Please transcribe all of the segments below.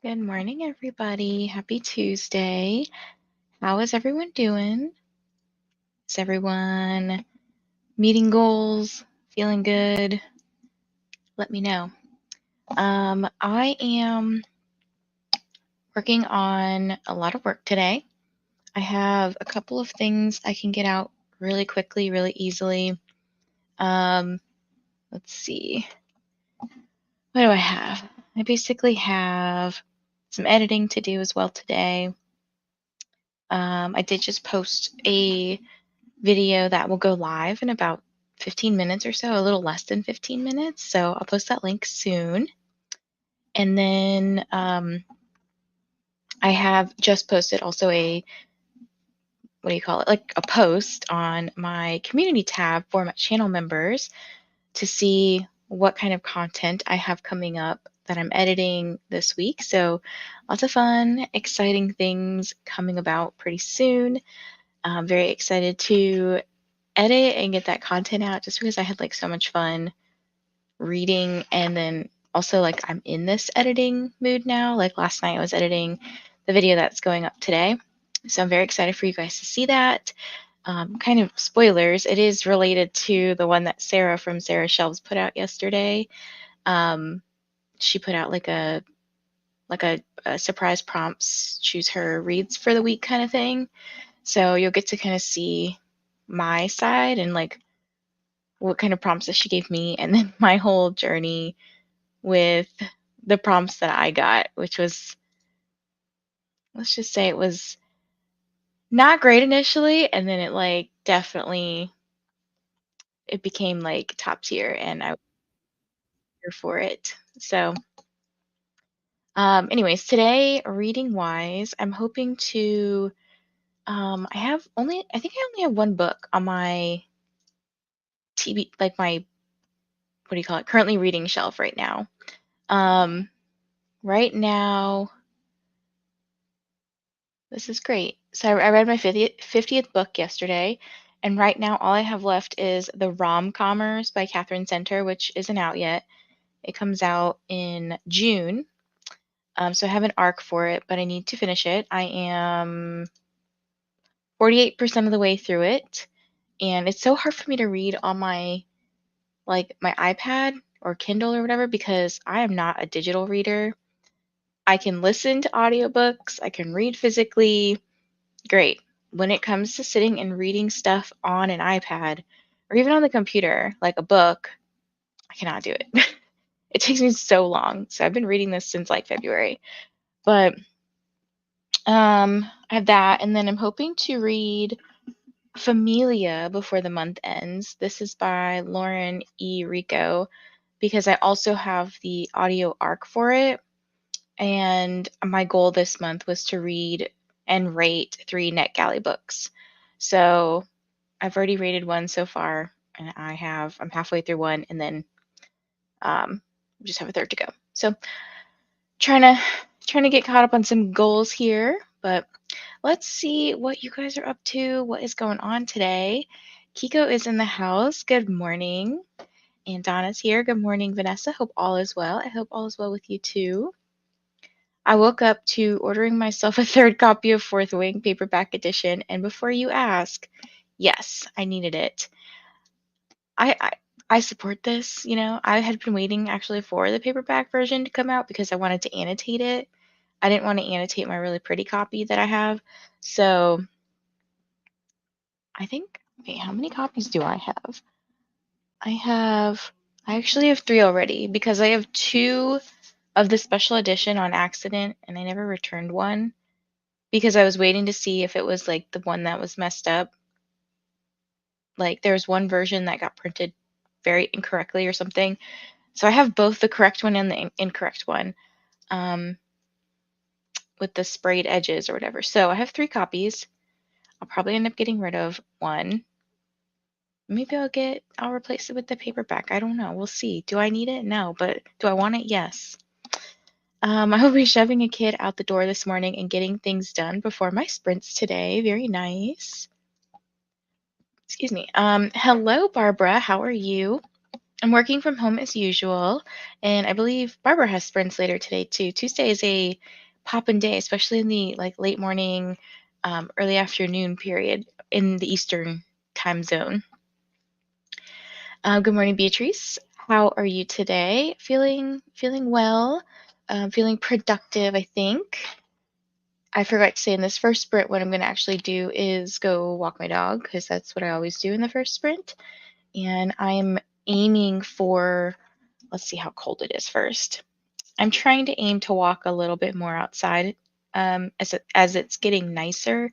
Good morning, everybody. Happy Tuesday. How is everyone doing? Is everyone meeting goals? Feeling good? Let me know. I am working on a lot of work today. I have a couple of things I can get out really quickly, really easily. Um, let's see. What do I have? I basically have some editing to do as well today. I did just post a video that will go live in about 15 minutes or so, a little less than 15 minutes. So I'll post that link soon. And then I have just posted also what do you call it? Like a post on my community tab for my channel members to see what kind of content I have coming up that I'm editing this week. So lots of fun, exciting things coming about pretty soon. I'm very excited to edit and get that content out just because I had like so much fun reading, and then also like I'm in this editing mood now. Like last night I was editing the video that's going up today. So I'm very excited for you guys to see that. Kind of spoilers, it is related to the one that Sarah from Sarah Shelves put out yesterday. Um, she put out like a surprise prompts, choose her reads for the week kind of thing. So you'll get to kind of see my side and like what kind of prompts that she gave me, and then my whole journey with the prompts that I got, which was, let's just say it was not great initially, and then it like definitely it became like top tier, and I was here for it. So, anyways, today reading wise, I'm hoping to. I think I only have one book on my TB, like my what do you call it? Currently reading shelf right now. Um, right now This is great. So I read my 50th book yesterday, and right now all I have left is The Rom-Commers by Catherine Center, which isn't out yet. It comes out in June. So I have an arc for it, but I need to finish it. I am 48% of the way through it, and it's so hard for me to read on my iPad or Kindle or whatever because I am not a digital reader. I can listen to audiobooks, I can read physically, great. When it comes to sitting and reading stuff on an iPad or even on the computer, like a book, I cannot do it. It takes me so long. So I've been reading this since like February. But I have that, and then I'm hoping to read Familia before the month ends. This is by Lauren E. Rico because I also have the audio arc for it. And my goal this month was to read and rate 3 NetGalley books. So I've already rated one so far, and I'm halfway through one, and then just have a third to go. So trying to trying to get caught up on some goals here, but let's see what you guys are up to. What is going on today? Kiko is in the house. Good morning. And Donna's here. Good morning, Vanessa. Hope all is well. I hope all is well with you too. I woke up to ordering myself a third copy of Fourth Wing paperback edition, and before you ask, yes, I needed it. I, I I support this, I had been waiting actually for the paperback version to come out because I wanted to annotate it. I didn't want to annotate my really pretty copy that I have. So I think, wait, how many copies do I have? I actually have 3 already because I have 2 of the special edition on accident and I never returned one because I was waiting to see if it was like the one that was messed up. Like there's one version that got printed very incorrectly or something. So I have both the correct one and the incorrect one, um, with the sprayed edges or whatever. So I have 3 copies. I'll probably end up getting rid of one. Maybe I'll replace it with the paperback. I don't know. We'll see. Do I need it? No. But do I want it? Yes. I will be shoving a kid out the door this morning and getting things done before my sprints today. Very nice. Excuse me. Hello, Barbara. How are you? I'm working from home as usual, and I believe Barbara has sprints later today too. Tuesday is a pop-in day, especially in the like late morning, early afternoon period in the Eastern time zone. Good morning, Beatrice. How are you today? Feeling well. Feeling productive, I think. I forgot to say in this first sprint, what I'm going to actually do is go walk my dog because that's what I always do in the first sprint. And I'm aiming for, let's see how cold it is first. I'm trying to aim to walk a little bit more outside as it's getting nicer.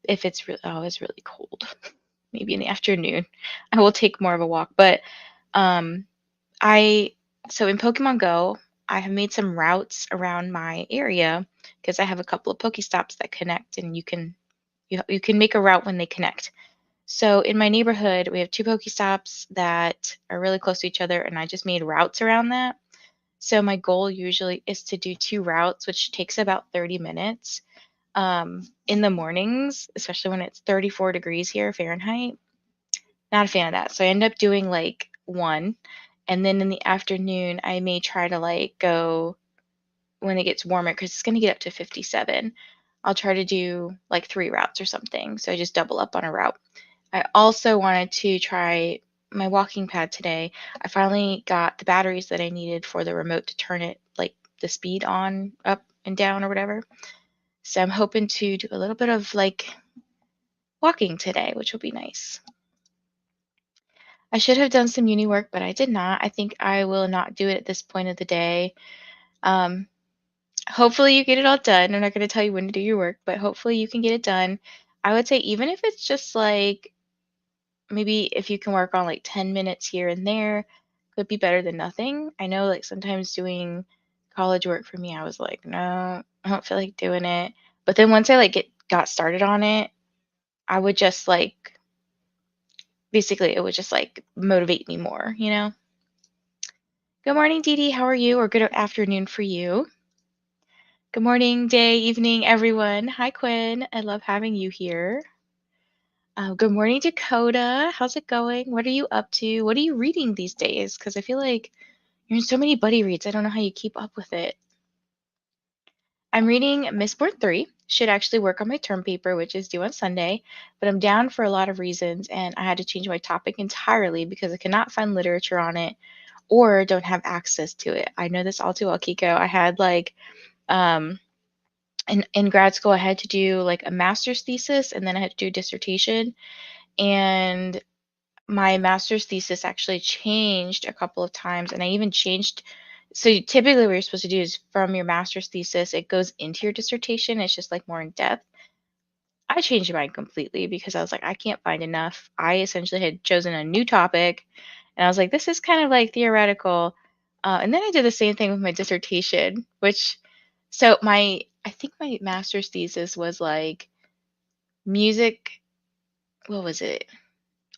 If it's really, oh, it's really cold, maybe in the afternoon, I will take more of a walk. But um, I so in Pokemon Go, I have made some routes around my area because I have a couple of Pokestops that connect, and you can make a route when they connect. So in my neighborhood, we have two Pokestops that are really close to each other, and I just made routes around that. So my goal usually is to do two routes, which takes about 30 minutes in the mornings, especially when it's 34 degrees here Fahrenheit. Not a fan of that. So I end up doing like one. And then in the afternoon, I may try to like go when it gets warmer because it's going to get up to 57. I'll try to do like three routes or something. So I just double up on a route. I also wanted to try my walking pad today. I finally got the batteries that I needed for the remote to turn it like the speed on, up and down or whatever. So I'm hoping to do a little bit of like walking today, which will be nice. I should have done some uni work, but I did not. I think I will not do it at this point of the day. Um, Hopefully you get it all done. I'm not going to tell you when to do your work, but hopefully you can get it done. I would say even if it's just like maybe if you can work on like 10 minutes here and there, could be better than nothing. I know like sometimes doing college work for me, I was like, no, I don't feel like doing it. But then once I like got started on it, I would just like basically it would just like motivate me more, you know? Good morning, Dee Dee. How are you? Or good afternoon for you. Good morning, day, evening, everyone. Hi, Quinn. I love having you here. Good morning, Dakota. How's it going? What are you up to? What are you reading these days? Because I feel like you're in so many buddy reads. I don't know how you keep up with it. I'm reading Mistborn 3. Should actually work on my term paper, which is due on Sunday, but I'm down for a lot of reasons, and I had to change my topic entirely because I cannot find literature on it or don't have access to it. I know this all too well, Kiko. I had like um in grad school I had to do like a master's thesis and then I had to do a dissertation, and my master's thesis actually changed a couple of times, and I even changed. So typically what you're supposed to do is from your master's thesis it goes into your dissertation. It's just like more in depth. I changed mine completely because I was like, I can't find enough. I essentially had chosen a new topic, and I was like, this is kind of like theoretical. And then I did the same thing with my dissertation, which, so I think my master's thesis was like music, what was it?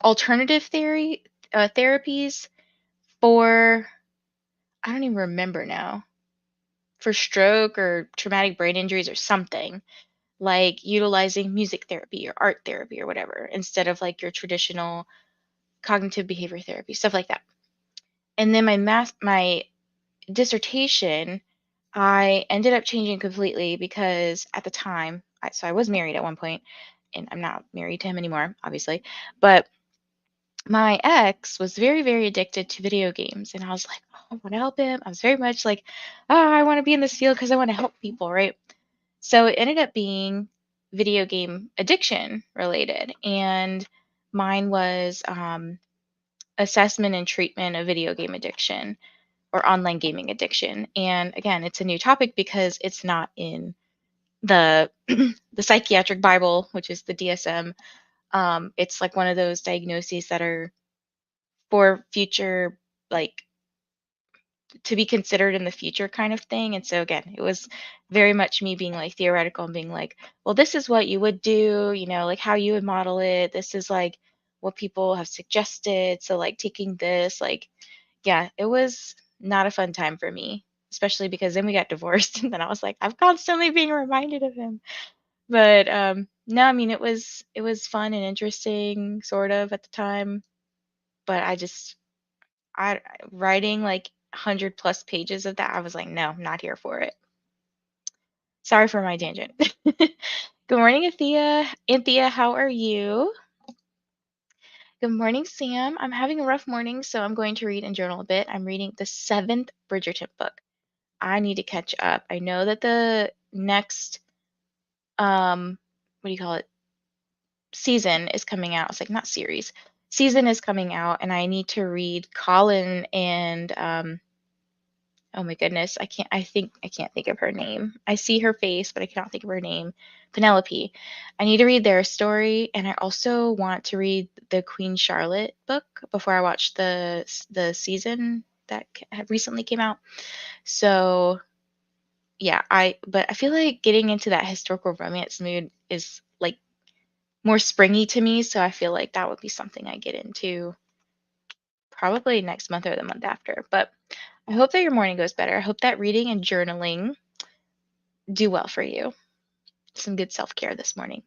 Alternative therapies for, I don't even remember now, for stroke or traumatic brain injuries or something, like utilizing music therapy or art therapy or whatever instead of like your traditional cognitive behavior therapy, stuff like that. And then my dissertation, I ended up changing completely because at the time, so I was married at one point, and I'm not married to him anymore, obviously, but my ex was very, very addicted to video games, and I was like, oh, I want to help him. I was very much like, oh, I want to be in this field because I want to help people, right? So it ended up being video game addiction related, and mine was assessment and treatment of video game addiction or online gaming addiction. And again, it's a new topic because it's not in the the psychiatric Bible, which is the DSM. It's like one of those diagnoses that are for future, like to be considered in the future kind of thing. And so again, it was very much me being like theoretical and being like, well, this is what you would do, you know, like how you would model it. This is like what people have suggested. So like taking this, like, yeah, it was not a fun time for me, especially because then we got divorced and then I was like, I'm constantly being reminded of him. But no, I mean it was fun and interesting sort of at the time, but I just I writing like 100 plus pages of that, I was like, no, not here for it. Sorry for my tangent. Good morning, Anthea. Anthea, how are you? Good morning, Sam. I'm having a rough morning, so I'm going to read and journal a bit. I'm reading the seventh Bridgerton book. I need to catch up. I know that the next, what do you call it, season is coming out. It's like not series. Season is coming out, and I need to read Colin and oh my goodness, I can't think of her name. I see her face, but I cannot think of her name. Penelope. I need to read their story, and I also want to read the Queen Charlotte book before I watch the season that recently came out. So, yeah, I feel like getting into that historical romance mood is like more springy to me, so I feel like that would be something I get into probably next month or the month after. But I hope that your morning goes better. I hope that reading and journaling do well for you. Some good self care this morning.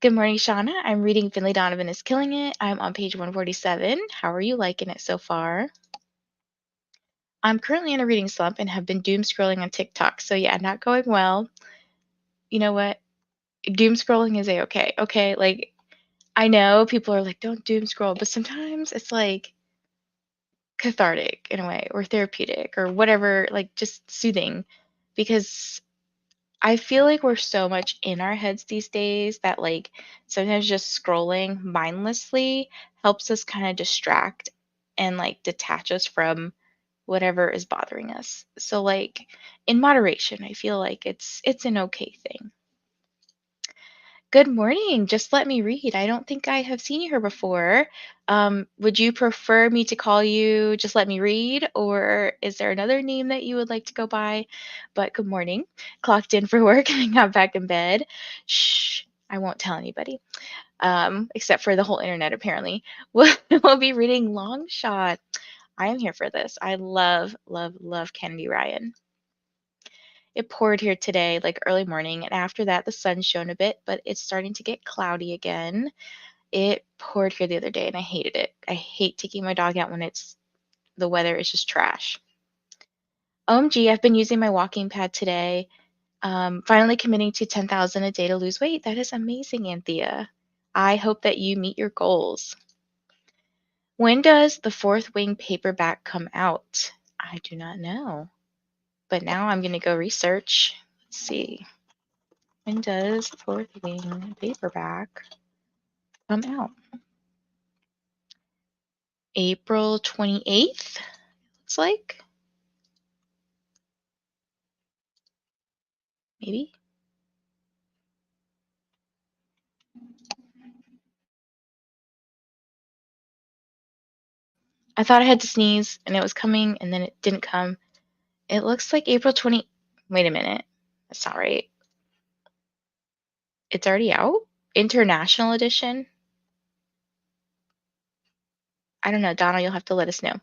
Good morning, Shauna. I'm reading Finley Donovan is Killing It. I'm on page 147. How are you liking it so far? I'm currently in a reading slump and have been doom scrolling on TikTok. So, yeah, not going well. You know what? Doom scrolling is okay. Okay. Like, I know people are like, don't doom scroll, but sometimes it's like cathartic in a way or therapeutic or whatever, like just soothing because I feel like we're so much in our heads these days that like sometimes just scrolling mindlessly helps us kind of distract and like detach us from whatever is bothering us. So like in moderation, I feel like it's an okay thing. Good morning. Just let me read. I don't think I have seen you here before. Would you prefer me to call you Just Let Me Read, or is there another name that you would like to go by? But good morning. Clocked in for work and I got back in bed. Shh, I won't tell anybody, except for the whole internet, apparently. We'll be reading Long Shot. I am here for this. I love, love, love Kennedy Ryan. It poured here today, like early morning, and after that the sun shone a bit, but it's starting to get cloudy again. It poured here the other day and I hated it. I hate taking my dog out when it's the weather is just trash. OMG, I've been using my walking pad today. Finally committing to 10,000 a day to lose weight. That is amazing, Anthea. I hope that you meet your goals. When does the Fourth Wing paperback come out? I do not know. But now I'm going to go research. Let's see. When does Fourth Wing paperback come out? April 28th, looks like. Maybe. I thought I had to sneeze and it was coming and then it didn't come. It looks like April 20. Wait a minute. That's not right. It's already out? International edition? I don't know. Donna, you'll have to let us know.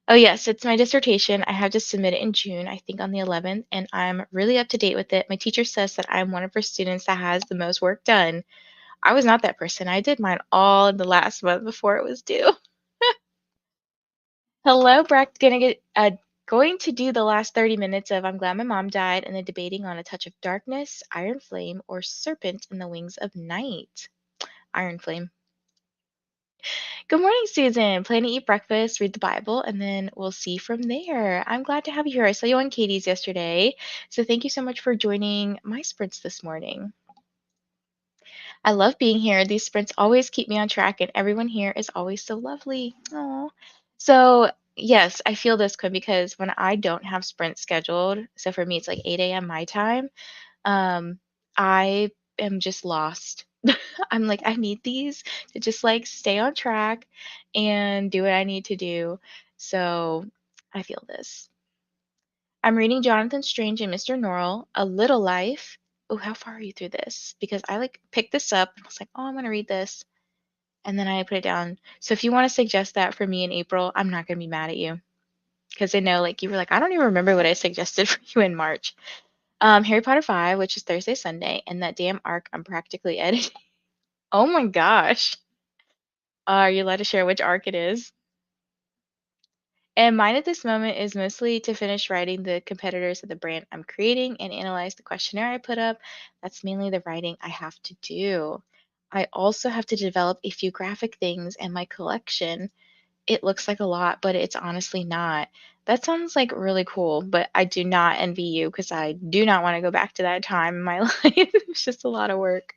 Oh, yes, it's my dissertation. I have to submit it in June, I think on the 11th, and I'm really up to date with it. My teacher says that I'm one of her students that has the most work done. I was not that person. I did mine all in the last month before it was due. Hello, Breck. Going to do the last 30 minutes of I'm Glad My Mom Died and then debating on A Touch of Darkness, Iron Flame, or Serpent in the Wings of Night. Iron Flame. Good morning, Susan. Plan to eat breakfast, read the Bible, and then we'll see from there. I'm glad to have you here. I saw you on Katie's yesterday, so thank you so much for joining my sprints this morning. I love being here. These sprints always keep me on track, and everyone here is always so lovely. Oh, so yes, I feel this, Quinn, because when I don't have sprints scheduled, so for me it's like 8 a.m. my time, um, I am just lost. I'm like, I need these to just like stay on track and do what I need to do. So I feel this. I'm reading Jonathan Strange and Mr. Norrell, A Little Life. Oh, how far are you through this? Because I like picked this up and I was like, oh, I'm gonna read this. And then I put it down. So if you want to suggest that for me in April, I'm not gonna be mad at you. Because I know like you were like, I don't even remember what I suggested for you in March. Harry Potter 5, which is Thursday, Sunday, and that damn arc I'm practically editing. Oh my gosh. Are you allowed to share which arc it is? And mine at this moment is mostly to finish writing the competitors of the brand I'm creating and analyze the questionnaire I put up. That's mainly the writing I have to do. I also have to develop a few graphic things and my collection. It looks like a lot, but it's honestly not. That sounds like really cool, but I do not envy you because I do not want to go back to that time in my life. It's just a lot of work.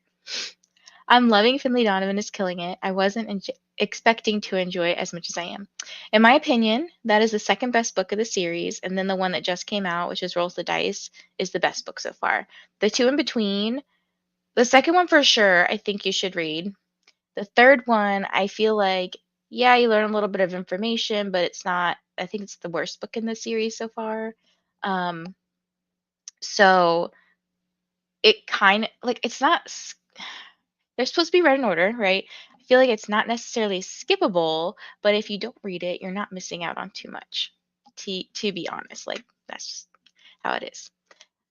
I'm loving Finley Donovan is killing it. I wasn't expecting to enjoy it as much as I am. In my opinion, that is the second best book of the series, and then the one that just came out, which is Rolls the Dice, is the best book so far. The two in between, the second one for sure, I think you should read. The third one, I feel like, yeah, you learn a little bit of information, but it's not, I think it's the worst book in the series so far. Um, so it kind of, like, it's not they're supposed to be read in order, right? I feel like it's not necessarily skippable, but if you don't read it, you're not missing out on too much. To be honest, like that's just how it is.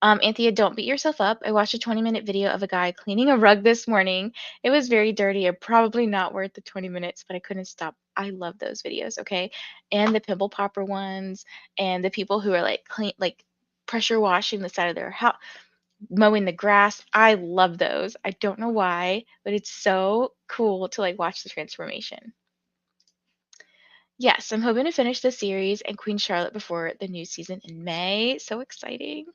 Anthea, don't beat yourself up. I watched a 20-minute video of a guy cleaning a rug this morning. It was very dirty and probably not worth the 20 minutes, but I couldn't stop. I love those videos, okay? And the pimple popper ones and the people who are like clean, like pressure washing the side of their house, mowing the grass. I love those. I don't know why, but it's so cool to like watch the transformation. Yes, I'm hoping to finish the series and Queen Charlotte before the new season in May. So exciting.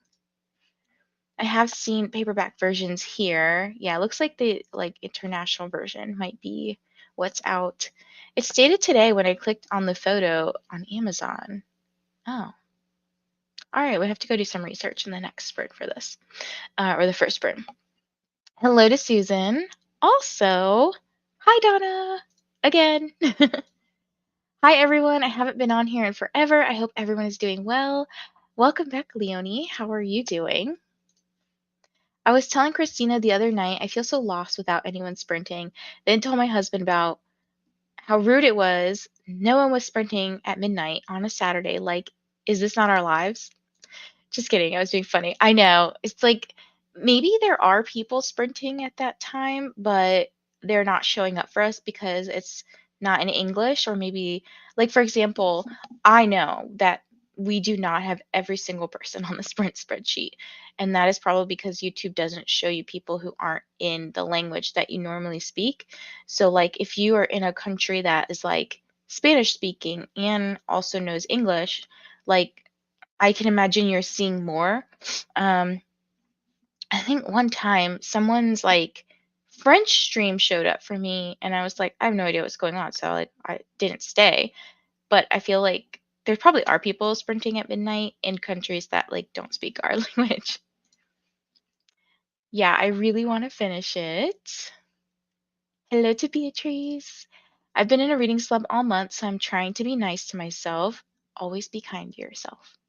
I have seen paperback versions here. Yeah, it looks like the like international version might be what's out. It stated today when I clicked on the photo on Amazon. Oh, all right. We have to go do some research in the next sprint for this, or the first sprint. Hello to Susan. Also, hi Donna. Again. Hi everyone. I haven't been on here in forever. I hope everyone is doing well. Welcome back, Leonie. How are you doing? I was telling Christina the other night I feel so lost without anyone sprinting. Then told my husband about how rude it was. No one was sprinting at midnight on a Saturday. Like, is this not our lives? Just kidding. I was being funny. I know. It's like maybe there are people sprinting at that time, but they're not showing up for us because it's not in English, or maybe, like, for example, I know that we do not have every single person on the sprint spreadsheet. And that is probably because YouTube doesn't show you people who aren't in the language that you normally speak. So, like, if you are in a country that is like Spanish speaking and also knows English, like, I can imagine you're seeing more. Um, I think one time someone's like French stream showed up for me, and I was like, I have no idea what's going on, so like I didn't stay. But I feel like there probably are people sprinting at midnight in countries that like don't speak our language. Yeah, I really want to finish it. Hello to Beatrice. I've been in a reading slump all month, so I'm trying to be nice to myself. Always be kind to yourself.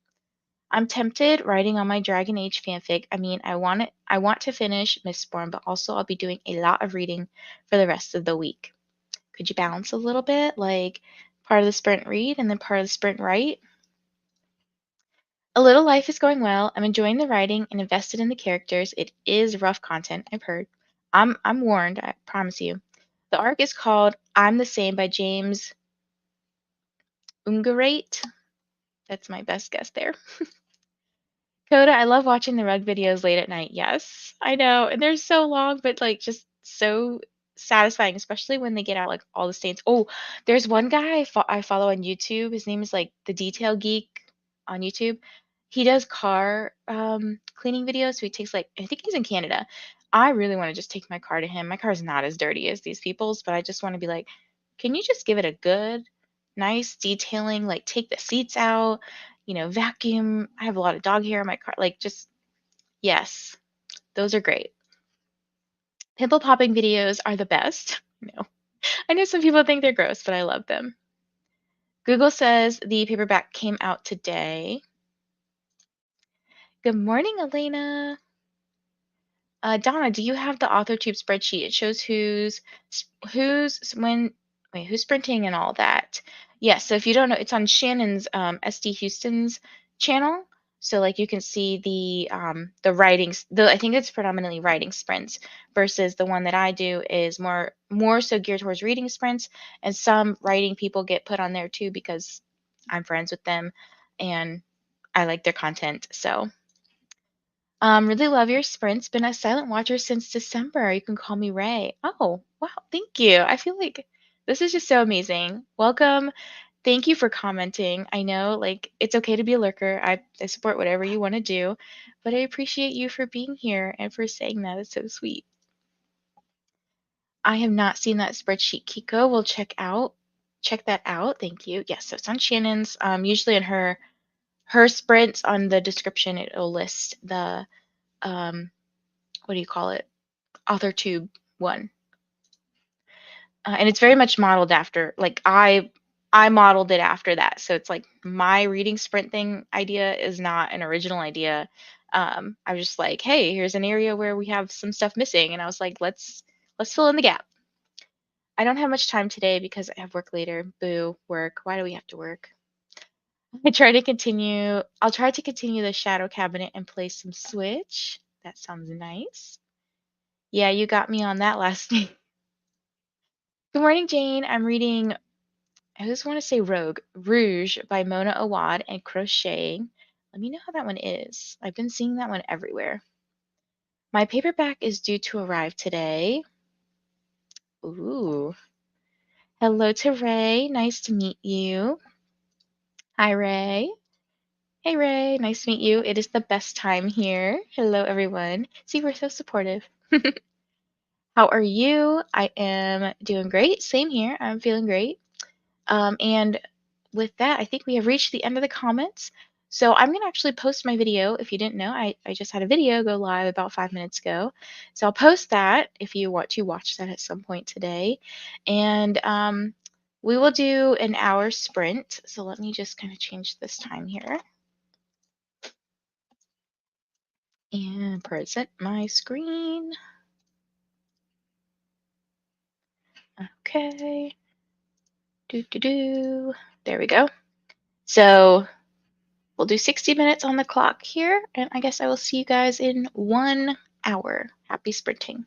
I'm tempted writing on my Dragon Age fanfic. I mean, I want to finish Mistborn, but also I'll be doing a lot of reading for the rest of the week. Could you balance a little bit? Like part of the sprint read and then part of the sprint write? A little life is going well. I'm enjoying the writing and invested in the characters. It is rough content, I've heard. I'm warned, I promise you. The arc is called I'm the Same by James Ungerate. That's my best guess there. Coda, I love watching the rug videos late at night. Yes, I know. And they're so long, but like just so satisfying, especially when they get out like all the stains. Oh, there's one guy I follow on YouTube. His name is like the Detail Geek on YouTube. He does car cleaning videos. So he takes like, I think he's in Canada. I really want to just take my car to him. My car's not as dirty as these people's, but I just want to be like, can you just give it a good, nice detailing? Like take the seats out, vacuum. I have a lot of dog hair in my car. Like, just, yes, those are great. Pimple popping videos are the best. No, I know some people think they're gross, but I love them. Google says the paperback came out today. Good morning, Elena. Donna, do you have the AuthorTube spreadsheet? It shows who's when wait who's sprinting and all that. Yes, so if you don't know, it's on Shannon's SD Houston's channel. So like you can see the writings, the I think it's predominantly writing sprints versus the one that I do is more so geared towards reading sprints, and some writing people get put on there too because I'm friends with them and I like their content. So really love your sprints. Been a silent watcher since December. You can call me Ray. Oh, wow, thank you. I feel like this is just so amazing. Welcome. Thank you for commenting. I know like it's okay to be a lurker. I support whatever you want to do, but I appreciate you for being here and for saying that. It's so sweet. I have not seen that spreadsheet. Kiko will check that out. Thank you. Yes, so it's on Shannon's. Usually in her sprints on the description, it'll list the what do you call it? Author tube one. And it's very much modeled after like I modeled it after that. So it's like my reading sprint thing idea is not an original idea. I was just like, hey, here's an area where we have some stuff missing, and I was like, let's fill in the gap. I don't have much time today because I have work later. Boo, work. Why do we have to work? I'll try to continue the shadow cabinet and play some Switch. That sounds nice. Yeah, you got me on that last night. Good morning, Jane. I'm reading, I just want to say Rogue, Rouge by Mona Awad and Crocheting. Let me know how that one is. I've been seeing that one everywhere. My paperback is due to arrive today. Ooh. Hello to Ray. Nice to meet you. Hi, Ray. Hey, Ray. Nice to meet you. It is the best time here. Hello, everyone. See, we're so supportive. How are you? I am doing great. Same here. I'm feeling great. And with that, I think we have reached the end of the comments. So I'm going to actually post my video. If you didn't know, I just had a video go live about 5 minutes ago. So I'll post that if you want to watch that at some point today. And we will do an hour sprint. So let me just kind of change this time here and present my screen. Okay. Do, do, do. There we go. So we'll do 60 minutes on the clock here, and I guess I will see you guys in 1 hour. Happy sprinting.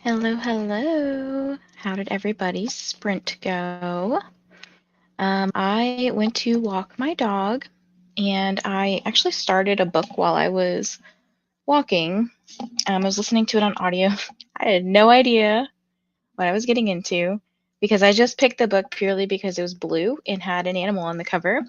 Hello, hello. How did everybody's sprint go? I went to walk my dog and I actually started a book while I was walking. I was listening to it on audio. I had no idea what I was getting into because I just picked the book purely because it was blue and had an animal on the cover.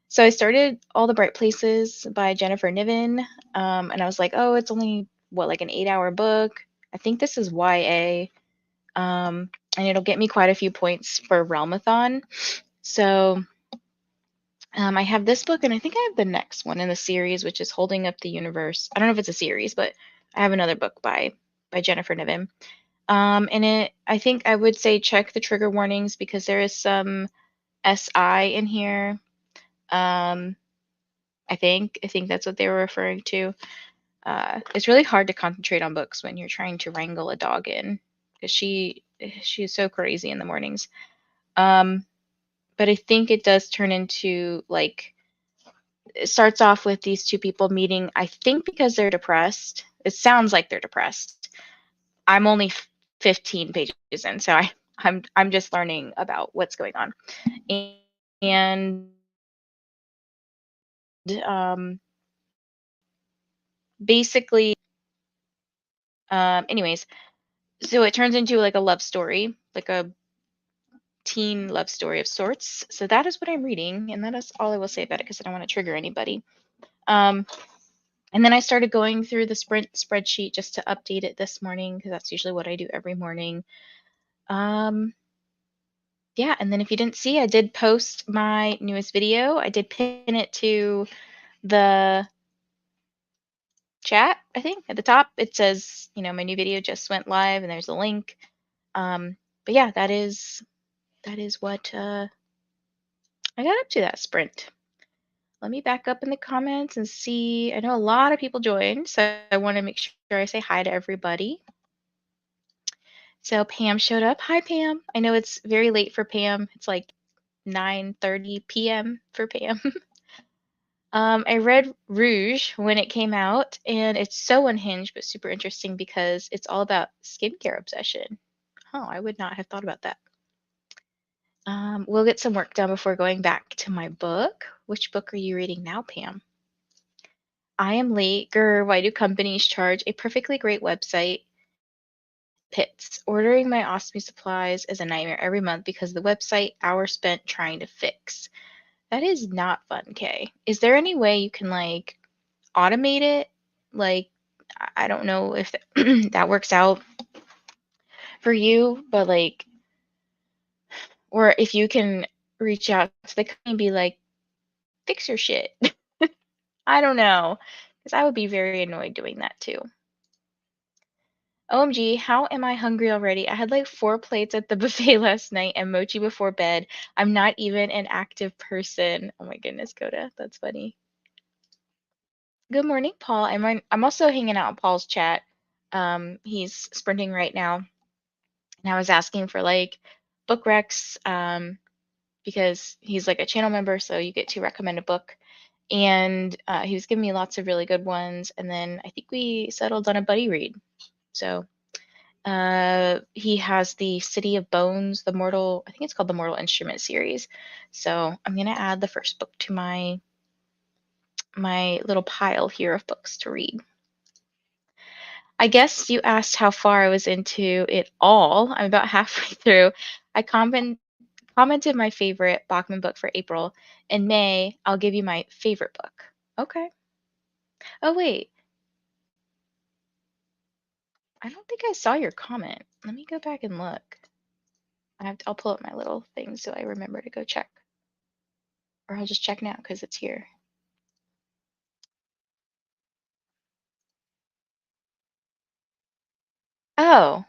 So I started All the Bright Places by Jennifer Niven, and I was like, oh, it's only, what, like an 8-hour book? I think this is YA. And it'll get me quite a few points for Realmathon. So I have this book, and I think I have the next one in the series, which is Holding Up the Universe. I don't know if it's a series, but I have another book by Jennifer Niven. And I think I would say check the trigger warnings because there is some SI in here. Um, I think that's what they were referring to. It's really hard to concentrate on books when you're trying to wrangle a dog in because she's so crazy in the mornings. Um, but I think it does turn into like it starts off with these two people meeting, I think because they're depressed. It sounds like they're depressed. I'm only 15 pages in, so I'm just learning about what's going on. And basically anyways, so it turns into like a love story, like a teen love story of sorts. So that is what I'm reading, and that is all I will say about it because I don't want to trigger anybody. Um, And then I started going through the sprint spreadsheet just to update it this morning because that's usually what I do every morning. Um, yeah, and then if you didn't see, I did post my newest video. I did pin it to the chat, I think. At the top, it says, my new video just went live and there's a link. But yeah, that is what I got up to that sprint. Let me back up in the comments and see. I know a lot of people joined, so I want to make sure I say hi to everybody. So Pam showed up. Hi, Pam. I know it's very late for Pam. It's like 9:30 p.m. for Pam. I read Rouge when it came out, and it's so unhinged but super interesting because it's all about skincare obsession. Oh, I would not have thought about that. We'll get some work done before going back to my book. Which book are you reading now, Pam? I Am Late. Grr, why do companies charge? A perfectly great website. Pits. Ordering my ostomy supplies is a nightmare every month because the website hours spent trying to fix. That is not fun, Kay. Is there any way you can like automate it? Like, I don't know if that works out for you, but like, or if you can reach out to the company and be like, fix your shit. I don't know, because I would be very annoyed doing that too. OMG, how am I hungry already? I had like 4 plates at the buffet last night and mochi before bed. I'm not even an active person. Oh my goodness, Coda, that's funny. Good morning, Paul. I'm also hanging out in Paul's chat. He's sprinting right now, and I was asking for like book recs because he's like a channel member, so you get to recommend a book. And he was giving me lots of really good ones, and then I think we settled on a buddy read. So he has the City of Bones, I think it's called the Mortal Instrument series. So I'm gonna add the first book to my little pile here of books to read. I guess you asked how far I was into it all. I'm about halfway through. I commented my favorite Bachman book for April. In May, I'll give you my favorite book. Okay. Oh wait, I don't think I saw your comment. Let me go back and look. I'll pull up my little thing so I remember to go check. Or I'll just check now because it's here. Oh,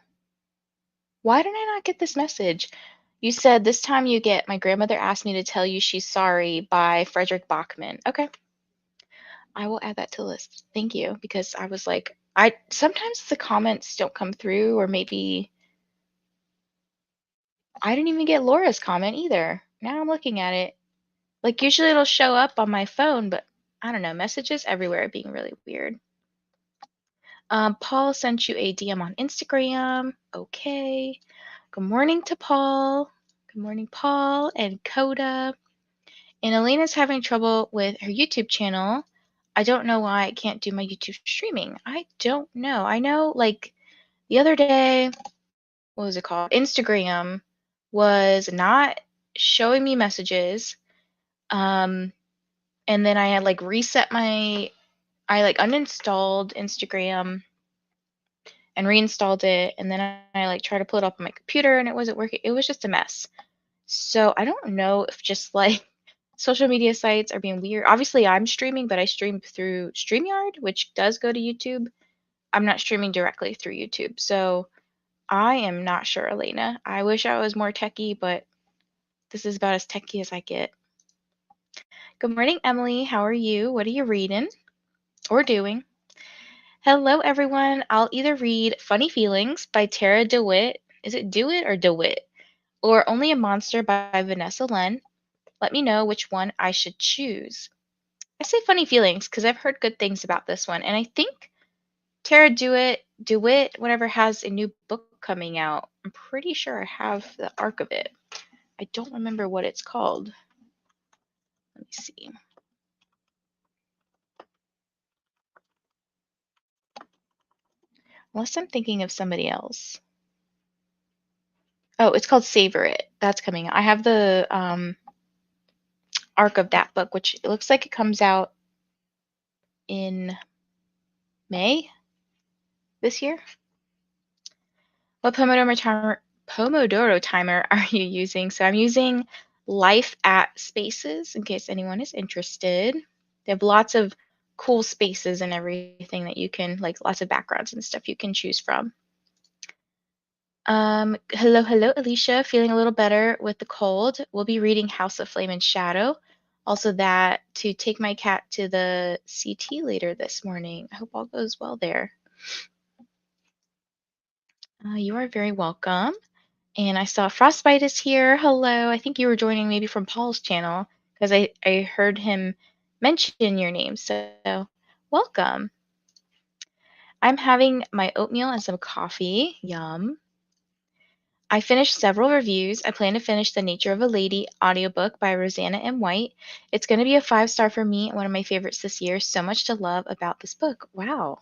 why did I not get this message? You said this time you get My Grandmother Asked Me to Tell You She's Sorry by Frederick Bachman. Okay. I will add that to the list. Thank you. Because I was like, I sometimes the comments don't come through, or maybe I didn't even get Laura's comment either. Now I'm looking at it. Like usually it'll show up on my phone, but I don't know, messages everywhere are being really weird. Paul sent you a DM on Instagram. Okay. Good morning to Paul. Good morning, Paul and Coda. And Elena's having trouble with her YouTube channel. I don't know why I can't do my YouTube streaming. I don't know. I know, like, the other day, what was it called? Instagram was not showing me messages. And then I had, like, I, like, uninstalled Instagram and reinstalled it. And then I like, tried to pull it up on my computer and it wasn't working. It was just a mess. So I don't know if just, like, social media sites are being weird. Obviously, I'm streaming, but I stream through StreamYard, which does go to YouTube. I'm not streaming directly through YouTube. So I am not sure, Elena. I wish I was more techie, but this is about as techie as I get. Good morning, Emily. How are you? What are you reading or doing? Hello, everyone. I'll either read Funny Feelings by Tara DeWitt. Is it DeWitt or DeWitt? Or Only a Monster by Vanessa Len. Let me know which one I should choose. I say Funny Feelings because I've heard good things about this one, and I think Tara DeWitt, whatever, has a new book coming out. I'm pretty sure I have the arc of it. I don't remember what it's called. Let me see. Unless I'm thinking of somebody else. Oh, it's called Savor It. That's coming out. I have the arc of that book, which it looks like it comes out in May this year. What Pomodoro timer are you using? So I'm using Life at Spaces in case anyone is interested. They have lots of cool spaces and everything that you can, like, lots of backgrounds and stuff you can choose from. Hello, Alicia. Feeling a little better with the cold. We'll be reading House of Flame and Shadow. Also, that to take my cat to the CT later this morning. I hope all goes well there. You are very welcome. And I saw Frostbite is here. Hello. I think you were joining maybe from Paul's channel because I heard him mention your name. So, welcome. I'm having my oatmeal and some coffee. Yum. I finished several reviews. I plan to finish The Nature of a Lady audiobook by Rosanna M. White. It's going to be a 5-star for me and one of my favorites this year. So much to love about this book. Wow.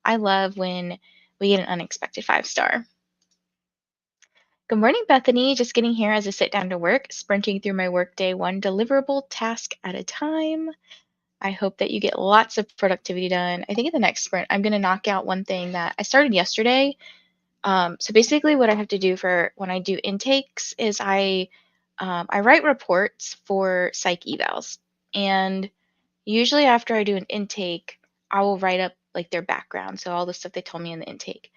I love when we get an unexpected 5-star. Good morning, Bethany. Just getting here as I sit down to work, sprinting through my workday one deliverable task at a time. I hope that you get lots of productivity done. I think in the next sprint, I'm going to knock out one thing that I started yesterday. So basically, what I have to do for when I do intakes is I write reports for psych evals, and usually after I do an intake, I will write up, like, their background, so all the stuff they told me in the intake.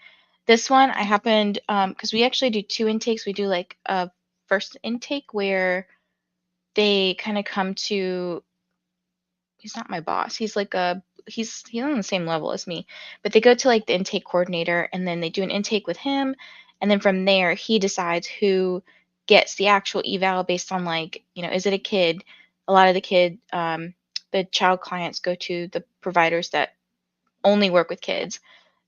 This one I happened because we actually do 2 intakes. We do, like, a first intake where they kind of come to. He's not my boss. He's like he's on the same level as me, but they go to, like, the intake coordinator, and then they do an intake with him, and then from there he decides who gets the actual eval based on, like, is it a kid? A lot of the child clients go to the providers that only work with kids.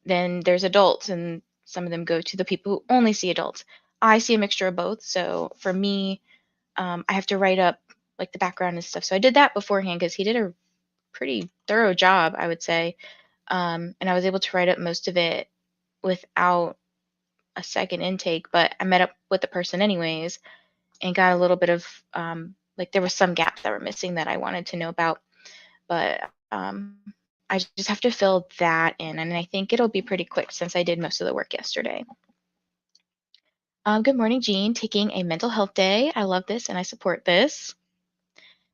Then there's adults, and some of them go to the people who only see adults. I see a mixture of both. So for me, I have to write up, like, the background and stuff. So I did that beforehand because he did a pretty thorough job, I would say. And I was able to write up most of it without a second intake, but I met up with the person anyways and got a little bit of, like, there were some gaps that were missing that I wanted to know about. But I just have to fill that in, and I think it'll be pretty quick since I did most of the work yesterday. Good morning, Jean. Taking a mental health day. I love this and I support this.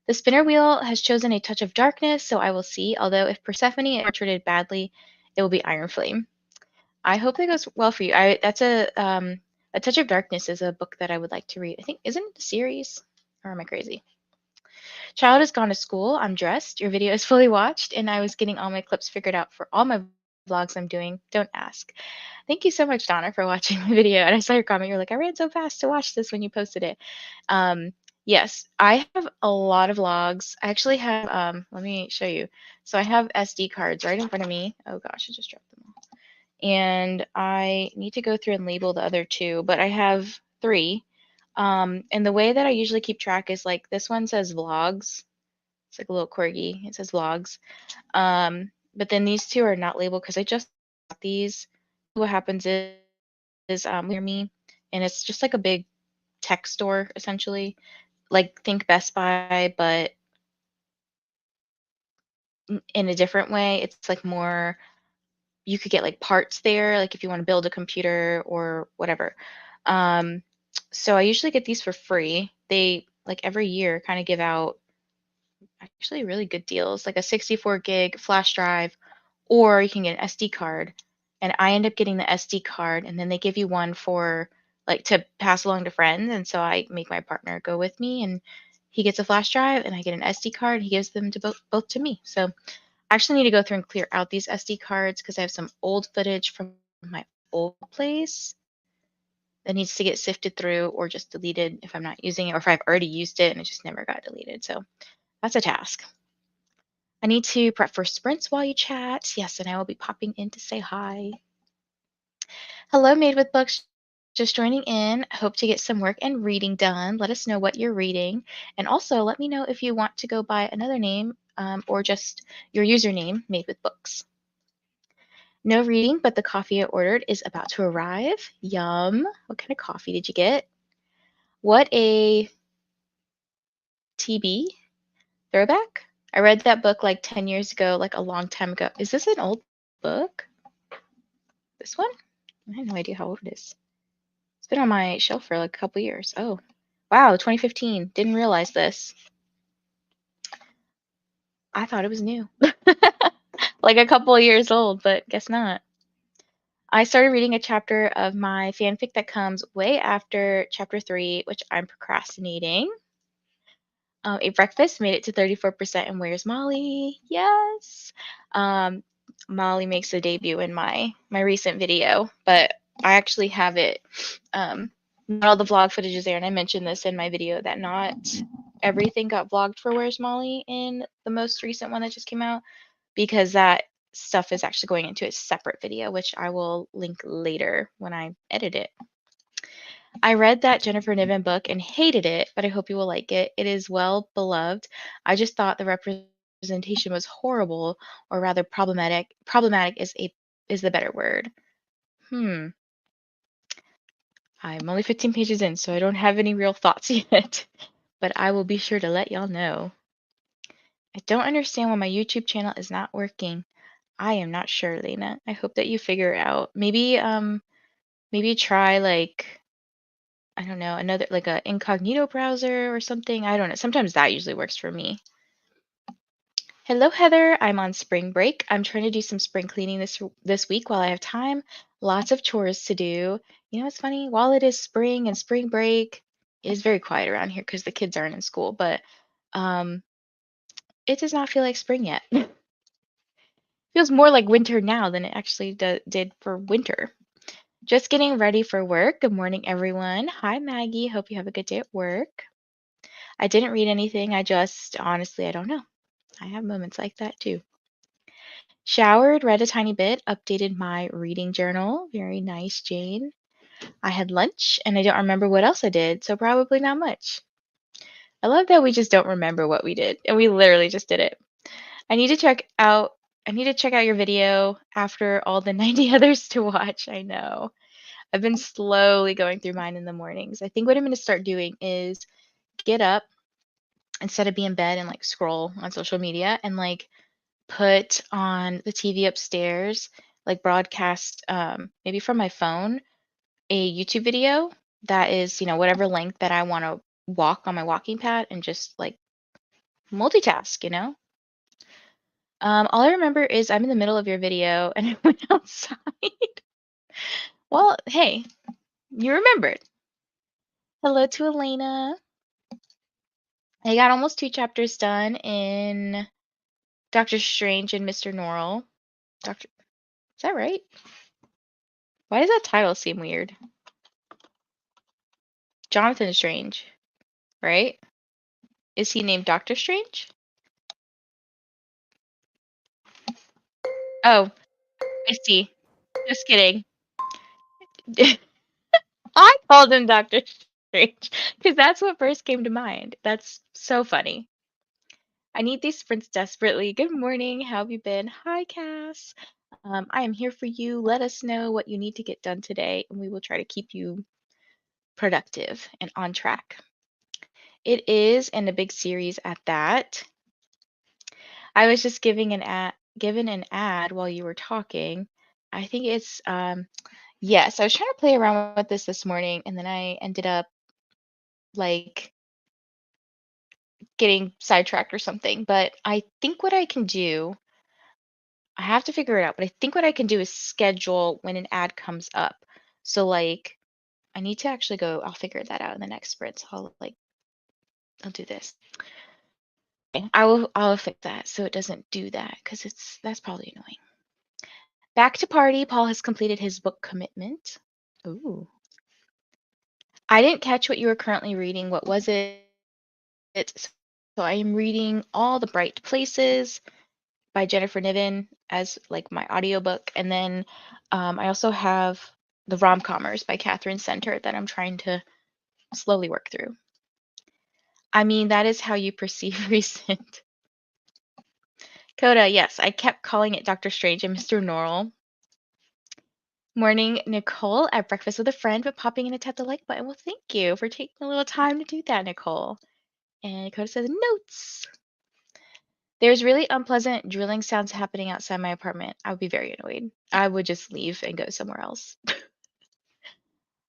The spinner wheel has chosen a touch of darkness, so I will see. Although if Persephone is treated badly, it will be Iron Flame. I hope that goes well for you. That's a Touch of Darkness is a book that I would like to read. I think, isn't it the series? Or am I crazy? Child has gone to school. I'm dressed. Your video is fully watched, and I was getting all my clips figured out for all my vlogs I'm doing. Don't ask. Thank you so much, Donna, for watching my video. And I saw your comment. You're like, I ran so fast to watch this when you posted it. Yes, I have a lot of vlogs. I actually have, let me show you. So I have SD cards right in front of me. Oh gosh, I just dropped them all. and I need to go through and label the other two, but I have three. And the way that I usually keep track is like this one says vlogs. It's like a little corgi. It says vlogs. But then these two are not labeled because I just got these. What happens is near me, and it's just like a big tech store essentially. Like think Best Buy, but in a different way. It's like more you could get like parts there, like if you want to build a computer or whatever. Um, so I usually get these for free. They like every year kind of give out actually really good deals, like a 64 gig flash drive, or you can get an SD card. And I end up getting the SD card, and then they give you one for like to pass along to friends. And so I make my partner go with me, and he gets a flash drive, and I get an SD card. He gives them to both to me. So I actually need to go through and clear out these SD cards because I have some old footage from my old place that needs to get sifted through or just deleted if I'm not using it, or if I've already used it and it just never got deleted. So that's a task. I need to prep for sprints while you chat. Yes, and I will be popping in to say hi. Hello, Made with Books. Just joining in. Hope to get some work and reading done. Let us know what you're reading. And also let me know if you want to go by another name or just your username, Made with Books. No reading, but the coffee I ordered is about to arrive. Yum. What kind of coffee did you get? What a TB throwback. I read that book like 10 years ago, like a long time ago. Is this an old book? This one? I have no idea how old it is. It's been on my shelf for like a couple years. Oh, wow, 2015. Didn't realize this. I thought it was new. Like a couple of years old, but guess not. I started reading a chapter of my fanfic that comes way after chapter 3, which I'm procrastinating. A breakfast made it to 34%, and where's Molly? Yes. Um, Molly makes a debut in my recent video, but I actually have it. Not all the vlog footage is there, and I mentioned this in my video that not everything got vlogged for Where's Molly in the most recent one that just came out, because that stuff is actually going into a separate video, which I will link later when I edit it. I read that Jennifer Niven book and hated it, but I hope you will like it. It is well beloved. I just thought the representation was horrible, or rather problematic. Problematic is the better word. I'm only 15 pages in, so I don't have any real thoughts yet, but I will be sure to let y'all know. I don't understand why my YouTube channel is not working. I am not sure, Lena. I hope that you figure it out. Maybe try like I don't know, another like a incognito browser or something. I don't know. Sometimes that usually works for me. Hello, Heather. I'm on spring break. I'm trying to do some spring cleaning this week while I have time. Lots of chores to do. You know what's funny? While it is spring and spring break, it is very quiet around here because the kids aren't in school, but um, it does not feel like spring yet. Feels more like winter now than it actually did for winter. Just getting ready for work. Good morning, everyone. Hi, Maggie. Hope you have a good day at work. I didn't read anything. I just, honestly, I don't know. I have moments like that too. Showered, read a tiny bit, updated my reading journal. Very nice, Jane. I had lunch and I don't remember what else I did, so probably not much. I love that we just don't remember what we did, and we literally just did it. I need to check out your video after all the 90 others to watch. I know. I've been slowly going through mine in the mornings. I think what I'm going to start doing is get up instead of be in bed and like scroll on social media and like put on the TV upstairs, like broadcast maybe from my phone a YouTube video that is, whatever length that I want to walk on my walking pad and just like multitask. All I remember is I'm in the middle of your video and I went outside. Well, hey, you remembered. Hello to Elena. I got almost 2 chapters done in Doctor Strange and Mr. Norrell. Is that right? Why does that title seem weird? Jonathan Strange, right? Is he named Doctor Strange? Oh, I see. Just kidding. I called him Doctor Strange because that's what first came to mind. That's so funny. I need these sprints desperately. Good morning. How have you been? Hi, Cass. I am here for you. Let us know what you need to get done today, and we will try to keep you productive and on track. It is, and a big series at that. I was just given an ad while you were talking. I think it's yes, I was trying to play around with this morning, and then I ended up like getting sidetracked or something. But I think what I can do, I have to figure it out, but I think what I can do is schedule when an ad comes up. So like I need to actually go, I'll figure that out in the next sprint. So I'll do this. Okay, I'll fix that so it doesn't do that because that's probably annoying. Back to party. Paul has completed his book commitment. Ooh. I didn't catch what you were currently reading. What was it? So I am reading All the Bright Places by Jennifer Niven as like my audiobook. And then I also have The Rom-Commers by Catherine Center that I'm trying to slowly work through. I mean, that is how you perceive recent. Coda, yes, I kept calling it Doctor Strange and Mr. Norrell. Morning, Nicole, at breakfast with a friend, but popping in to tap the like button. Well, thank you for taking a little time to do that, Nicole. And Coda says, notes. There's really unpleasant drilling sounds happening outside my apartment. I would be very annoyed. I would just leave and go somewhere else.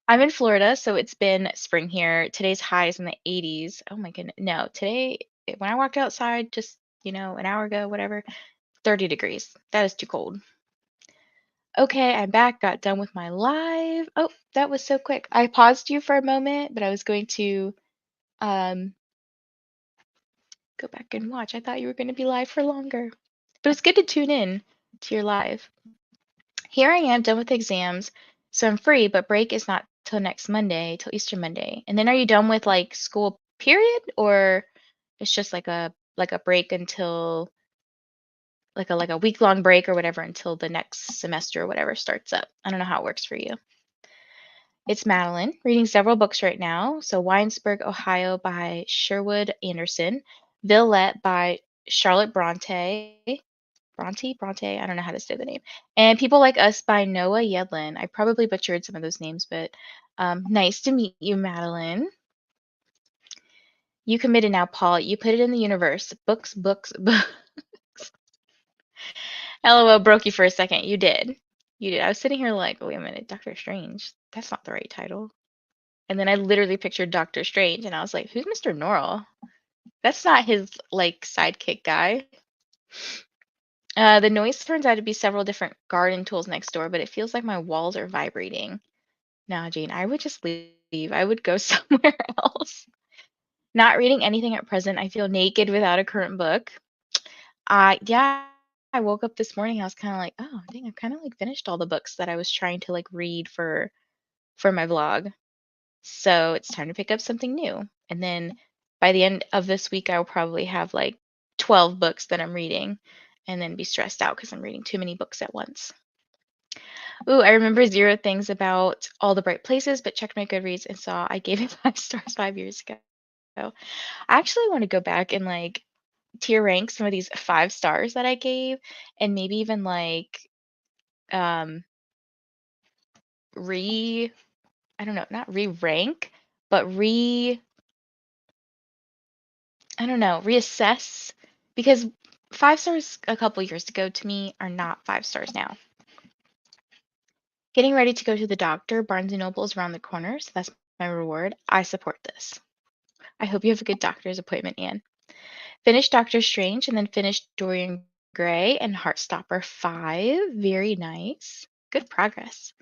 I'm in Florida, so it's been spring here. Today's high is in the 80s. Oh my goodness. No, today, when I walked outside just, an hour ago, whatever, 30 degrees. That is too cold. Okay, I'm back. Got done with my live. Oh, that was so quick. I paused you for a moment, but I was going to um, go back and watch. I thought you were going to be live for longer. But it's good to tune in to your live. Here I am done with exams, so I'm free, but break is not till next Monday, till Easter Monday. And then are you done with like school period or it's just like a break until like a week-long break or whatever until the next semester or whatever starts up? I don't know how it works for you. It's Madeline, reading several books right now. So Winesburg, Ohio by Sherwood Anderson, Villette by Charlotte Bronte, I don't know how to say the name. And People Like Us by Noah Yedlin. I probably butchered some of those names, but nice to meet you, Madeline. You committed now, Paul. You put it in the universe. Books, books, books. LOL, broke you for a second. You did. You did. I was sitting here like, wait a minute, Doctor Strange. That's not the right title. And then I literally pictured Doctor Strange, and I was like, who's Mr. Norrell? That's not his like sidekick guy. The noise turns out to be several different garden tools next door, but it feels like my walls are vibrating. No, Jane, I would just leave. I would go somewhere else. Not reading anything at present. I feel naked without a current book. Yeah, I woke up this morning. I was kind of like, oh, dang, I've kind of like finished all the books that I was trying to like read for my vlog. So it's time to pick up something new. And then by the end of this week, I will probably have like 12 books that I'm reading and then be stressed out because I'm reading too many books at once. Ooh, I remember zero things about All the Bright Places, but checked my Goodreads and saw I gave it 5 stars 5 years ago. I actually want to go back and like tier rank some of these 5 stars that I gave and maybe even like um re I don't know, not re-rank, but I don't know, reassess because 5 stars a couple years ago to me are not 5 stars now. Getting ready to go to the doctor. Barnes& and Noble is around the corner, so that's my reward. I support this. I hope you have a good doctor's appointment, Anne. Finished Doctor Strange and then finished Dorian Gray and Heartstopper 5. Very nice. Good progress.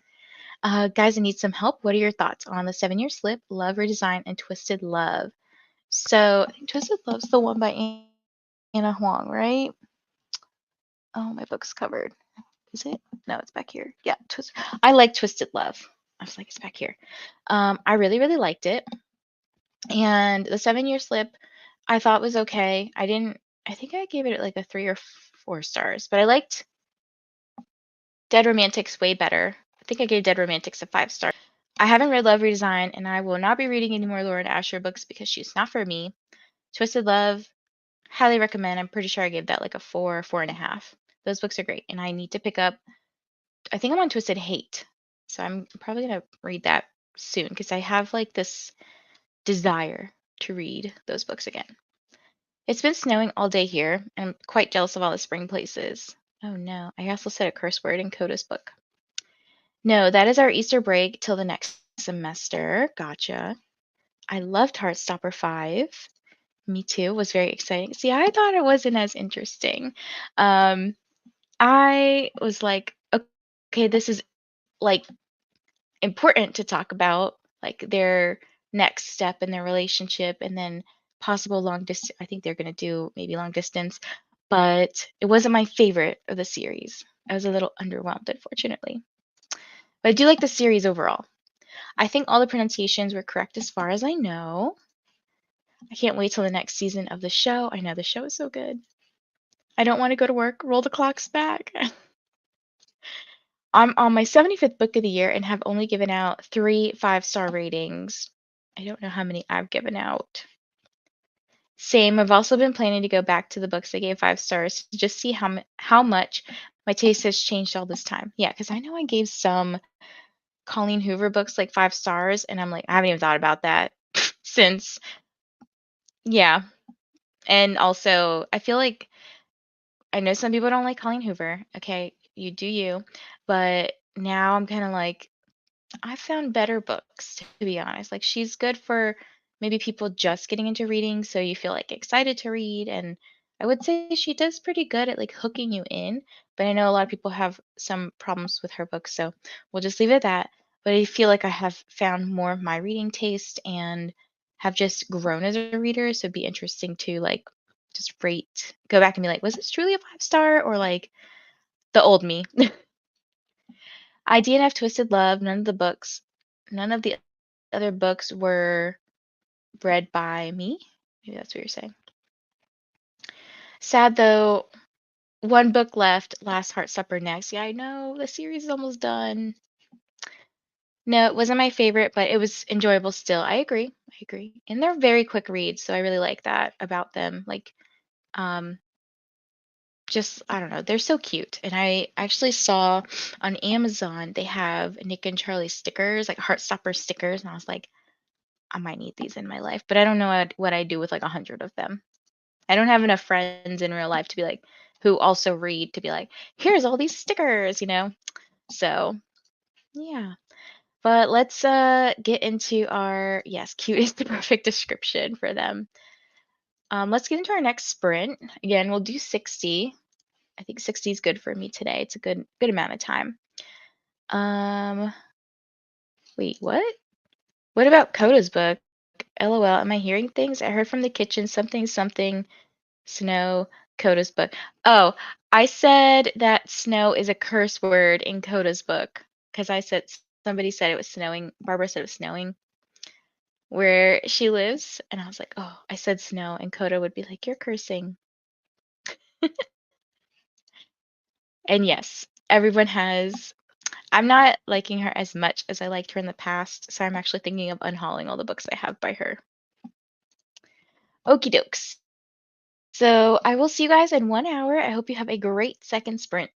Guys, I need some help. What are your thoughts on the 7-Year Slip, Love Redesign, and Twisted Love? So I think Twisted Love's the one by Anna Huang, right? Oh, my book's covered. Is it? No, it's back here. Yeah, I like Twisted Love. I was like, it's back here. I really, really liked it. And the 7-Year Slip, I thought was okay. I think I gave it like a 3 or 4 stars, but I liked Dead Romantic's way better. I think I gave Dead Romantics a 5 star. I haven't read Love Redesign, and I will not be reading any more Lauren Asher books because she's not for me. Twisted Love, highly recommend. I'm pretty sure I gave that like a 4, 4.5. Those books are great, and I need to pick up. I think I'm on Twisted Hate, so I'm probably gonna read that soon because I have like this desire to read those books again. It's been snowing all day here. I'm quite jealous of all the spring places. Oh no, I also said a curse word in Coda's book. No, that is our Easter break till the next semester. Gotcha. I loved Heartstopper 5. Me too. Was very exciting. See, I thought it wasn't as interesting. Um, I was like, okay, this is like important to talk about, like their next step in their relationship and then possible long distance. I think they're going to do maybe long distance, but it wasn't my favorite of the series. I was a little underwhelmed, unfortunately. But I do like the series overall. I think all the pronunciations were correct as far as I know. I can't wait till the next season of the show. I know the show is so good. I don't want to go to work. Roll the clocks back. I'm on my 75th book of the year and have only given out 3 5-star ratings. I don't know how many I've given out. Same. I've also been planning to go back to the books I gave 5 stars to just see how much my taste has changed all this time. Yeah, because I know I gave some Colleen Hoover books like 5 stars, and I'm like, I haven't even thought about that since. Yeah. And also, I feel like I know some people don't like Colleen Hoover. Okay, you do you. But now I'm kind of like, I found better books, to be honest. Like she's good for maybe people just getting into reading, so you feel like excited to read. And I would say she does pretty good at like hooking you in. But I know a lot of people have some problems with her books, so we'll just leave it at that. But I feel like I have found more of my reading taste and have just grown as a reader. So it'd be interesting to like just rate, go back and be like, was this truly a 5 star or like the old me? I DNF Twisted Love. None of the other books were read by me. Maybe that's what you're saying. Sad though, one book left, Last Heartstopper next. Yeah, I know the series is almost done. No, it wasn't my favorite, but it was enjoyable still. I agree. I agree. And they're very quick reads, so I really like that about them. Like, um, just I don't know, they're so cute. And I actually saw on Amazon they have Nick and Charlie stickers, like Heartstopper stickers, and I was like, I might need these in my life, but I don't know what I do with like 100 of them. I don't have enough friends in real life to be like, who also read to be like, here's all these stickers, you know? So, yeah. But let's get into our, yes, cute is the perfect description for them. Let's get into our next sprint. Again, we'll do 60. I think 60 is good for me today. It's a good amount of time. Um, wait, what? What about Coda's book? LOL, am I hearing things? I heard from the kitchen something something snow Coda's book. Oh, I said that snow is a curse word in Coda's book because I said somebody said it was snowing. Barbara said it was snowing where she lives, and I was like, oh, I said snow, and Coda would be like, you're cursing. And yes, everyone has. I'm not liking her as much as I liked her in the past, so I'm actually thinking of unhauling all the books I have by her. Okie dokes. So I will see you guys in 1 hour. I hope you have a great second sprint.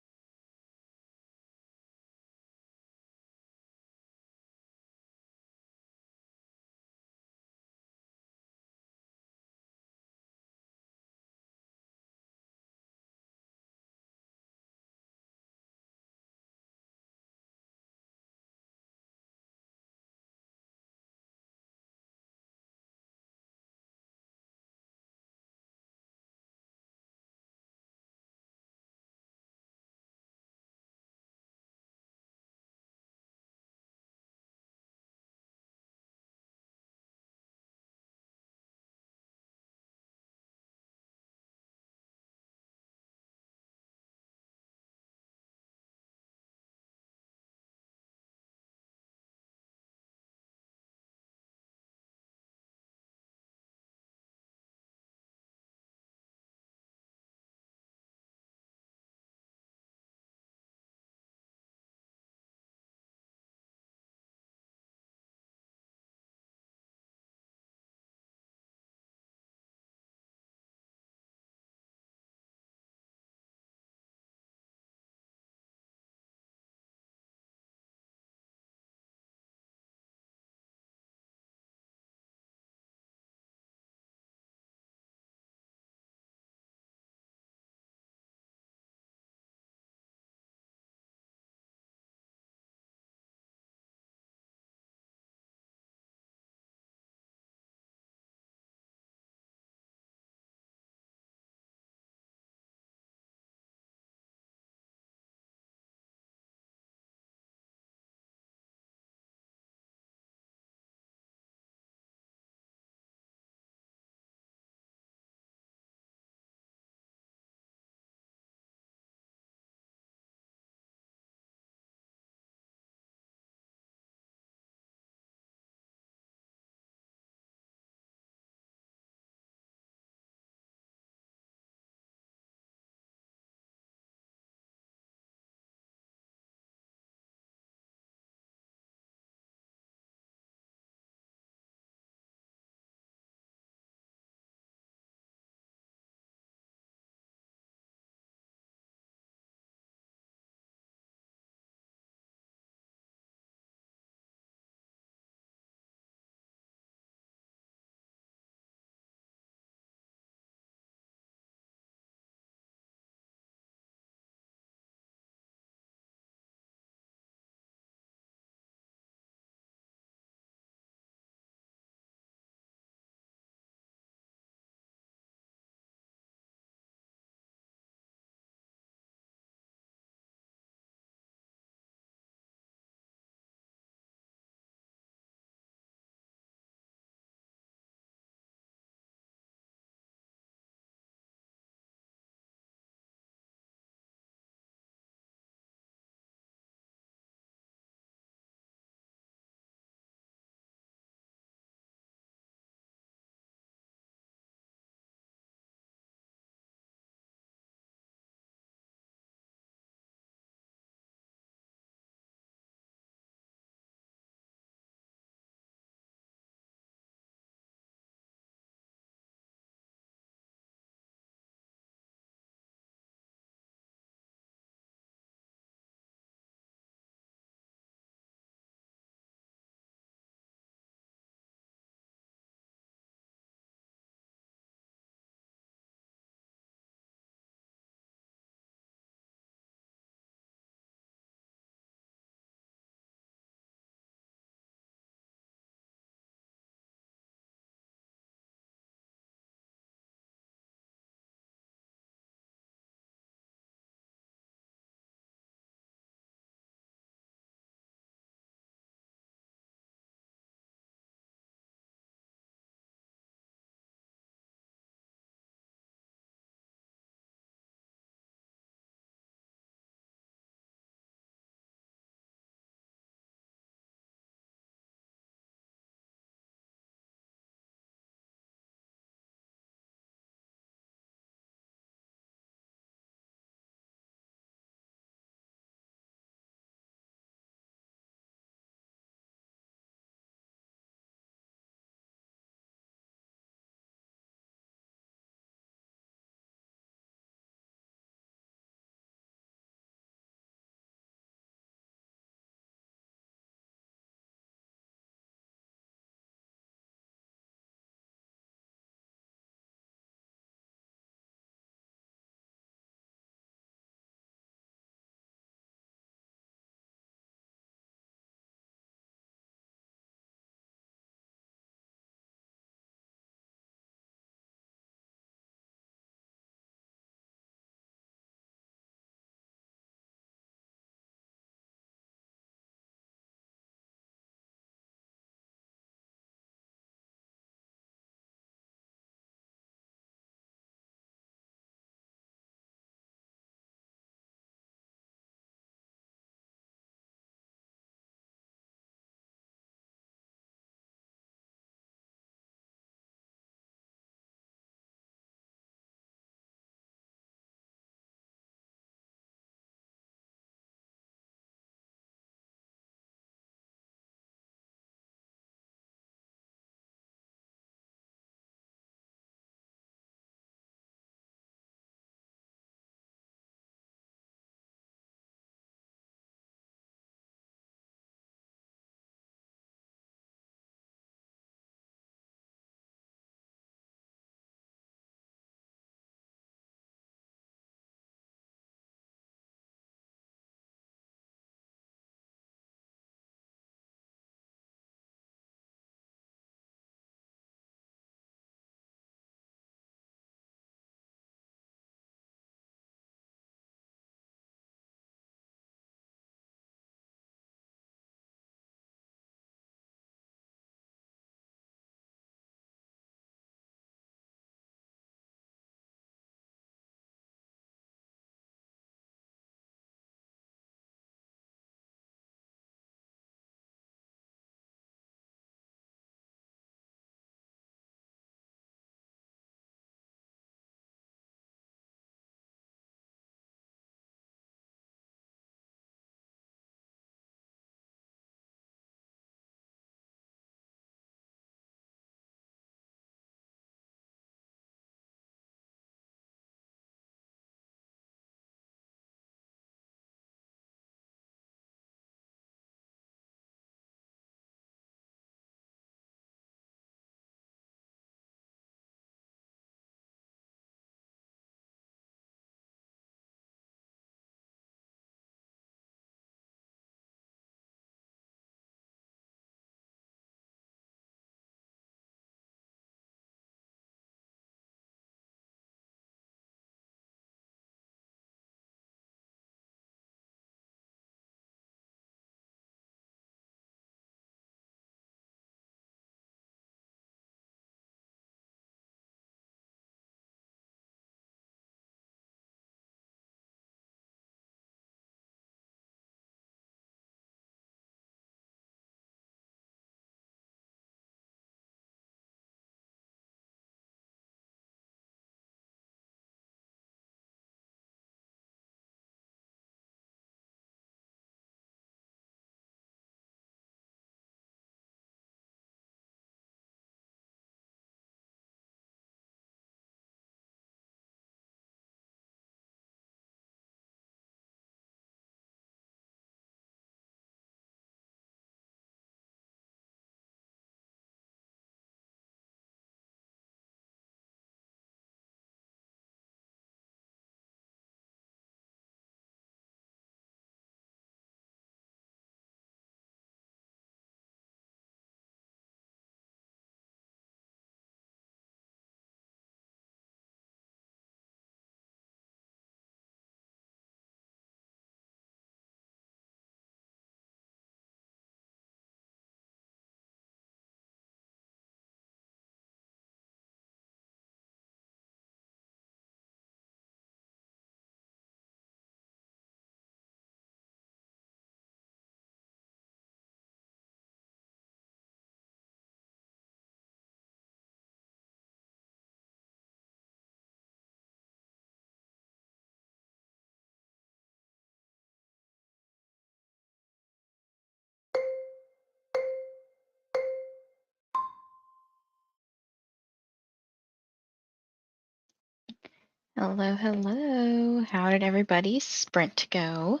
Hello, hello. How did everybody's sprint go?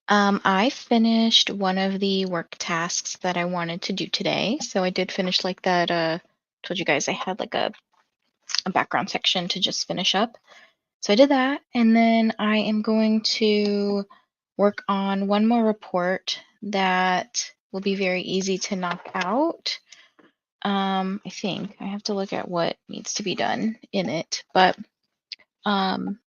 I finished one of the work tasks that I wanted to do today. So I did finish like that. Told you guys I had like a background section to just finish up. So I did that, and then I am going to work on one more report that will be very easy to knock out. I think I have to look at what needs to be done in it, but um,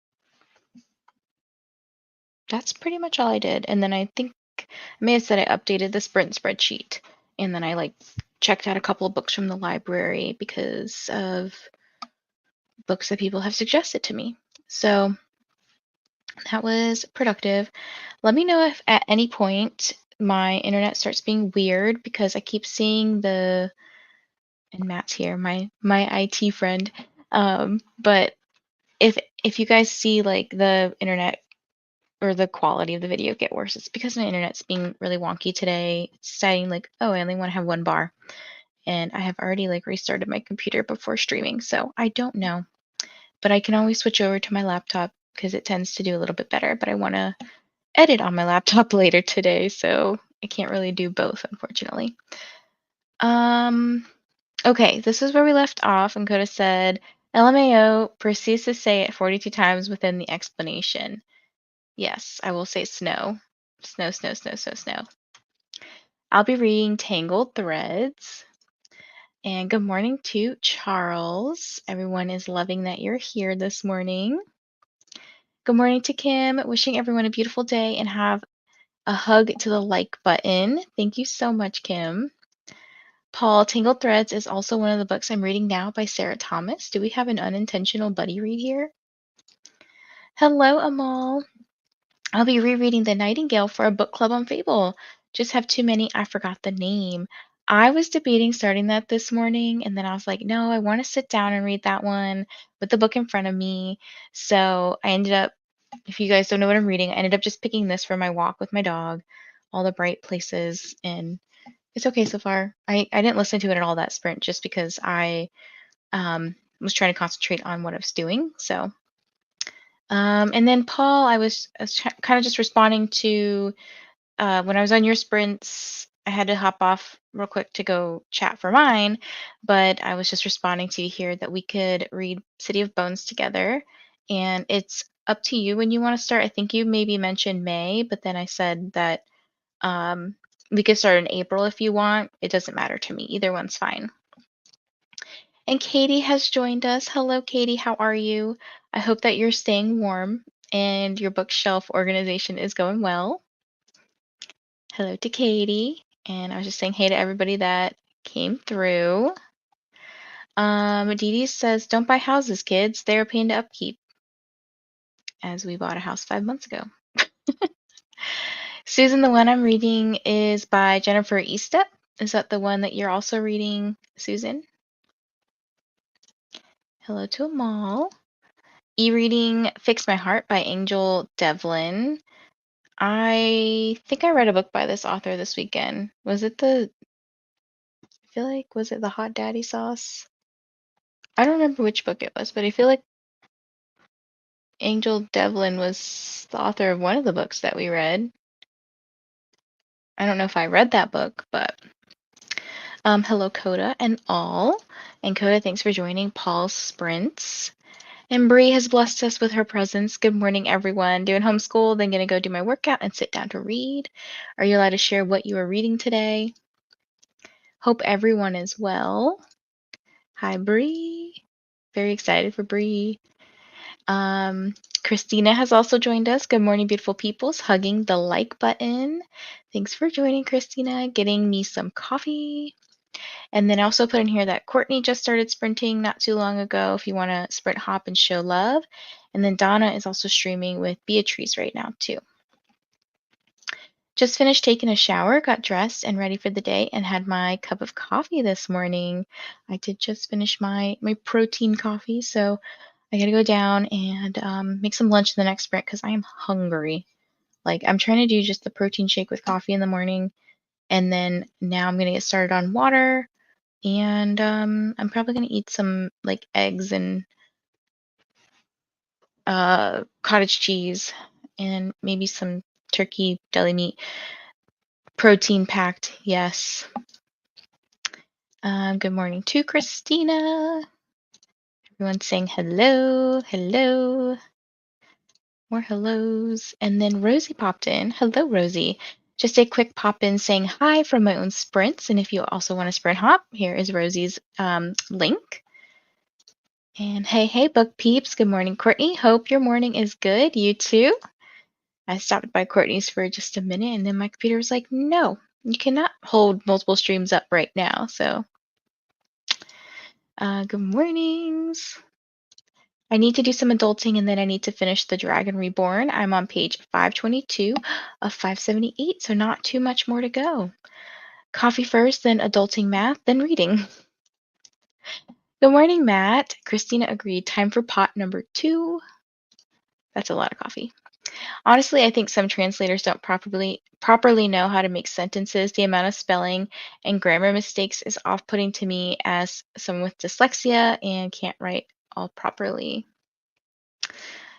that's pretty much all I did. And then I think I may have said I updated the sprint spreadsheet, and then I like checked out a couple of books from the library because of books that people have suggested to me. So that was productive. Let me know if at any point my internet starts being weird because I keep seeing and Matt's here, my IT friend. But if you guys see like the internet or the quality of the video get worse, it's because my internet's being really wonky today. It's deciding like, oh, I only want to have one bar. And I have already like restarted my computer before streaming, so I don't know. But I can always switch over to my laptop because it tends to do a little bit better. But I want to edit on my laptop later today, so I can't really do both, unfortunately. Um, okay, this is where we left off, and Coda said, LMAO proceeds to say it 42 times within the explanation. Yes, I will say snow. Snow, snow, snow, snow, snow. I'll be reading Tangled Threads. And good morning to Charles. Everyone is loving that you're here this morning. Good morning to Kim. Wishing everyone a beautiful day and have a hug to the like button. Thank you so much, Kim. Paul, Tangled Threads is also one of the books I'm reading now by Sarah Thomas. Do we have an unintentional buddy read here? Hello, Amal. I'll be rereading The Nightingale for a book club on Fable. Just have too many, I forgot the name. I was debating starting that this morning, and then I was like, no, I want to sit down and read that one with the book in front of me. So I ended up, if you guys don't know what I'm reading, I ended up just picking this for my walk with my dog, All the Bright Places, and it's okay so far. I didn't listen to it at all that sprint just because I was trying to concentrate on what I was doing. So, and then Paul, I was kind of just responding to when I was on your sprints. I had to hop off real quick to go chat for mine, but I was just responding to you here that we could read City of Bones together, and it's up to you when you want to start. I think you maybe mentioned May, but then I said that um, we could start in April if you want. It doesn't matter to me. Either one's fine. And Katie has joined us. Hello, Katie. How are you? I hope that you're staying warm and your bookshelf organization is going well. Hello to Katie. And I was just saying hey to everybody that came through. Dee Dee says, don't buy houses, kids. They're a pain to upkeep. As we bought a house 5 months ago. Susan, the one I'm reading is by Jennifer Estep. Is that the one that you're also reading, Susan? Hello to Amal. E-reading Fix My Heart by Angel Devlin. I think I read a book by this author this weekend. I feel like, was it the Hot Daddy Sauce? I don't remember which book it was, but I feel like Angel Devlin was the author of one of the books that we read. I don't know if I read that book, but hello, Coda and all. And Coda, thanks for joining Paul's Sprints. And Bree has blessed us with her presence. Good morning, everyone. Doing homeschool, then gonna go do my workout and sit down to read. Are you allowed to share what you are reading today? Hope everyone is well. Hi, Bree. Very excited for Bree. Christina has also joined us. Good morning, beautiful peoples. Hugging the like button. Thanks for joining, Christina. Getting me some coffee. And then I also put in here that Courtney just started sprinting not too long ago if you want to sprint, hop, and show love. And then Donna is also streaming with Beatrice right now, too. Just finished taking a shower, got dressed and ready for the day, and had my cup of coffee this morning. I did just finish my protein coffee, so I gotta go down and make some lunch in the next sprint because I am hungry. Like, I'm trying to do just the protein shake with coffee in the morning, and then now I'm gonna get started on water, and I'm probably gonna eat some like eggs and cottage cheese, and maybe some turkey deli meat. Protein packed, yes. Good morning to Christina. Everyone's saying hello, hello. More hellos. And then Rosie popped in. Hello, Rosie. Just a quick pop in saying hi from my own sprints. And if you also want to sprint hop, here is Rosie's link. And hey, hey, book peeps. Good morning, Courtney. Hope your morning is good. You too. I stopped by Courtney's for just a minute, and then my computer was like, no, you cannot hold multiple streams up right now. So, good mornings. I need to do some adulting, and then I need to finish The Dragon Reborn. I'm on page 522 of 578, so not too much more to go. Coffee first, then adulting math, then reading. Good morning, Matt. Christina agreed. Time for pot number 2. That's a lot of coffee. Honestly, I think some translators don't properly know how to make sentences. The amount of spelling and grammar mistakes is off-putting to me as someone with dyslexia and can't write all properly.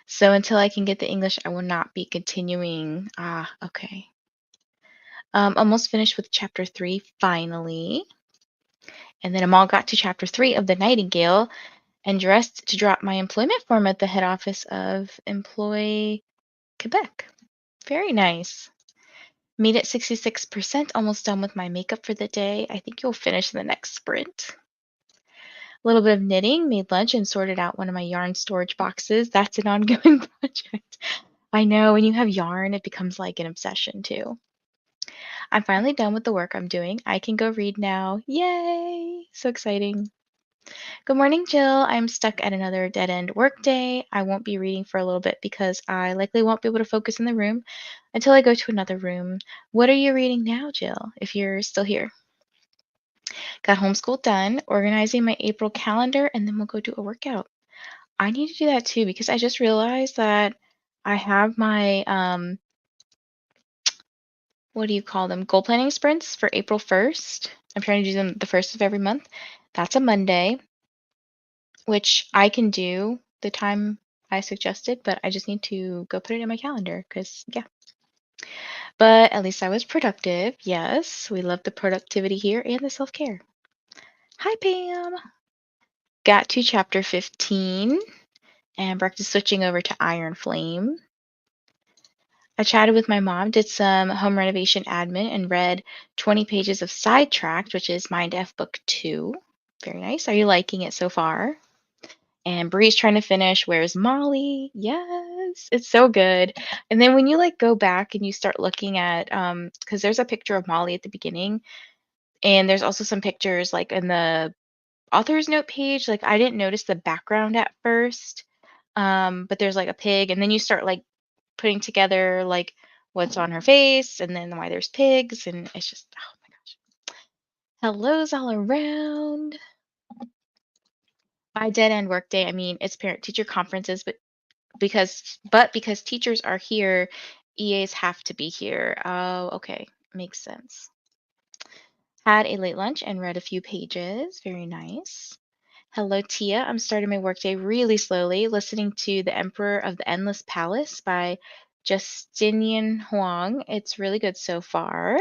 So until I can get the English, I will not be continuing. Ah, okay. Almost finished with chapter 3, finally. And then Amal got to chapter 3 of The Nightingale and dressed to drop my employment form at the head office of Employ Quebec. Very nice. Made it 66%, almost done with my makeup for the day. I think you'll finish the next sprint. A little bit of knitting, made lunch, and sorted out one of my yarn storage boxes. That's an ongoing project. I know, when you have yarn, it becomes like an obsession too. I'm finally done with the work I'm doing. I can go read now. Yay! So exciting. Good morning, Jill. I'm stuck at another dead-end work day. I won't be reading for a little bit because I likely won't be able to focus in the room until I go to another room. What are you reading now, Jill, if you're still here? Got homeschool done, organizing my April calendar, and then we'll go do a workout. I need to do that too because I just realized that I have my what do you call them? Goal planning sprints for April 1st. I'm trying to do them the first of every month. That's a Monday, which I can do the time I suggested, but I just need to go put it in my calendar because, yeah. But at least I was productive. Yes, we love the productivity here and the self care. Hi, Pam. Got to chapter 15 and practice switching over to Iron Flame. I chatted with my mom, did some home renovation admin, and read 20 pages of Sidetracked, which is Mind F Book 2. Very nice. Are you liking it so far? And Bree's trying to finish Where's Molly? Yes, it's so good. And then when you like go back and you start looking at because there's a picture of Molly at the beginning, and there's also some pictures like in the author's note page. Like I didn't notice the background at first. But there's like a pig, and then you start like putting together like what's on her face and then why there's pigs, and it's just, oh my gosh. Hellos all around. By dead end workday, I mean it's parent teacher conferences, because teachers are here, EAs have to be here. Oh, okay. Makes sense. Had a late lunch and read a few pages. Very nice. Hello, Tia. I'm starting my workday really slowly, listening to The Emperor of the Endless Palace by Justinian Huang. It's really good so far.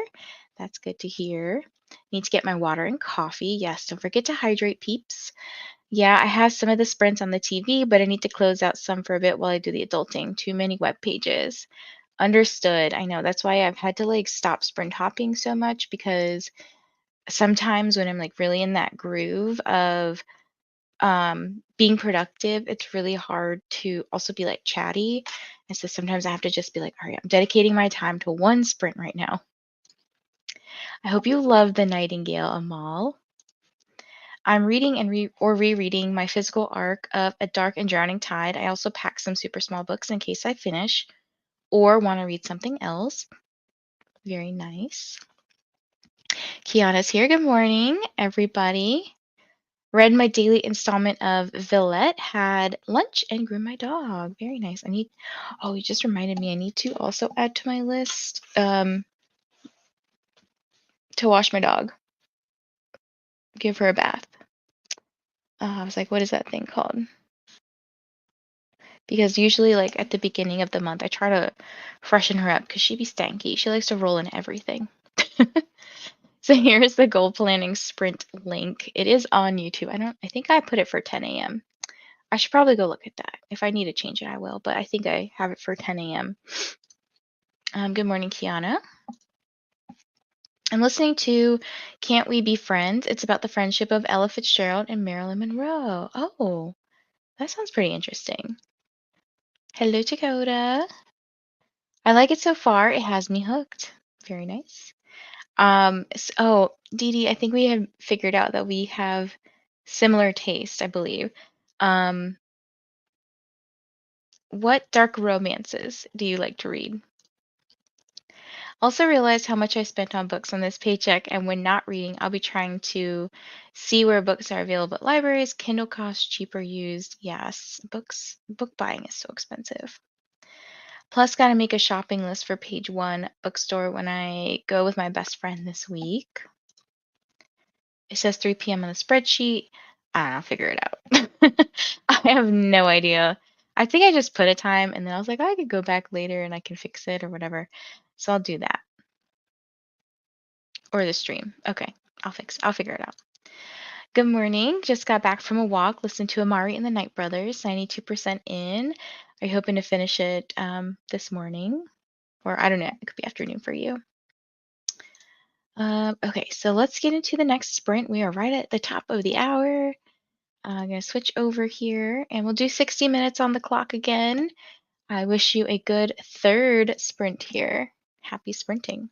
That's good to hear. Need to get my water and coffee. Yes, don't forget to hydrate, peeps. Yeah, I have some of the sprints on the TV, but I need to close out some for a bit while I do the adulting. Too many web pages. Understood. I know. That's why I've had to like stop sprint hopping so much because sometimes when I'm like really in that groove of being productive, it's really hard to also be like chatty. And so sometimes I have to just be like, all right, I'm dedicating my time to one sprint right now. I hope you love The Nightingale, Amal. I'm reading and rereading my physical arc of A Dark and Drowning Tide. I also packed some super small books in case I finish or want to read something else. Very nice. Kiana's here. Good morning, everybody. Read my daily installment of Villette, had lunch, and groomed my dog. Very nice. Oh, you just reminded me, I need to also add to my list to wash my dog, give her a bath. I was like, what is that thing called? because usually, like at the beginning of the month, I try to freshen her up because she be stanky. She likes to roll in everything. So here's the goal planning sprint link. It is on YouTube. I think I put it for 10 a.m. I should probably go look at that. If I need to change it, I will, but I think I have it for 10 a.m. Good morning, Kiana. I'm listening to Can't We Be Friends? It's about the friendship of Ella Fitzgerald and Marilyn Monroe. Oh, that sounds pretty interesting. Hello, Dakota. I like it so far. It has me hooked. Very nice. Oh, Dee Dee, I think we have figured out that we have similar taste, I believe. Um, what dark romances do you like to read? Also realized how much I spent on books on this paycheck, and when not reading, I'll be trying to see where books are available at libraries. Kindle costs cheaper used. Yes, book buying is so expensive. Plus, gotta make a shopping list for page one bookstore when I go with my best friend this week. It says 3 p.m. on the spreadsheet. I'll figure it out. I have no idea. I think I just put a time and then I was like, oh, I could go back later and I can fix it or whatever. So I'll do that. Or the stream. Okay. I'll figure it out. Good morning. Just got back from a walk. Listened to Amari and the Night Brothers. 92% in. Are you hoping to finish it this morning? Or I don't know. It could be afternoon for you. Okay, so let's get into the next sprint. We are right at the top of the hour. I'm going to switch over here and we'll do 60 minutes on the clock again. I wish you a good third sprint here. Happy sprinting.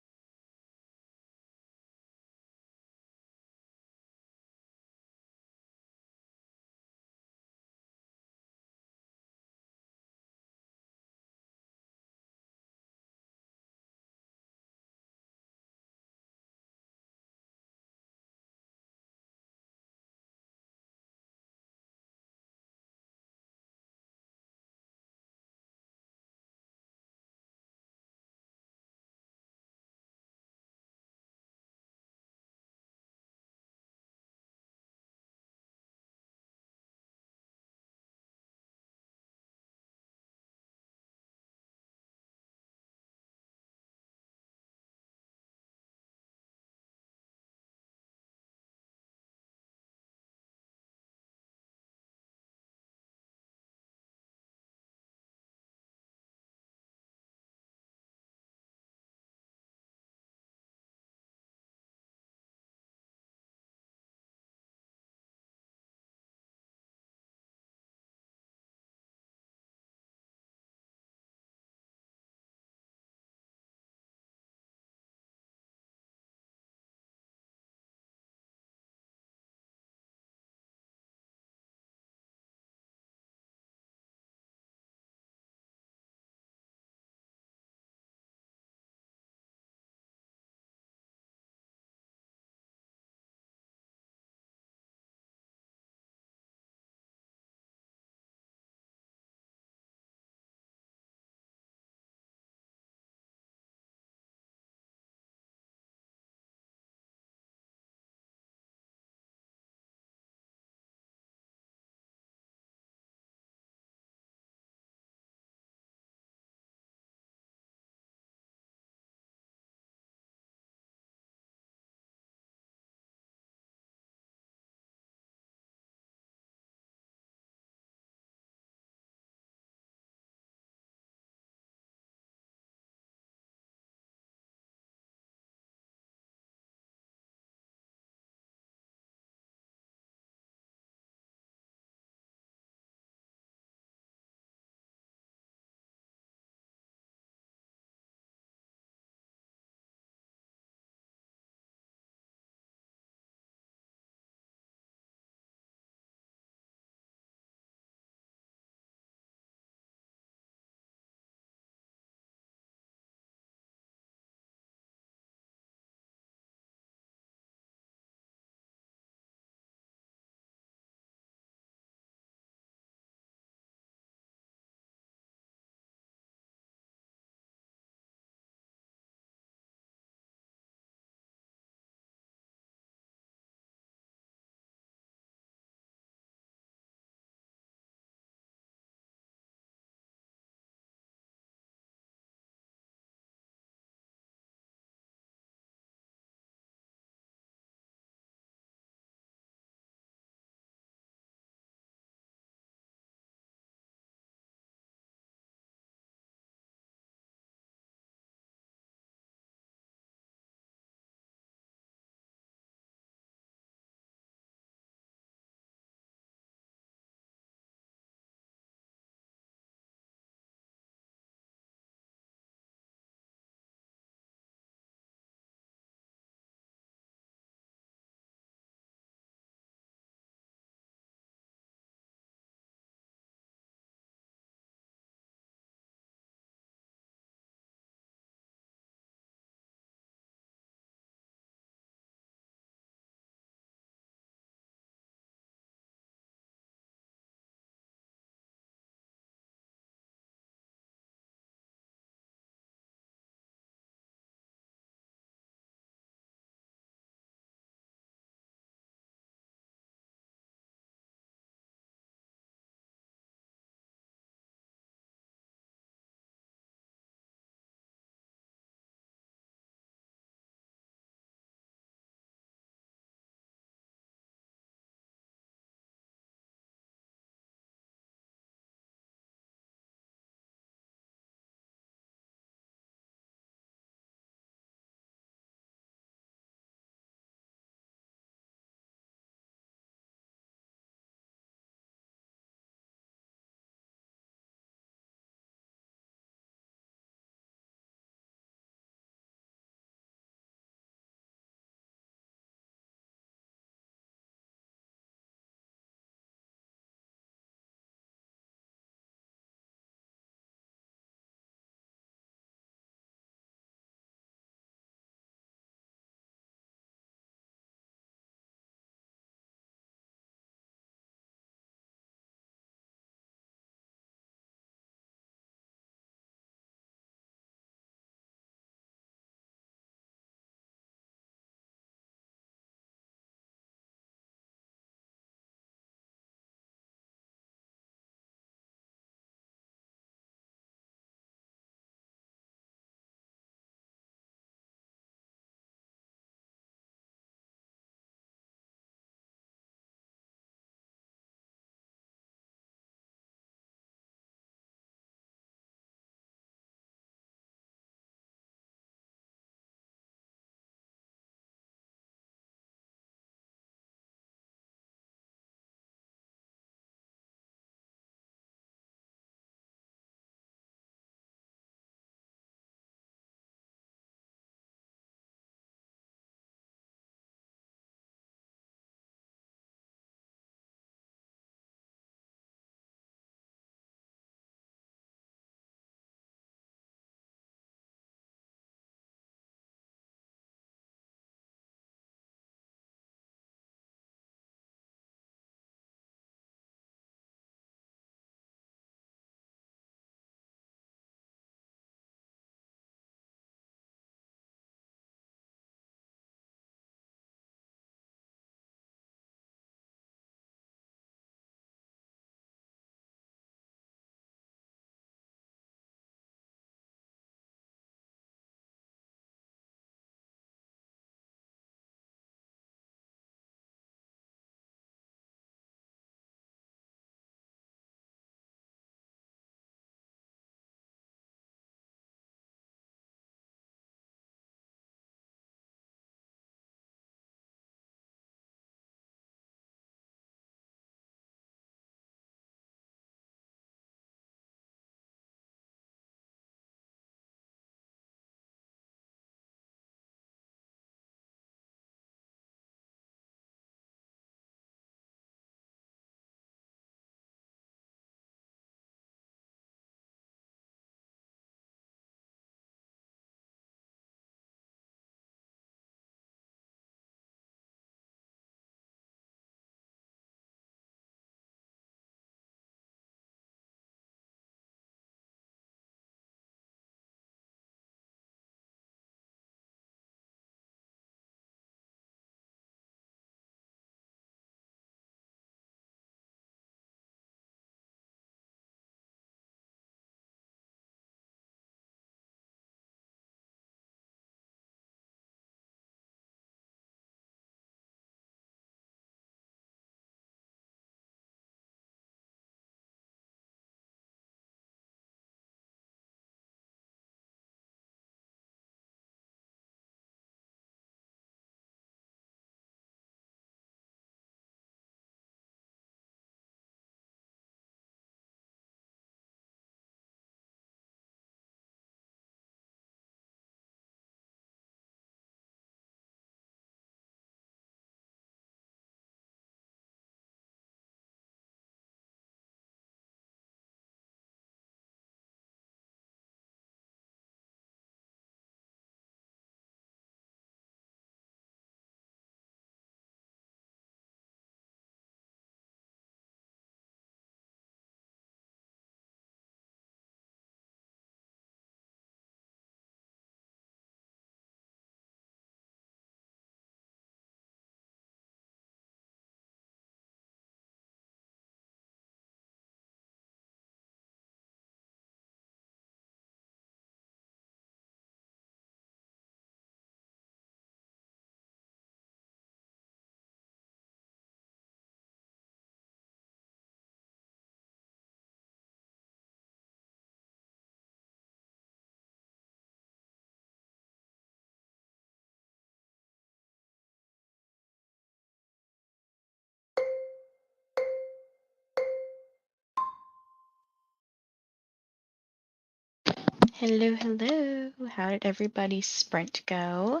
Hello, hello. How did everybody's sprint go?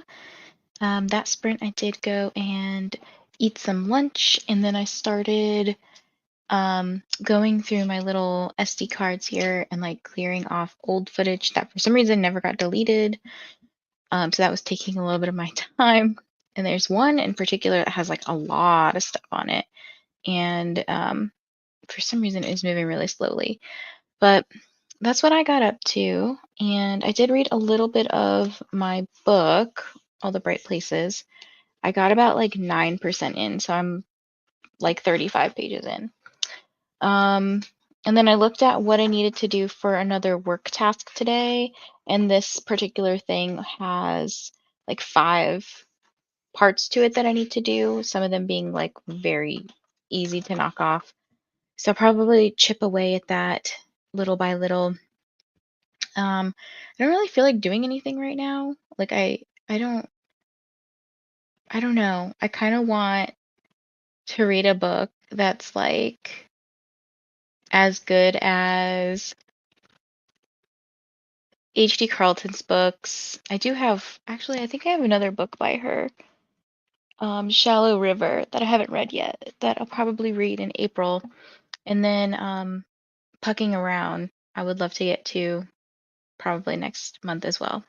That sprint I did go and eat some lunch, and then I started going through my little SD cards here and like clearing off old footage that for some reason never got deleted. So that was taking a little bit of my time. And there's one in particular that has like a lot of stuff on it, and for some reason it was moving really slowly. But that's what I got up to. And I did read a little bit of my book, All the Bright Places. I got about like 9% in, so I'm like 35 pages in. Um, and then I looked at what I needed to do for another work task today. And this particular thing has like 5 parts to it that I need to do, some of them being like very easy to knock off. So I'll probably chip away at that little by little. I don't really feel like doing anything right now. Like I don't I don't know. I kind of want to read a book that's like as good as H.D. Carlton's books. I do have actually I think I have another book by her, Shallow River, that I haven't read yet, that I'll probably read in April. And then Pucking Around, I would love to get to probably next month as well,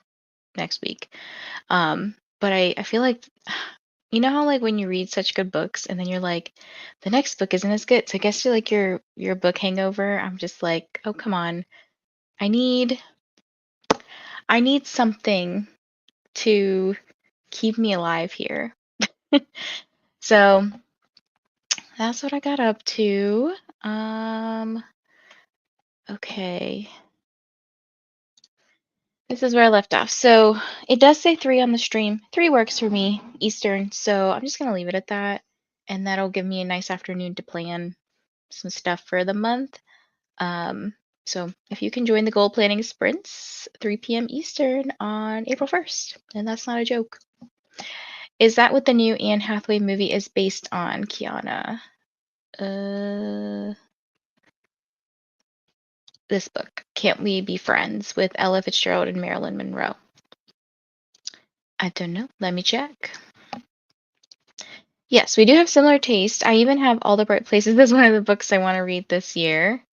next week. But I feel like you know how like when you read such good books and then you're like, the next book isn't as good. So I guess you're like your book hangover. I'm just like, oh come on. I need I need something to keep me alive here. So that's what I got up to. Okay. This is where I left off. So it does say 3 on the stream. 3 works for me, Eastern. So I'm just gonna leave it at that. And that'll give me a nice afternoon to plan some stuff for the month. Um, so if you can join the goal planning sprints, 3 p.m. Eastern on April 1st, and that's not a joke. Is that what the new Anne Hathaway movie is based on, Kiana? This book, Can't We Be Friends, with Ella Fitzgerald and Marilyn Monroe. I don't know. Let me check. Yes, we do have similar taste. I even have All the Bright Places as one of the books I want to read this year.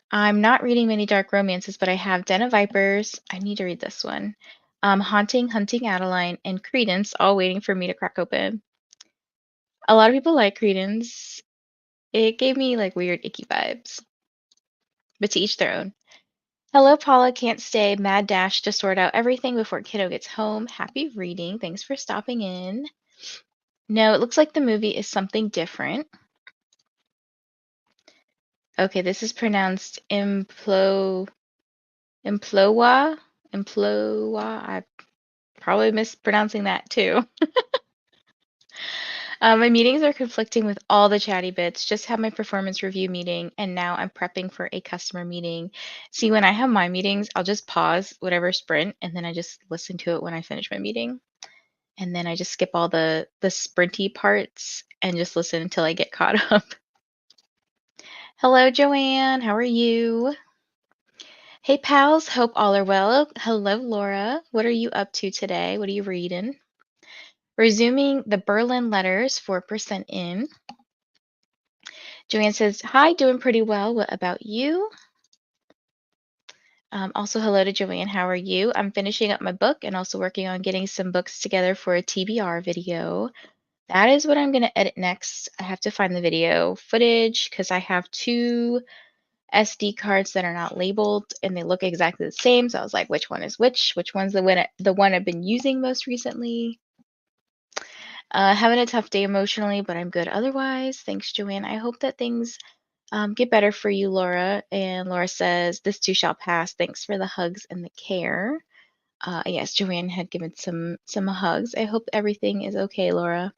I'm not reading many dark romances, but I have Den of Vipers. I need to read this one. Haunting, Hunting Adeline, and Credence, all waiting for me to crack open. A lot of people like Credence. It gave me like weird icky vibes, but to each their own. Hello, Paula. Can't stay. Mad dash to sort out everything before kiddo gets home. Happy reading. Thanks for stopping in. No, it looks like the movie is something different. Okay, this is pronounced Implowa. Implowa. I'm probably mispronouncing that too. My meetings are conflicting with all the chatty bits. Just had my performance review meeting, and now I'm prepping for a customer meeting. See, when I have my meetings, I'll just pause whatever sprint, and then I just listen to it when I finish my meeting. And then I just skip all the sprinty parts and just listen until I get caught up. Hello, Joanne. How are you? Hey, pals. Hope all are well. Hello, Laura. What are you up to today? What are you reading? Resuming the Berlin letters, 4% in. Joanne says, hi, doing pretty well. What about you? Also, hello to Joanne. How are you? I'm finishing up my book and also working on getting some books together for a TBR video. That is what I'm going to edit next. I have to find the video footage because I have 2 SD cards that are not labeled and they look exactly the same. So I was like, which one is which? Which one's the one I've been using most recently? Having a tough day emotionally, but I'm good otherwise. Thanks, Joanne. I hope that things get better for you, Laura. And Laura says, this too shall pass. Thanks for the hugs and the care. Yes, Joanne had given some hugs. I hope everything is okay, Laura.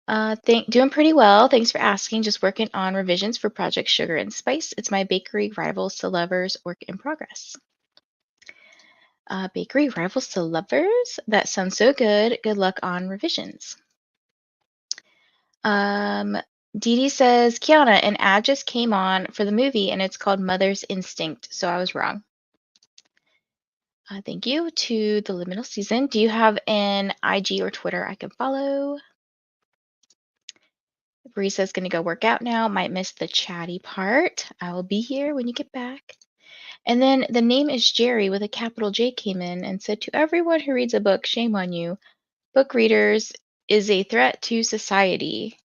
Doing pretty well. Thanks for asking. Just working on revisions for Project Sugar and Spice. It's my bakery rivals to lovers work in progress. Bakery rivals to lovers? That sounds so good. Good luck on revisions. Dee Dee says, Kiana, an ad just came on for the movie and it's called Mother's Instinct, so I was wrong. Thank you to the liminal season. Do you have an IG or Twitter I can follow? Brisa's going to go work out now. Might miss the chatty part. I will be here when you get back. And then the name is Jerry with a capital J came in and said, to everyone who reads a book, shame on you. Book readers is a threat to society.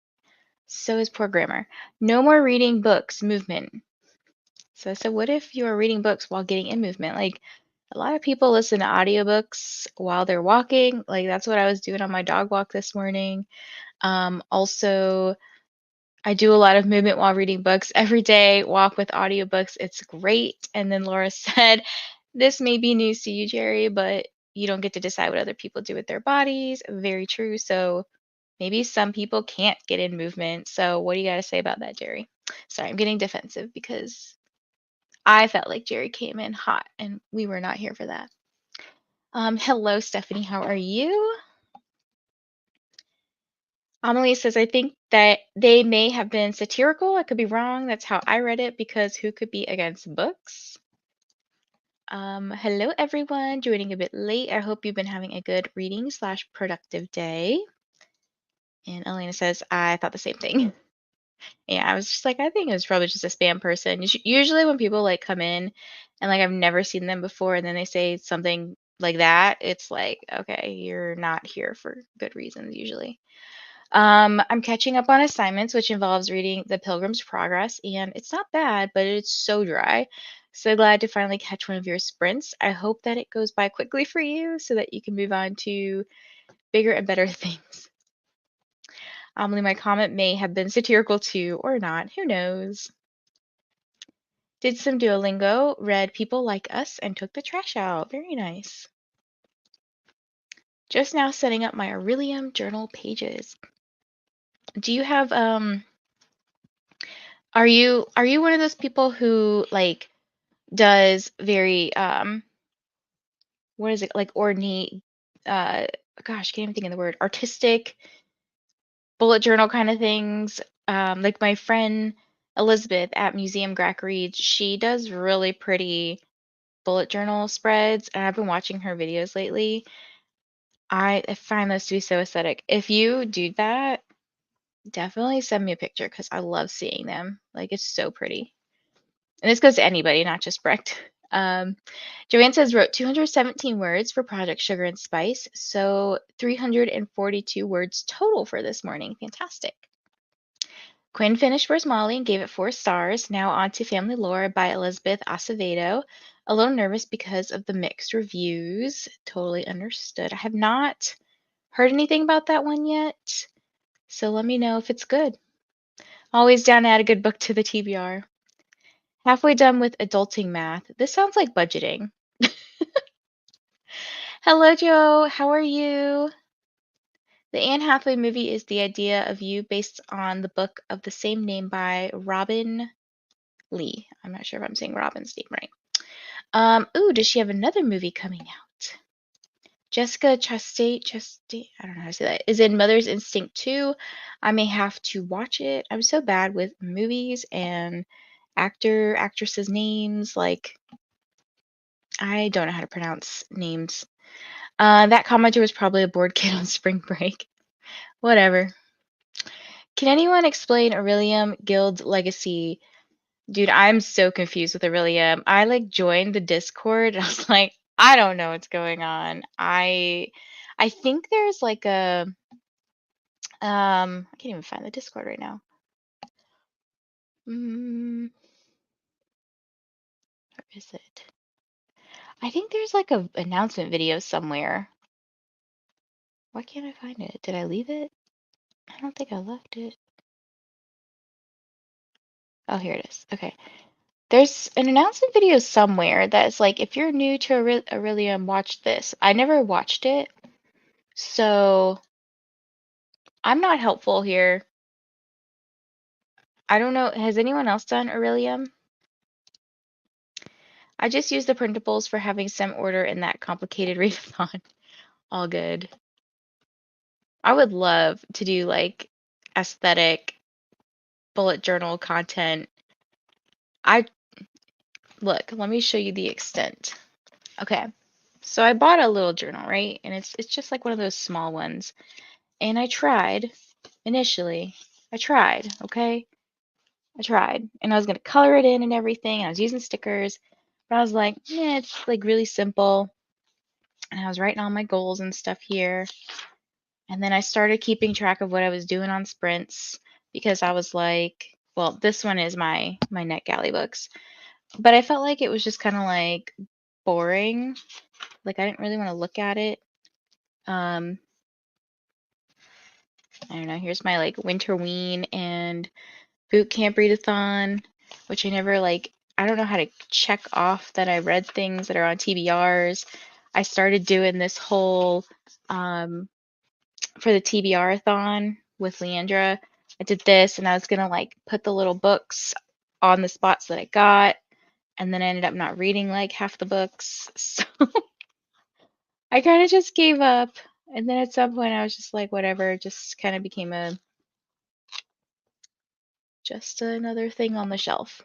So is poor grammar. No more reading books, movement. So I said, what if you are reading books while getting in movement? Like a lot of people listen to audiobooks while they're walking. Like that's what I was doing on my dog walk this morning. Also, I do a lot of movement while reading books every day, walk with audiobooks. It's great. And then Laura said, this may be news to you, Jerry, but you don't get to decide what other people do with their bodies. Very true. So maybe some people can't get in movement. So what do you got to say about that, Jerry? Sorry, I'm getting defensive because I felt like Jerry came in hot and we were not here for that. Hello, Stephanie. How are you? Amelie says, I think that they may have been satirical. I could be wrong. That's how I read it because who could be against books? Hello, everyone. Joining a bit late. I hope you've been having a good reading / productive day. And Elena says, I thought the same thing. Yeah, I was just like, I think it was probably just a spam person. Usually when people like come in and like I've never seen them before and then they say something like that, it's like, okay, you're not here for good reasons usually. I'm catching up on assignments, which involves reading The Pilgrim's Progress, and it's not bad, but it's so dry. So glad to finally catch one of your sprints. I hope that it goes by quickly for you so that you can move on to bigger and better things. My comment may have been satirical too, or not. Who knows? Did some Duolingo, read People Like Us, and took the trash out. Very nice. Just now setting up my Aurelium journal pages. Do you have are you one of those people who like does very what is it, like ornate, uh gosh, can't even think of the word, artistic bullet journal kind of things? Like my friend Elizabeth at Museum Grack Reads, she does really pretty bullet journal spreads, and I've been watching her videos lately. I find those to be so aesthetic. If you do that, definitely send me a picture because I love seeing them. Like it's so pretty. And this goes to anybody, not just Brecht. Joanne says wrote 217 words for Project Sugar and Spice, so 342 words total for this morning. Fantastic. Quinn finished Where's Molly and gave it 4 stars. Now on to Family Lore by Elizabeth Acevedo. A little nervous because of the mixed reviews. Totally understood. I have not heard anything about that one yet, so let me know if it's good. Always down to add a good book to the TBR. Halfway done with adulting math. This sounds like budgeting. Hello, Joe. How are you? The Anne Hathaway movie is The Idea of You based on the book of the same name by Robin Lee. I'm not sure if I'm saying Robin's name right. Ooh, does she have another movie coming out? Jessica Chastain, I don't know how to say that, is in Mother's Instinct 2. I may have to watch it. I'm so bad with movies and actresses' names. Like, I don't know how to pronounce names. That commenter was probably a bored kid on spring break. Whatever. Can anyone explain Aurelium Guild Legacy? Dude, I'm so confused with Aurelium. I like joined the Discord and I was like, I don't know what's going on. I think there's like a I can't even find the Discord right now. Where is it? I think there's like a announcement video somewhere. Why can't I find it? Did I leave it? I don't think I left it. Oh, here it is. Okay. There's an announcement video somewhere that's like, if you're new to Aurelium, watch this. I never watched it, so I'm not helpful here. I don't know. Has anyone else done Aurelium? I just use the printables for having some order in that complicated readathon. All good. I would love to do like aesthetic bullet journal content. Look, let me show you the extent. Okay. So I bought a little journal, right? And it's just like one of those small ones. And I tried initially. I tried, okay? I tried. And I was gonna color it in and everything. And I was using stickers. But I was like, yeah, it's like really simple. And I was writing all my goals and stuff here. And then I started keeping track of what I was doing on sprints because I was like, well, this one is my NetGalley books. But I felt like it was just kind of like boring. Like I didn't really want to look at it. Um, I don't know. Here's my like winter wean and boot camp readathon, which I never like. I don't know how to check off that I read things that are on TBRs. I started doing this whole for the TBR-a-thon with Leandra. I did this, and I was gonna like put the little books on the spots that I got, and then I ended up not reading like half the books. So I kind of just gave up. And then at some point I was just like, whatever, just kind of became a just another thing on the shelf.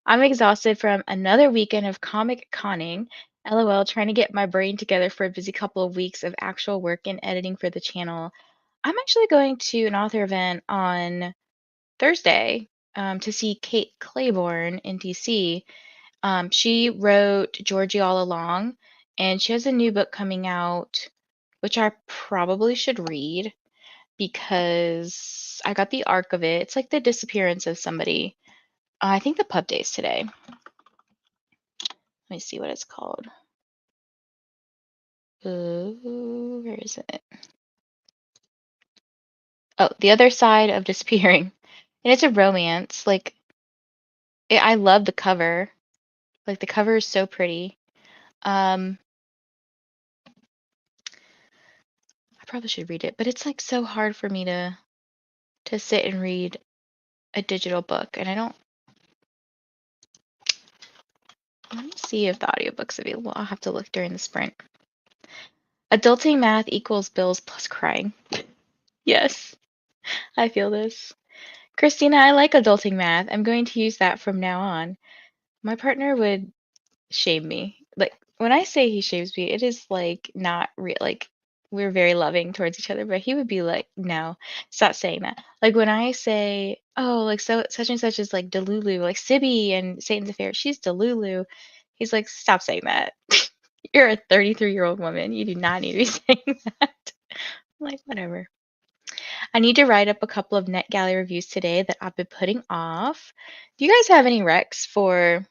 I'm exhausted from another weekend of comic conning. LOL, trying to get my brain together for a busy couple of weeks of actual work and editing for the channel. I'm actually going to an author event on Thursday to see Kate Claiborne in DC. She wrote Georgie All Along, and she has a new book coming out, which I probably should read because I got the arc of it. It's like the disappearance of somebody. I think the pub day's today. Let me see what it's called. Where is it? Oh, The Other Side of Disappearing. And it's a romance. Like, I love the cover. Like, the cover is so pretty. Um, I probably should read it, but it's like so hard for me to sit and read a digital book, and I don't. Let me see if the audiobook's available. I'll have to look during the sprint. Adulting math equals bills plus crying. Yes, I feel this. Christina, I like adulting math. I'm going to use that from now on. My partner would shame me. Like when I say he shames me, it is like not real. Like we're very loving towards each other, but he would be like, "No, stop saying that." Like when I say, "Oh, like so such and such is like Delulu, like Sibby and Satan's Affair, she's Delulu." He's like, "Stop saying that. You're a 33-year-old woman. You do not need to be saying that." I'm like, whatever. I need to write up a couple of NetGalley reviews today that I've been putting off. Do you guys have any recs for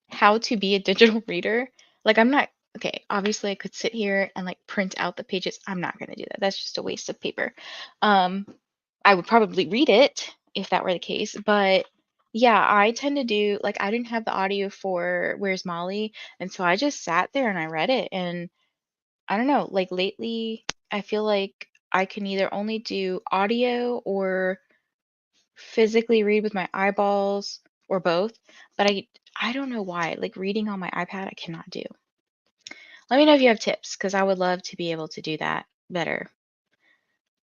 how to be a digital reader? Like, I'm not, okay, obviously I could sit here and like print out the pages. I'm not going to do that. That's just a waste of paper. Um, I would probably read it if that were the case, but yeah, I tend to do like I didn't have the audio for Where's Molly, and so I just sat there and I read it. And I don't know, like lately I feel like I can either only do audio or physically read with my eyeballs or both, but I don't know why. Like reading on my iPad, I cannot do. Let me know if you have tips because I would love to be able to do that better.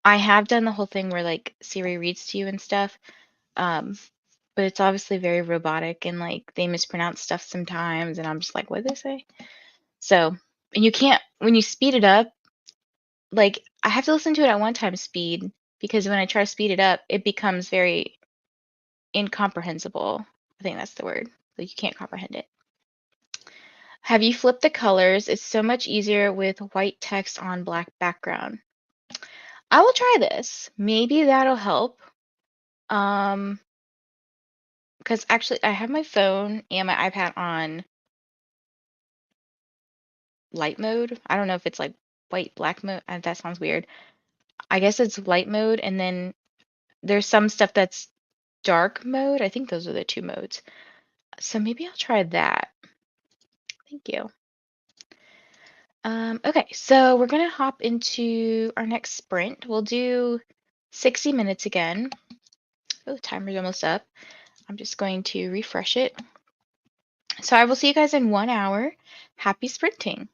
I have done the whole thing where like Siri reads to you and stuff, um, but it's obviously very robotic and like they mispronounce stuff sometimes, and I'm just like, what did they say? So, and you can't when you speed it up, like I have to listen to it at one time speed because when I try to speed it up, it becomes very incomprehensible. I think that's the word. Like you can't comprehend it. Have you flipped the colors? It's so much easier with white text on black background. I will try this. Maybe that'll help. Um, because actually I have my phone and my iPad on light mode. I don't know if it's like white black mode. That sounds weird. I guess it's light mode, and then there's some stuff that's dark mode. I think those are the two modes. So maybe I'll try that. Thank you. Okay, so we're gonna hop into our next sprint. We'll do 60 minutes again. Oh, the timer's almost up. I'm just going to refresh it. So I will see you guys in 1 hour. Happy sprinting.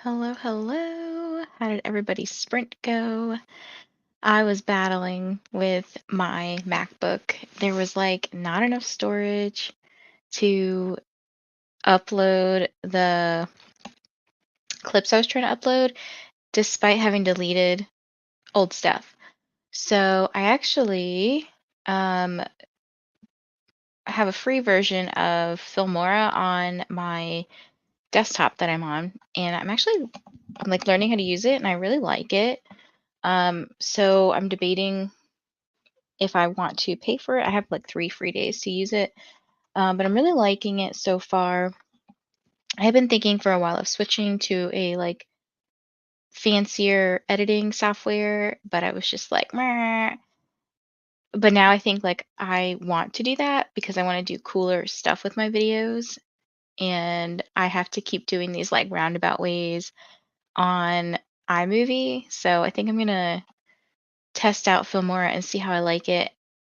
Hello, hello. How did everybody's sprint go? I was battling with my MacBook. There was like not enough storage to upload the clips I was trying to upload, despite having deleted old stuff. So I actually um, have a free version of Filmora on my desktop that I'm on, and I'm like learning how to use it, and I really like it. So I'm debating if I want to pay for it. I have like 3 free days to use it, but I'm really liking it so far. I have been thinking for a while of switching to a like fancier editing software, but I was just like, meh. But now I think like I want to do that because I want to do cooler stuff with my videos, and I have to keep doing these like roundabout ways on iMovie. So I think I'm gonna test out Filmora and see how I like it.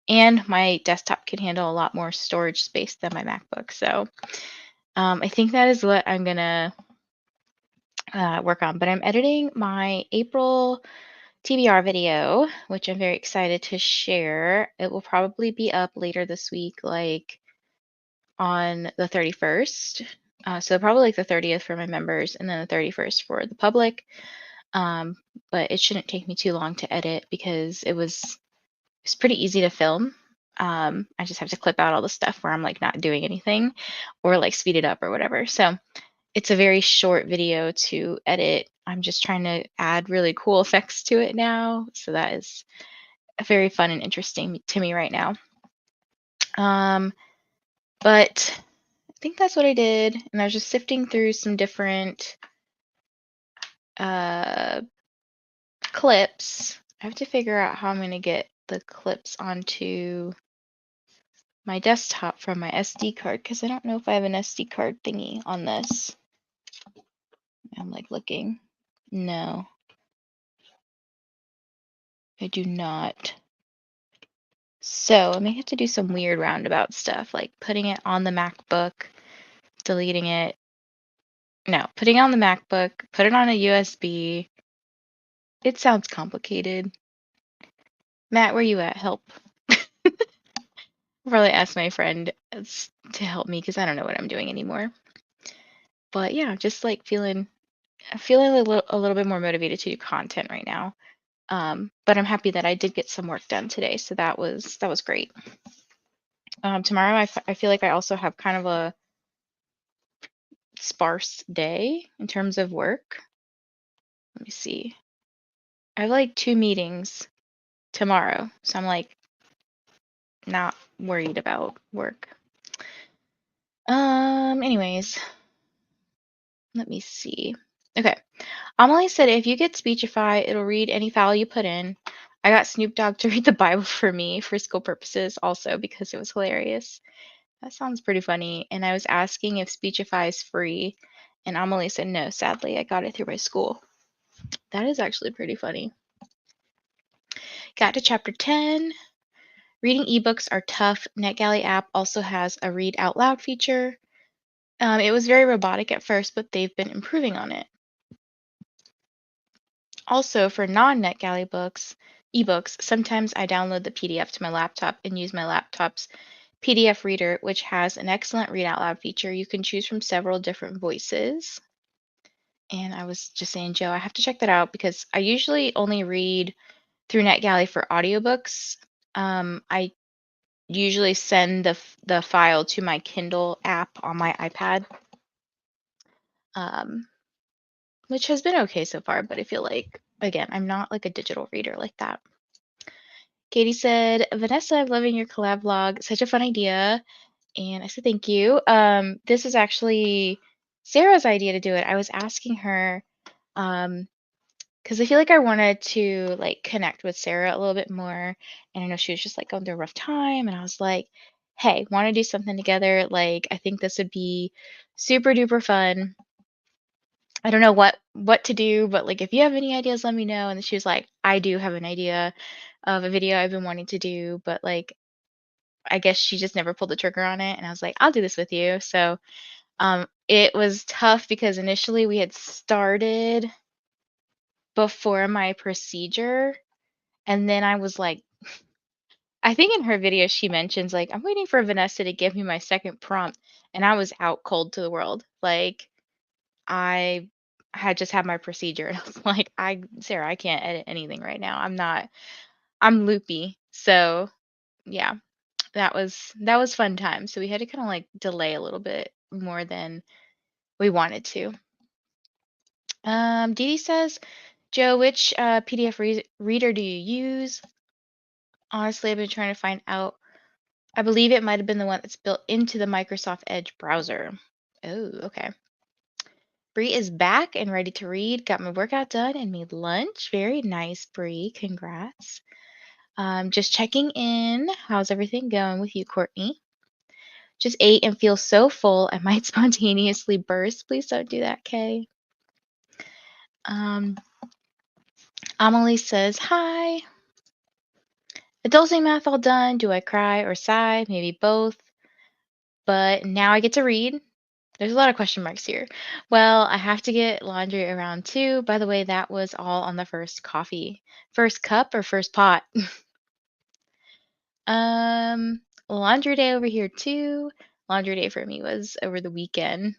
And my desktop can handle a lot more storage space than my MacBook. So I think that is what I'm gonna work on. But I'm editing my April TBR video, which I'm very excited to share. It will probably be up later this week, like on the 31st. So probably like the 30th for my members and then the 31st for the public. Um, but it shouldn't take me too long to edit because it's pretty easy to film. I just have to clip out all the stuff where I'm like not doing anything or like speed it up or whatever. So it's a very short video to edit. I'm just trying to add really cool effects to it now. So that is very fun and interesting to me right now. Um, but I think that's what I did. And I was just sifting through some different uh, clips. I have to figure out how I'm going to get the clips onto my desktop from my SD card because I don't know if I have an SD card thingy on this. I'm like looking. No, I do not. So I may have to do some weird roundabout stuff, like putting it on the MacBook, deleting it. No, putting it on the MacBook, put it on a USB. It sounds complicated. Matt, where you at? Help. I'll probably ask my friend to help me because I don't know what I'm doing anymore. But yeah, just like feeling a little bit more motivated to do content right now. But I'm happy that I did get some work done today, so that was great. Tomorrow, I feel like I also have kind of a sparse day in terms of work. Let me see. I have like 2 meetings tomorrow, so I'm like not worried about work. Anyways, let me see. Okay. Amelie said if you get Speechify, it'll read any file you put in. I got Snoop Dogg to read the Bible for me for school purposes also because it was hilarious. That sounds pretty funny. And I was asking if Speechify is free, and Amelie said no, sadly, I got it through my school. That is actually pretty funny. Got to chapter 10. Reading ebooks are tough. NetGalley app also has a read out loud feature. It was very robotic at first, but they've been improving on it. Also, for non-NetGalley ebooks, sometimes I download the PDF to my laptop and use my laptop's PDF reader, which has an excellent read out loud feature. You can choose from several different voices. And I was just saying, Joe, I have to check that out because I usually only read through NetGalley for audiobooks. I usually send the file to my Kindle app on my iPad, um, which has been okay so far, but I feel like, again, I'm not like a digital reader like that. Katie said, Vanessa, I'm loving your collab vlog. Such a fun idea. And I said, thank you. This is actually Sarah's idea to do it. I was asking her, because I feel like I wanted to like connect with Sarah a little bit more. And I know she was just like going through a rough time. And I was like, hey, want to do something together? Like, I think this would be super duper fun. I don't know what to do, but like if you have any ideas, let me know. And she was like, I do have an idea of a video I've been wanting to do, but like I guess she just never pulled the trigger on it. And I was like, I'll do this with you. So It was tough because initially we had started before my procedure, and then I was like, I think in her video she mentions like, I'm waiting for Vanessa to give me my second prompt, and I was out cold to the world. Like I had just had my procedure, and I was like, Sarah, I can't edit anything right now. I'm loopy. So yeah, that was fun time. So we had to kind of like delay a little bit more than we wanted to. Dee Dee says, Joe, which PDF reader do you use? Honestly, I've been trying to find out. I believe it might have been the one that's built into the Microsoft Edge browser. Oh, okay. Bree is back and ready to read. Got my workout done and made lunch. Very nice, Bree. Congrats. Just checking in. How's everything going with you, Courtney? Just ate and feel so full I might spontaneously burst. Please don't do that, Kay. Um, Amelie says, hi. Adulting math all done. Do I cry or sigh? Maybe both. But now I get to read. There's a lot of question marks here. Well, I have to get laundry around 2. By the way, that was all on the first coffee. First cup or first pot? Um, Laundry day over here too. Laundry day for me was over the weekend.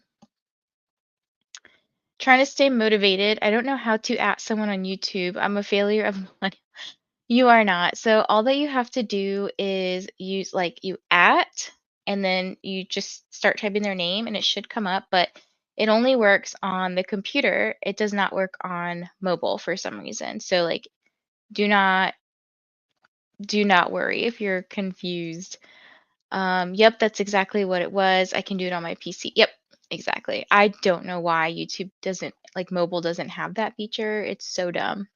Trying to stay motivated. I don't know how to at someone on YouTube. I'm a failure of millennial. You are not. So all that you have to do is use like you at and then you just start typing their name and it should come up, but it only works on the computer. It does not work on mobile for some reason. So like do not worry if you're confused. Yep, that's exactly what it was. I can do it on my PC. Yep, exactly. I don't know why YouTube doesn't like mobile doesn't have that feature. It's so dumb.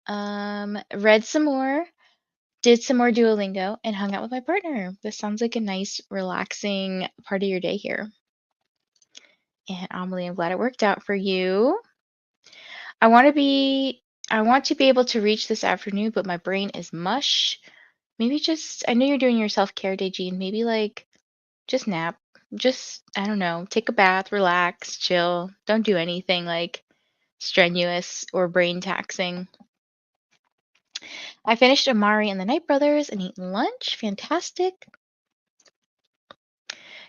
Read some more, did some more Duolingo, and hung out with my partner. This sounds like a nice, relaxing part of your day here. And Amelie, I'm glad it worked out for you. I want to be able to reach this afternoon, but my brain is mush. Maybe just I know you're doing your self-care day, Jean. Maybe like just nap. Just, I don't know, take a bath, relax, chill. Don't do anything like strenuous or brain taxing. I finished Amari and the Night Brothers and ate lunch. Fantastic.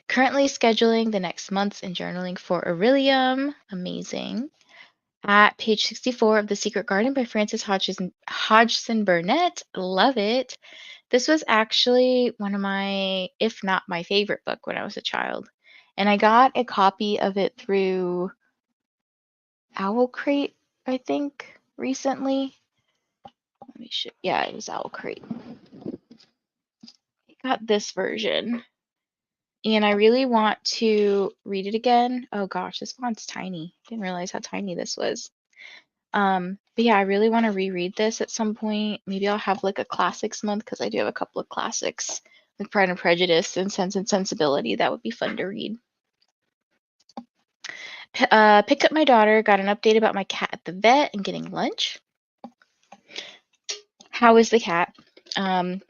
Currently scheduling the next months in journaling for Aurelium. Amazing. At page 64 of The Secret Garden by Frances Hodgson Burnett. Love it. This was actually one of my, if not my favorite book when I was a child. And I got a copy of it through Owl Crate, I think, recently. Let me show. Yeah, it was Owl Crate. I got this version. And I really want to read it again. Oh gosh, this font's tiny. Didn't realize how tiny this was. But yeah, I really want to reread this at some point. Maybe I'll have like a classics month because I do have a couple of classics like Pride and Prejudice and Sense and Sensibility. That would be fun to read. Picked up my daughter, got an update about my cat at the vet and getting lunch. How is the cat? I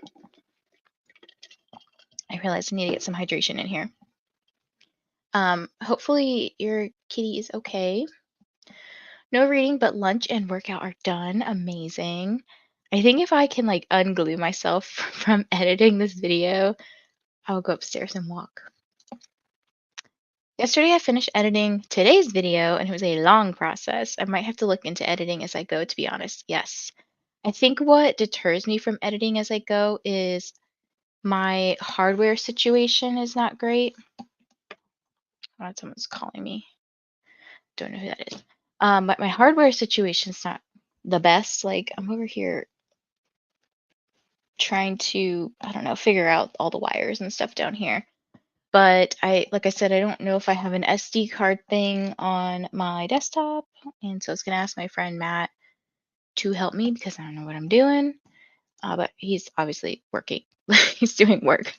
realize I need to get some hydration in here. Hopefully your kitty is okay. No reading, but lunch and workout are done. Amazing. I think if I can like unglue myself from editing this video, I'll go upstairs and walk. Yesterday I finished editing today's video and it was a long process. I might have to look into editing as I go, to be honest. Yes. I think what deters me from editing as I go is my hardware situation is not great. Oh, someone's calling me. Don't know who that is. But my hardware situation is not the best. Like I'm over here trying to, I don't know, figure out all the wires and stuff down here. But like I said, I don't know if I have an SD card thing on my desktop. And so I was going to ask my friend Matt to help me because I don't know what I'm doing. But he's obviously working. He's doing work.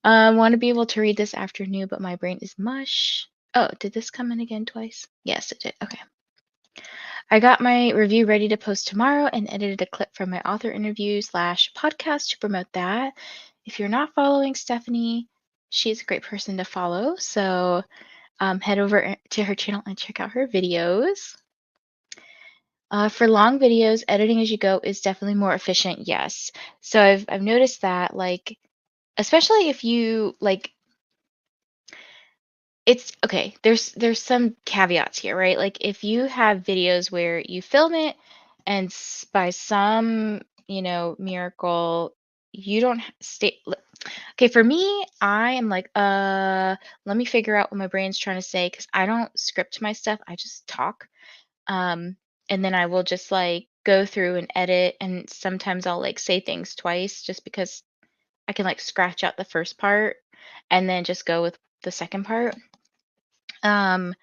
Want to be able to read this afternoon, but my brain is mush. Oh, did this come in again twice? Yes, it did. Okay. I got my review ready to post tomorrow and edited a clip from my author interview / podcast to promote that. If you're not following Stephanie, She's a great person to follow. So head over to her channel and check out her videos. For long videos, editing as you go is definitely more efficient. Yes. So I've noticed that, like, especially if you like, it's okay. There's some caveats here, right? Like if you have videos where you film it and by some, miracle, you don't stay. Okay, for me, I am like, let me figure out what my brain's trying to say because I don't script my stuff. I just talk. Um, and then I will just like go through and edit, and sometimes I'll like say things twice just because I can like scratch out the first part and then just go with the second part. Um,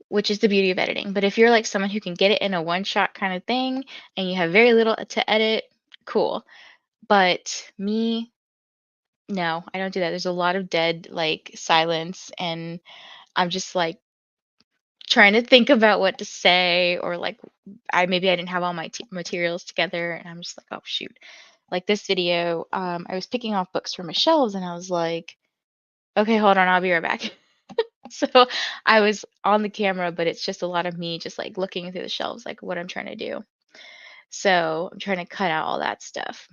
which is the beauty of editing. But if you're like someone who can get it in a one shot kind of thing and you have very little to edit, cool. But me, no, I don't do that. There's a lot of dead like silence, and I'm just like trying to think about what to say, or like I didn't have all my materials together, and I'm just like, oh shoot. Like this video, I was picking off books from my shelves, and I was like, okay, hold on, I'll be right back. So I was on the camera, but it's just a lot of me just like looking through the shelves, like what I'm trying to do. So I'm trying to cut out all that stuff.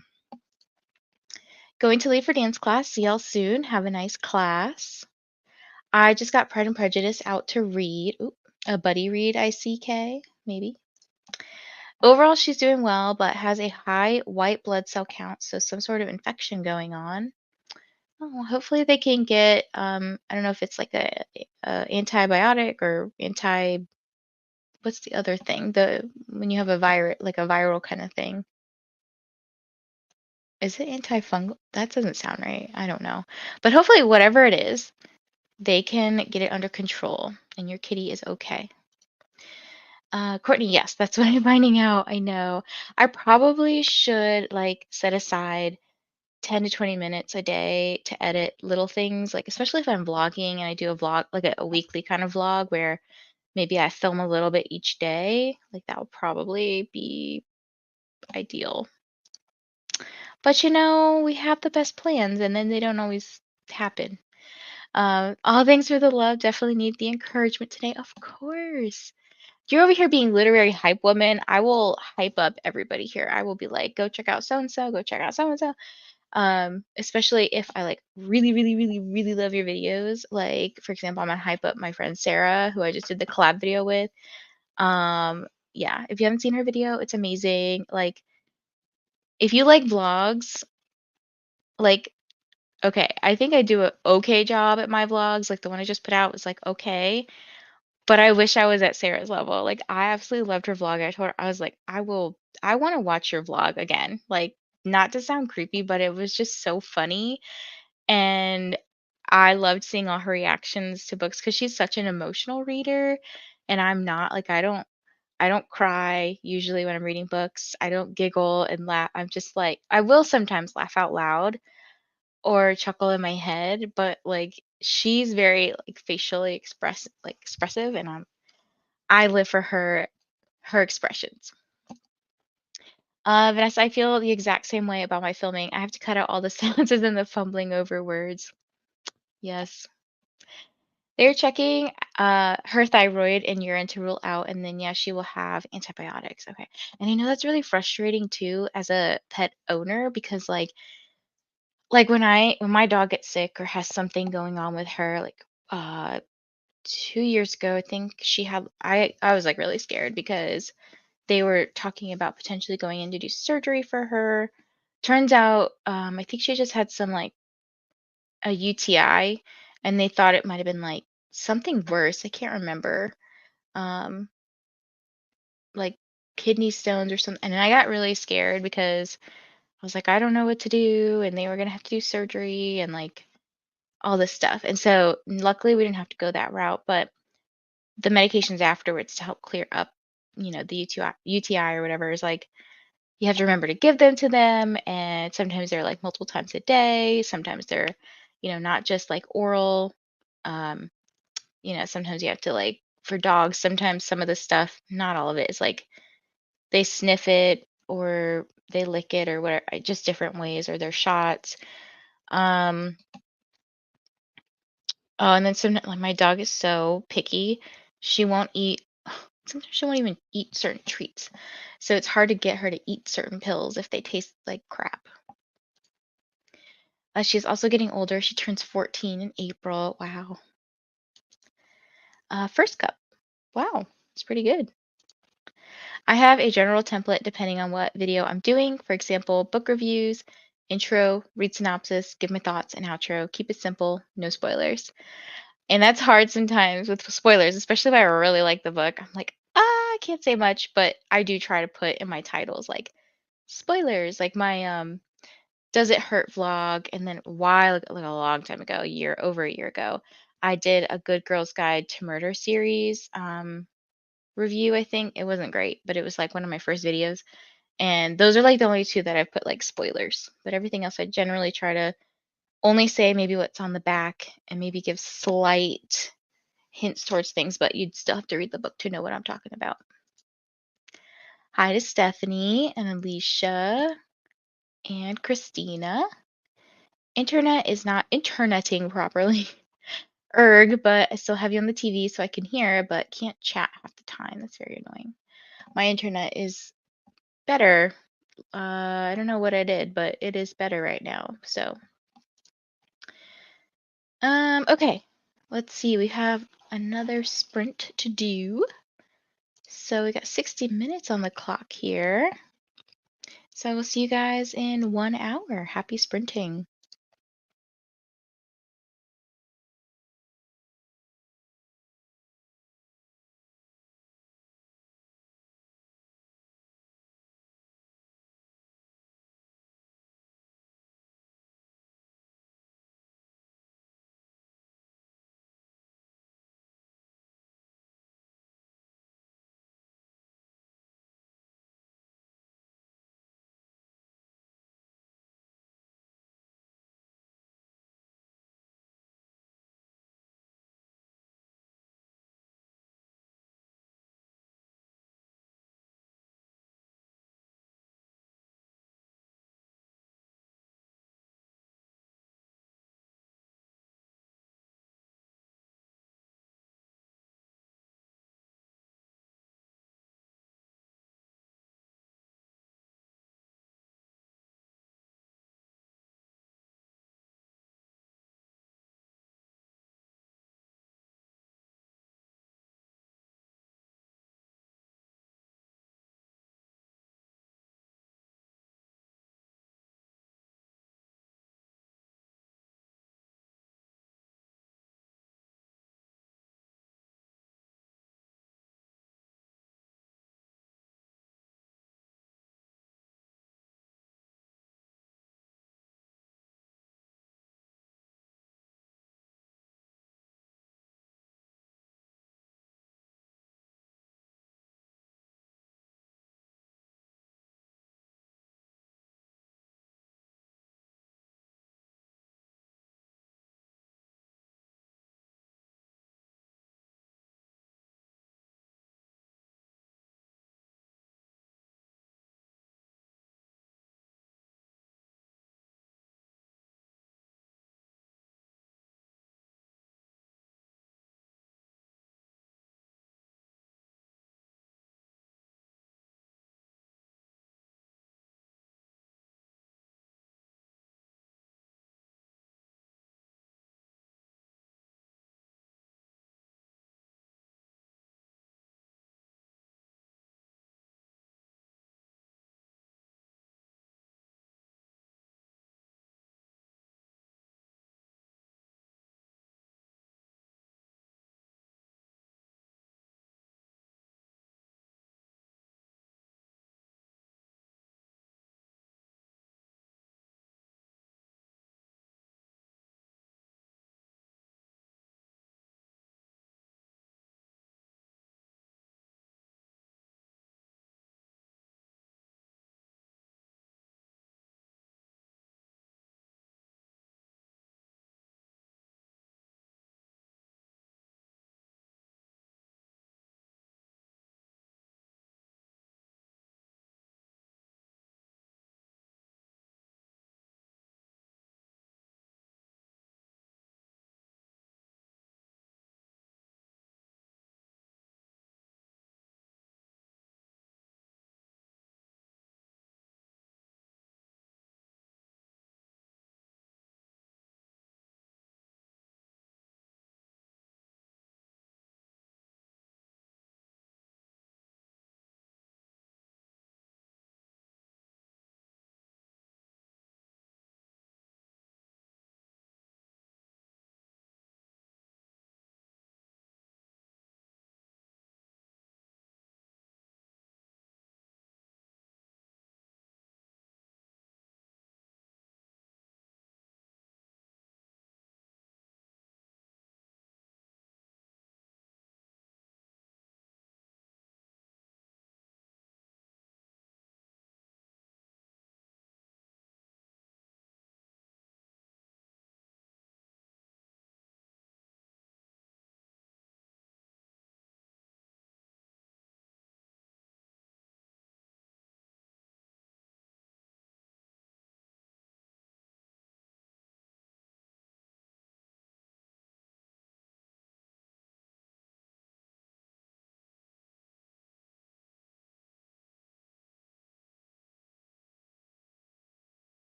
Going to leave for dance class. See y'all soon. Have a nice class. I just got Pride and Prejudice out to read. Ooh, a buddy read, ICK, maybe. Overall, she's doing well, but has a high white blood cell count, so some sort of infection going on. Oh, hopefully they can get, I don't know if it's like a antibiotic or what's the other thing? When you have a virus, like a viral kind of thing. Is it antifungal? That doesn't sound right. I don't know. But hopefully, whatever it is, they can get it under control and your kitty is okay. Courtney, yes, that's what I'm finding out. I know. I probably should like set aside 10 to 20 minutes a day to edit little things, like especially if I'm vlogging and I do a vlog, like a weekly kind of vlog where maybe I film a little bit each day. Like that would probably be ideal. But we have the best plans and then they don't always happen. All thanks for the love. Definitely need the encouragement today. Of course. You're over here being literary hype woman. I will hype up everybody here. I will be like, go check out so and so, go check out so and so. Especially if I like really, really, really, really love your videos. Like, for example, I'm gonna hype up my friend Sarah, who I just did the collab video with. Yeah, if you haven't seen her video, it's amazing. Like, if you like vlogs, like, okay, I think I do a okay job at my vlogs. Like the one I just put out was like okay, but I wish I was at Sarah's level. Like I absolutely loved her vlog. I told her I was like, I want to watch your vlog again. Like not to sound creepy, but it was just so funny. And I loved seeing all her reactions to books because she's such an emotional reader. And I'm not like I don't cry usually when I'm reading books. I don't giggle and laugh. I'm just like I will sometimes laugh out loud or chuckle in my head, but like she's very like facially expressive, and I live for her expressions. Vanessa, I feel the exact same way about my filming. I have to cut out all the silences and the fumbling over words. Yes. They're checking her thyroid and urine to rule out, and then yeah, she will have antibiotics. Okay. And I know that's really frustrating too as a pet owner because like when my dog gets sick or has something going on with her, like 2 years ago, I think I was like really scared because they were talking about potentially going in to do surgery for her. Turns out, I think she just had some like a UTI, and they thought it might have been like something worse. I can't remember, um, like kidney stones or something. And I got really scared because I was like, I don't know what to do, and they were gonna have to do surgery and like all this stuff. And so, luckily, we didn't have to go that route, but the medications afterwards to help clear up, the UTI or whatever is like you have to remember to give them to them, and sometimes they're like multiple times a day, sometimes they're not just like oral. um Sometimes you have to like for dogs, sometimes some of the stuff, not all of it, is like they sniff it or they lick it or whatever, just different ways, or their shots. um Oh, and then like my dog is so picky. She won't eat sometimes she won't even eat certain treats. So it's hard to get her to eat certain pills if they taste like crap. She's also getting older. She turns 14 in April. Wow. First cup. Wow, it's pretty good. I have a general template depending on what video I'm doing. For example, book reviews, intro, read synopsis, give my thoughts, and outro. Keep it simple, no spoilers. And that's hard sometimes with spoilers, especially if I really like the book. I'm like, I can't say much, but I do try to put in my titles like spoilers, like my Does It Hurt vlog, and then a while like a long time ago, over a year ago, I did a Good Girls Guide to Murder series review, I think. It wasn't great, but it was like one of my first videos. And those are like the only two that I've put like spoilers. But everything else I generally try to only say maybe what's on the back and maybe give slight hints towards things, but you'd still have to read the book to know what I'm talking about. Hi to Stephanie and Alicia and Christina. Internet is not interneting properly. Erg, but I still have you on the TV so I can hear, but can't chat half the time. That's very annoying. My internet is better. I don't know what I did, but it is better right now. So, okay. Let's see. We have another sprint to do. So we got 60 minutes on the clock here. So I will see you guys in 1 hour. Happy sprinting.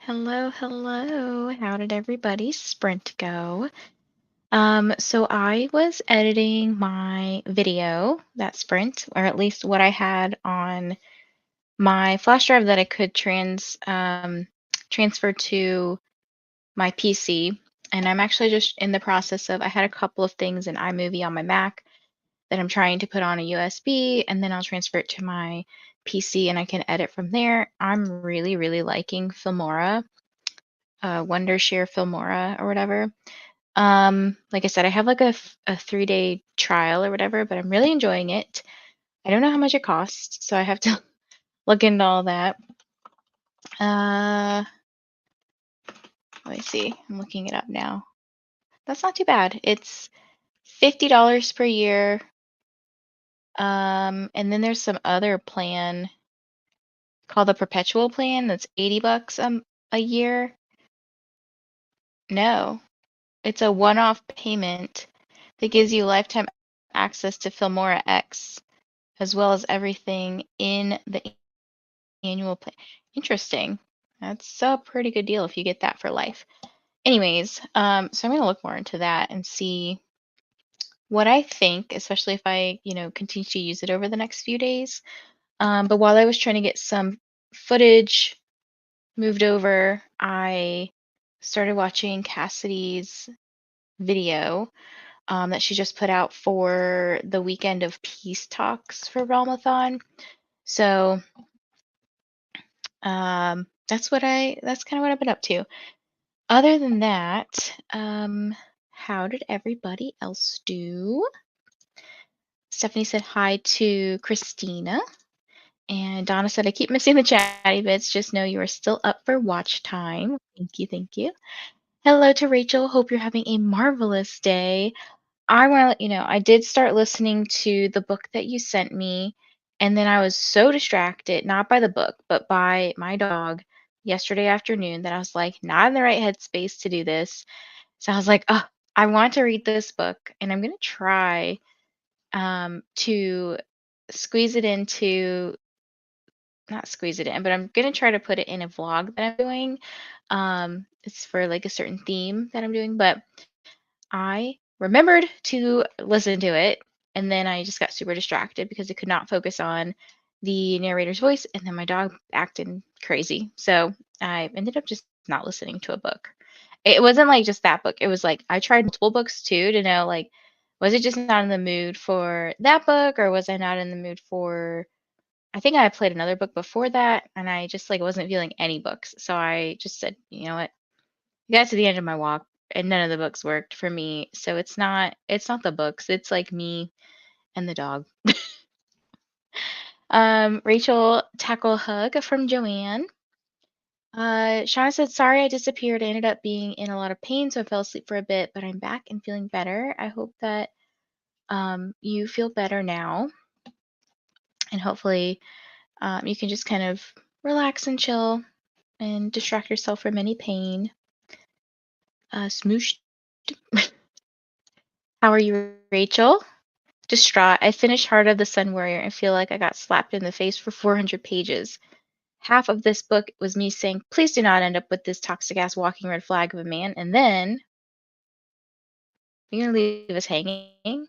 Hello, hello. How did everybody's sprint go? So I was editing my video, that sprint, or at least what I had on my flash drive that I could transfer to my PC. And I'm actually just in the process of I had a couple of things in iMovie on my Mac that I'm trying to put on a USB, and then I'll transfer it to my PC and I can edit from there. I'm really, really liking Filmora, Wondershare Filmora or whatever. Like I said, I have like a 3-day trial or whatever, but I'm really enjoying it. I don't know how much it costs, so I have to look into all that. Uh, Let me see. I'm looking it up now. That's not too bad. It's $50 per year. And then there's some other plan called the perpetual plan that's $80 a year. No, it's a one-off payment that gives you lifetime access to Filmora X, as well as everything in the annual plan. Interesting. That's a pretty good deal if you get that for life. Anyways, so I'm gonna look more into that and see what I think, especially if I, continue to use it over the next few days. But while I was trying to get some footage moved over, I started watching Cassidy's video that she just put out for the weekend of peace talks for Realmathon. So that's kind of what I've been up to. Other than that, how did everybody else do? Stephanie said hi to Christina. And Donna said, I keep missing the chatty bits. Just know you are still up for watch time. Thank you. Thank you. Hello to Rachel. Hope you're having a marvelous day. I want to let you know, I did start listening to the book that you sent me. And then I was so distracted, not by the book, but by my dog yesterday afternoon that I was like, not in the right headspace to do this. So I was like, oh, I want to read this book and I'm going to try to squeeze it into not squeeze it in, but I'm gonna try to put it in a vlog that I'm doing. It's for like a certain theme that I'm doing, but I remembered to listen to it, and then I just got super distracted because I could not focus on the narrator's voice, and then my dog acted crazy. So I ended up just not listening to a book. It wasn't like just that book. It was like I tried multiple books too to know like was it just not in the mood for that book or was I not in the mood for I think I played another book before that, and I just like wasn't feeling any books. So I just said, you know what? I got to the end of my walk, and none of the books worked for me. So it's not the books. It's like me and the dog. Rachel tackle hug from Joanne. Shauna said, sorry I disappeared. I ended up being in a lot of pain, so I fell asleep for a bit, but I'm back and feeling better. I hope that you feel better now, and hopefully you can just kind of relax and chill and distract yourself from any pain. Smoosh. How are you, Rachel? Distraught. I finished Heart of the Sun Warrior and feel like I got slapped in the face for 400 pages. Half of this book was me saying, please do not end up with this toxic ass walking red flag of a man. And then, you're going to leave us hanging?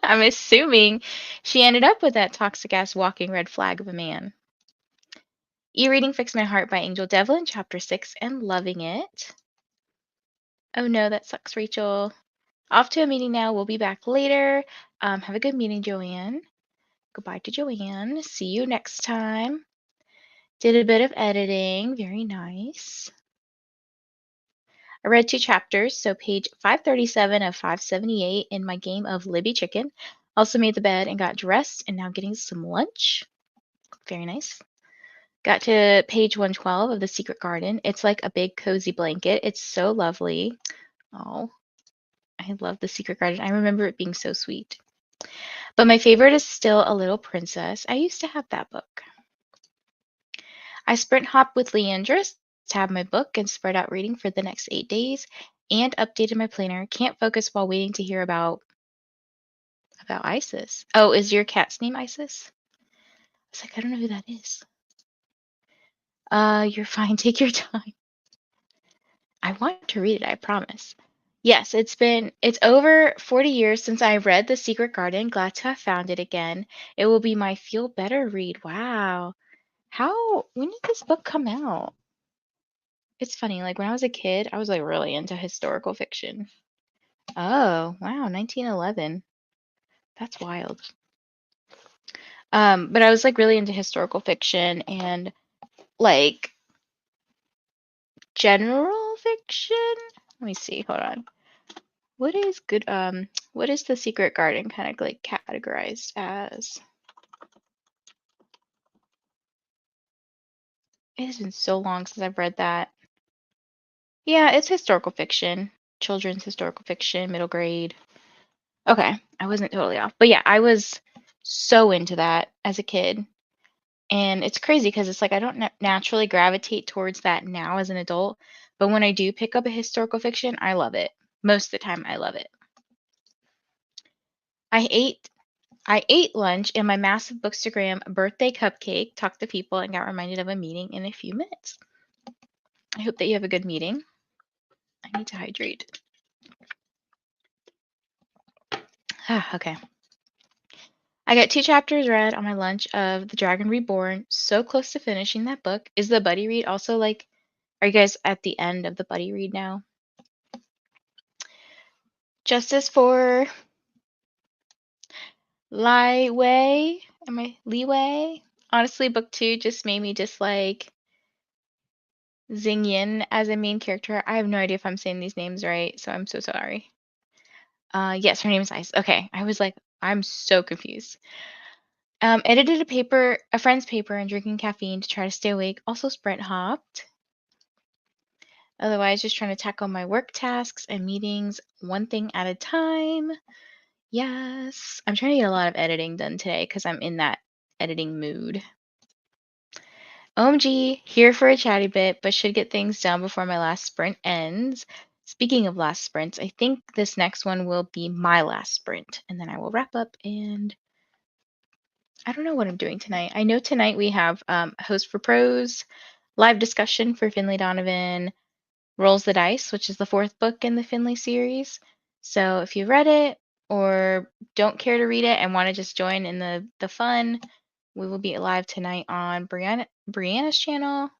I'm assuming she ended up with that toxic ass walking red flag of a man. E-reading Fix My Heart by Angel Devlin, chapter 6, and loving it. Oh no, that sucks, Rachel. Off to a meeting now. We'll be back later. Have a good meeting, Joanne. Goodbye to Joanne. See you next time. Did a bit of editing. Very nice. I read 2 chapters, so page 537 of 578 in my game of Libby Chicken. Also made the bed and got dressed and now getting some lunch. Very nice. Got to page 112 of The Secret Garden. It's like a big cozy blanket. It's so lovely. Oh, I love The Secret Garden. I remember it being so sweet. But my favorite is still A Little Princess. I used to have that book. I sprint hop with Leandris, tab my book, and spread out reading for the next 8 days, and updated my planner. Can't focus while waiting to hear about Isis. Oh, is your cat's name Isis? I was like, I don't know who that is. You're fine. Take your time. I want to read it, I promise. Yes, it's over 40 years since I read The Secret Garden. Glad to have found it again. It will be my feel better read. Wow. When did this book come out? It's funny, like when I was a kid, I was like really into historical fiction. Oh, wow, 1911. That's wild. But I was like really into historical fiction and like general fiction. Let me see, hold on. What is good what is The Secret Garden kind of like categorized as? It has been so long since I've read that. Yeah, it's historical fiction. Children's historical fiction, middle grade. Okay, I wasn't totally off. But yeah, I was so into that as a kid. And it's crazy because it's like I don't naturally gravitate towards that now as an adult. But when I do pick up a historical fiction, I love it. Most of the time, I love it. I ate I ate lunch in my massive Bookstagram birthday cupcake, talked to people, and got reminded of a meeting in a few minutes. I hope that you have a good meeting. I need to hydrate. Okay. I got 2 chapters read on my lunch of The Dragon Reborn. So close to finishing that book. Is the buddy read also like, are you guys at the end of the buddy read now? Justice for Wei? Am I Wei? Honestly, book 2 just made me dislike Xing Yin as a main character. I have no idea if I'm saying these names right, so I'm so sorry. Yes, her name is Ice. Okay, I was like, I'm so confused. Edited a friend's paper, and drinking caffeine to try to stay awake. Also sprint hopped. Otherwise, just trying to tackle my work tasks and meetings one thing at a time. Yes, I'm trying to get a lot of editing done today because I'm in that editing mood. OMG, here for a chatty bit, but should get things done before my last sprint ends. Speaking of last sprints, I think this next one will be my last sprint, and then I will wrap up. And I don't know what I'm doing tonight. I know tonight we have Host for Pros, live discussion for Finley Donovan, Rolls the Dice, which is the 4th book in the Finley series. So if you read it or don't care to read it and want to just join in the fun, we will be live tonight on Brianna's channel.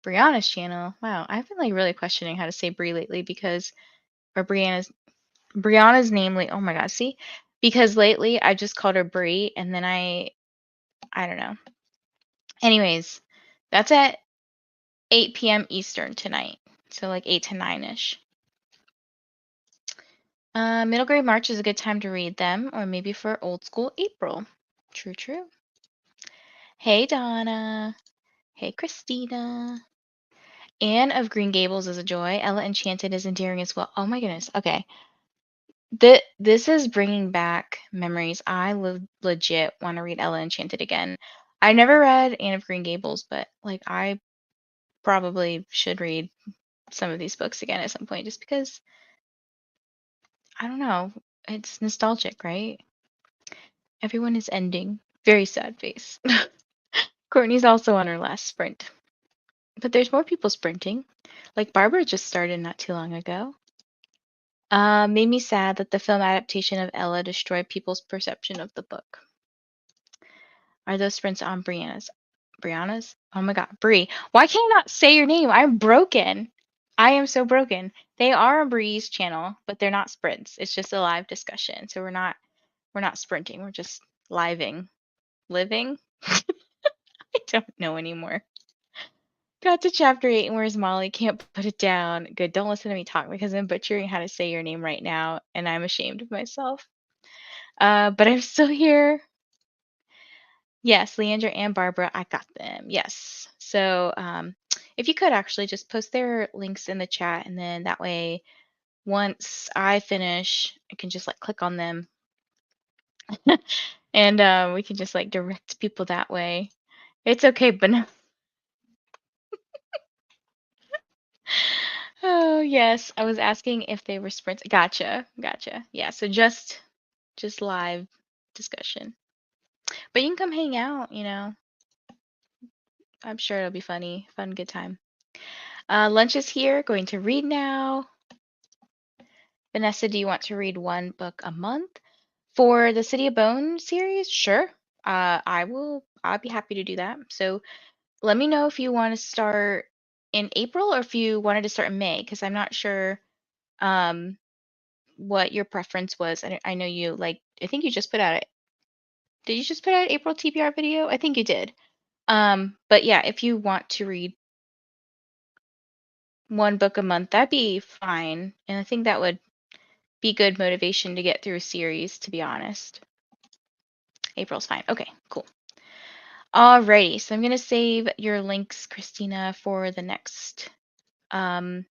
Brianna's channel. Wow, I've been like really questioning how to say Brie lately because or Brianna's name oh my god, see? Because lately I just called her Brie and then I don't know. Anyways, that's at 8 p.m. Eastern tonight. So like 8 to 9ish. Middle grade March is a good time to read them, or maybe for old school April. True, true. Hey, Donna. Hey, Christina. Anne of Green Gables is a joy. Ella Enchanted is endearing as well. Oh my goodness. Okay. This is bringing back memories. I legit want to read Ella Enchanted again. I never read Anne of Green Gables, but like I probably should read some of these books again at some point just because I don't know. It's nostalgic, right? Everyone is ending. Very sad face. Courtney's also on her last sprint. But there's more people sprinting. Like Barbara just started not too long ago. Made me sad that the film adaptation of Ella destroyed people's perception of the book. Are those sprints on Brianna's? Brianna's? Oh my god, Brie. Why can't I not say your name? I'm broken. I am so broken. They are on Brie's channel, but they're not sprints. It's just a live discussion. So we're not sprinting. We're just living. Living? I don't know anymore. Got to chapter 8 and where's Molly? Can't put it down. Good, don't listen to me talk because I'm butchering how to say your name right now and I'm ashamed of myself. But I'm still here. Yes, Leandra and Barbara, I got them. Yes. So if you could actually just post their links in the chat and then that way once I finish, I can just like click on them and we can just like direct people that way. It's okay, but no. Oh, yes. I was asking if they were sprints. Gotcha. Gotcha. Yeah, so just live discussion. But you can come hang out, I'm sure it'll be funny. Fun, good time. Lunch is here. Going to read now. Vanessa, do you want to read one book a month? For the City of Bones series? Sure. I'll be happy to do that. So let me know if you want to start in April or if you wanted to start in May, because I'm not sure um what your preference was. I know you like, I think you just put out did you just put out an April TBR video? I think you did. But yeah, if you want to read one book a month, that'd be fine. And I think that would be good motivation to get through a series, to be honest. April's fine. Okay, cool. Alrighty, so I'm gonna save your links, Christina, for the next um,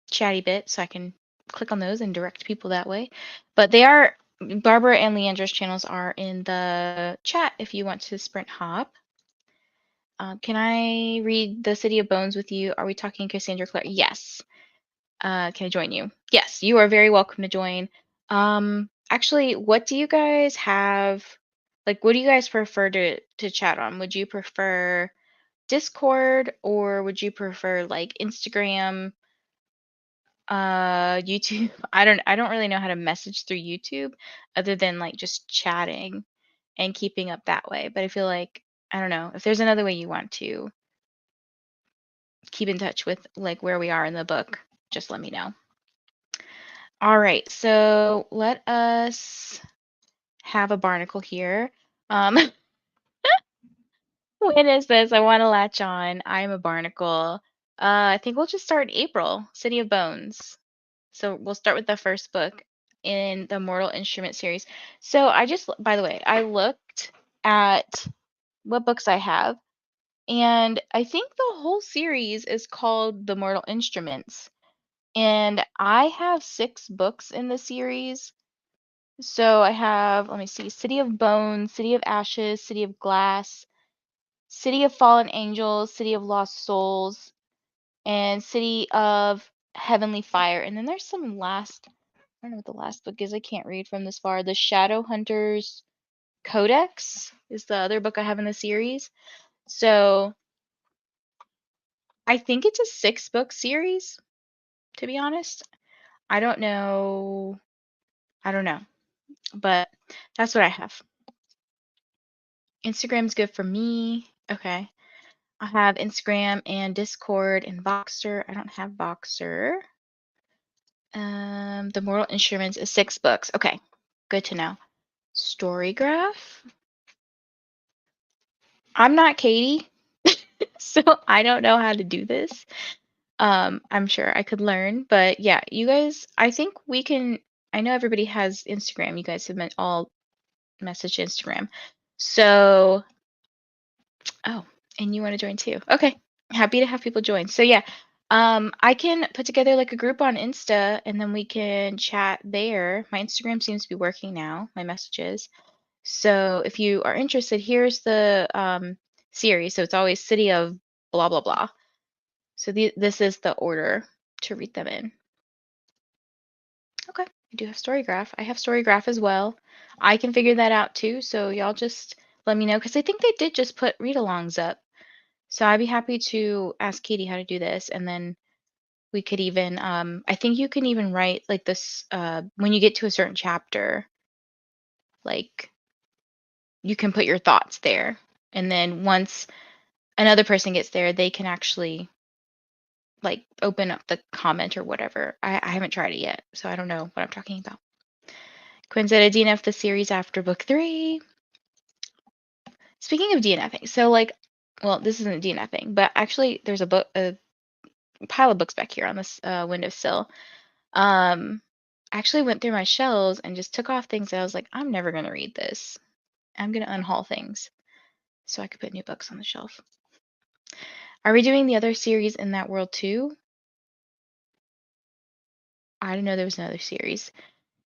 chatty bit, so I can click on those and direct people that way. But they are, Barbara and Leandra's channels are in the chat if you want to sprint hop. Can I read The City of Bones with you? Are we talking Cassandra Clare? Yes. Can I join you? Yes, you are very welcome to join. Actually, what do you guys have? Like, what do you guys prefer to chat on? Would you prefer Discord or would you prefer like Instagram, YouTube? I don't really know how to message through YouTube other than like just chatting and keeping up that way. But I feel like I don't know if there's another way you want to keep in touch with like where we are in the book, just let me know. All right, so let us have a barnacle here. Um, when is this? I want to latch on. I'm a barnacle. I think we'll just start in April, City of Bones. So we'll start with the first book in the Mortal Instrument series. So I just, by the way, I looked at what books I have, and I think the whole series is called The Mortal Instruments. And I have 6 books in the series. So I have, let me see, City of Bones, City of Ashes, City of Glass, City of Fallen Angels, City of Lost Souls, and City of Heavenly Fire. And then there's some last, I don't know what the last book is. I can't read from this far. The Shadow Hunters Codex is the other book I have in the series. So I think it's a 6-book series, to be honest. I don't know. I don't know. But that's what I have. Instagram's good for me. Okay. I have Instagram and Discord and Voxer. I don't have Voxer. The Mortal Instruments is 6 books. Okay. Good to know. Storygraph. I'm not Katie, so I don't know how to do this. I'm sure I could learn, but yeah, you guys, I think we can. I know everybody has Instagram. You guys have all messaged Instagram. So, oh, and you want to join too. Okay. Happy to have people join. So yeah, I can put together like a group on Insta and then we can chat there. My Instagram seems to be working now, my messages. So if you are interested, here's the series. So it's always City of blah blah blah. So this is the order to read them in. Okay, I do have Storygraph. I have Storygraph as well. I can figure that out too. So y'all just let me know because I think they did just put read-alongs up. So I'd be happy to ask Katie how to do this, and then we could even, I think you can even write like this, when you get to a certain chapter, like you can put your thoughts there. And then once another person gets there, they can actually like open up the comment or whatever. I haven't tried it yet, so I don't know what I'm talking about. Quinn said I DNF the series after book 3. Speaking of DNFing, so like, well, this isn't DNFing, but actually there's a pile of books back here on this windowsill. I actually went through my shelves and just took off things that I was like, I'm never going to read this. I'm going to unhaul things so I could put new books on the shelf. Are we doing the other series in that world too? I didn't know there was another series.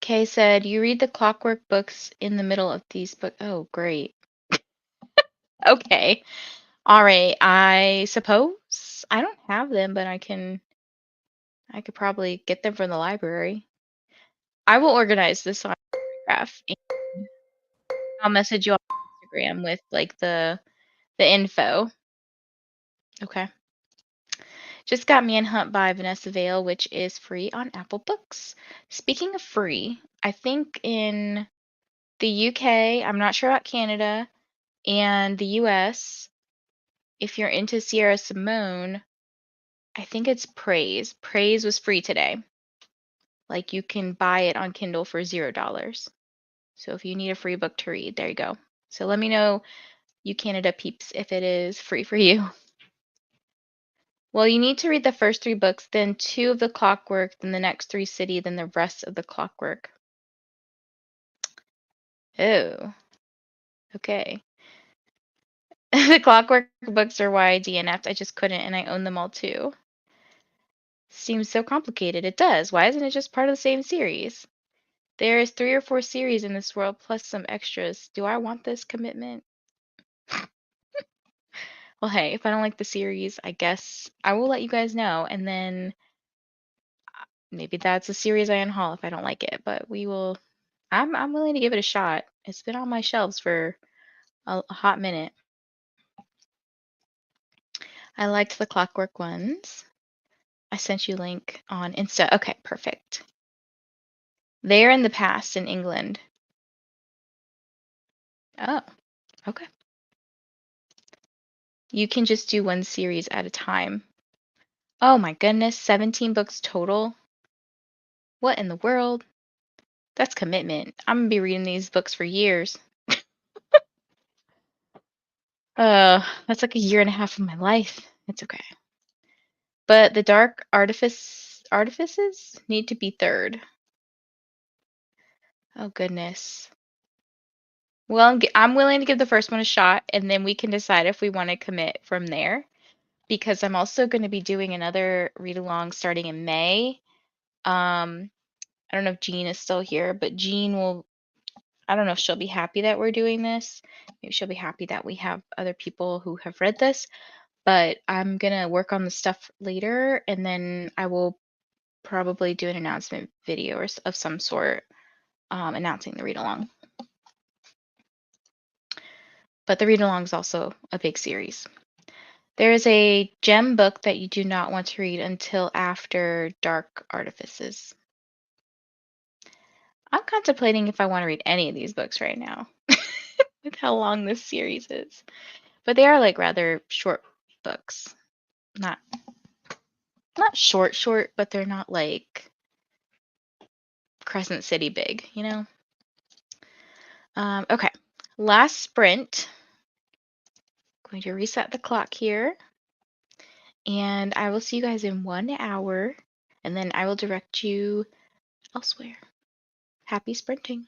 Kay said, you read the Clockwork books in the middle of these books. Oh, great. Okay. All right. I suppose I don't have them, but I could probably get them from the library. I will organize this on graph. I'll message you on Instagram with like the the info. Okay. Just got Manhunt by Vanessa Vale, which is free on Apple Books. Speaking of free, I think in the UK, I'm not sure about Canada, and the US, if you're into Sierra Simone, I think it's Praise. Praise was free today. Like you can buy it on Kindle for $0. So if you need a free book to read, there you go. So let me know, you Canada peeps, if it is free for you. Well, you need to read the first 3 books, then 2 of the Clockwork, then the next 3 City, then the rest of the Clockwork. Oh, okay. The Clockwork books are why I DNF'd. I just couldn't, and I own them all too. Seems so complicated. It does. Why isn't it just part of the same series? There is 3 or 4 series in this world, plus some extras. Do I want this commitment? Well, hey, if I don't like the series, I guess I will let you guys know, and then maybe that's a series I unhaul if I don't like it. But we will. I'm willing to give it a shot. It's been on my shelves for a hot minute. I liked the Clockwork ones. I sent you a link on Insta. Okay, perfect. They're in the past in England. Oh, okay. You can just do one series at a time. Oh my goodness, 17 books total? What in the world? That's commitment. I'm gonna be reading these books for years. That's like a year and a half of my life. It's okay. But the Dark Artifices need to be third. Oh goodness. Well, I'm willing to give the first one a shot, and then we can decide if we want to commit from there. Because I'm also going to be doing another read along starting in May. I don't know if Jean is still here, but Jean will, I don't know if she'll be happy that we're doing this. Maybe she'll be happy that we have other people who have read this, but I'm going to work on the stuff later, and then I will probably do an announcement video or of some sort, announcing the read along. But the read along is also a big series. There is a gem book that you do not want to read until after Dark Artifices. I'm contemplating if I want to read any of these books right now, with how long this series is. But they are like rather short books. Not short, but they're not like Crescent City big, you know? Okay. Last sprint. Going to reset the clock here. And I will see you guys in 1 hour. And then I will direct you elsewhere. Happy sprinting.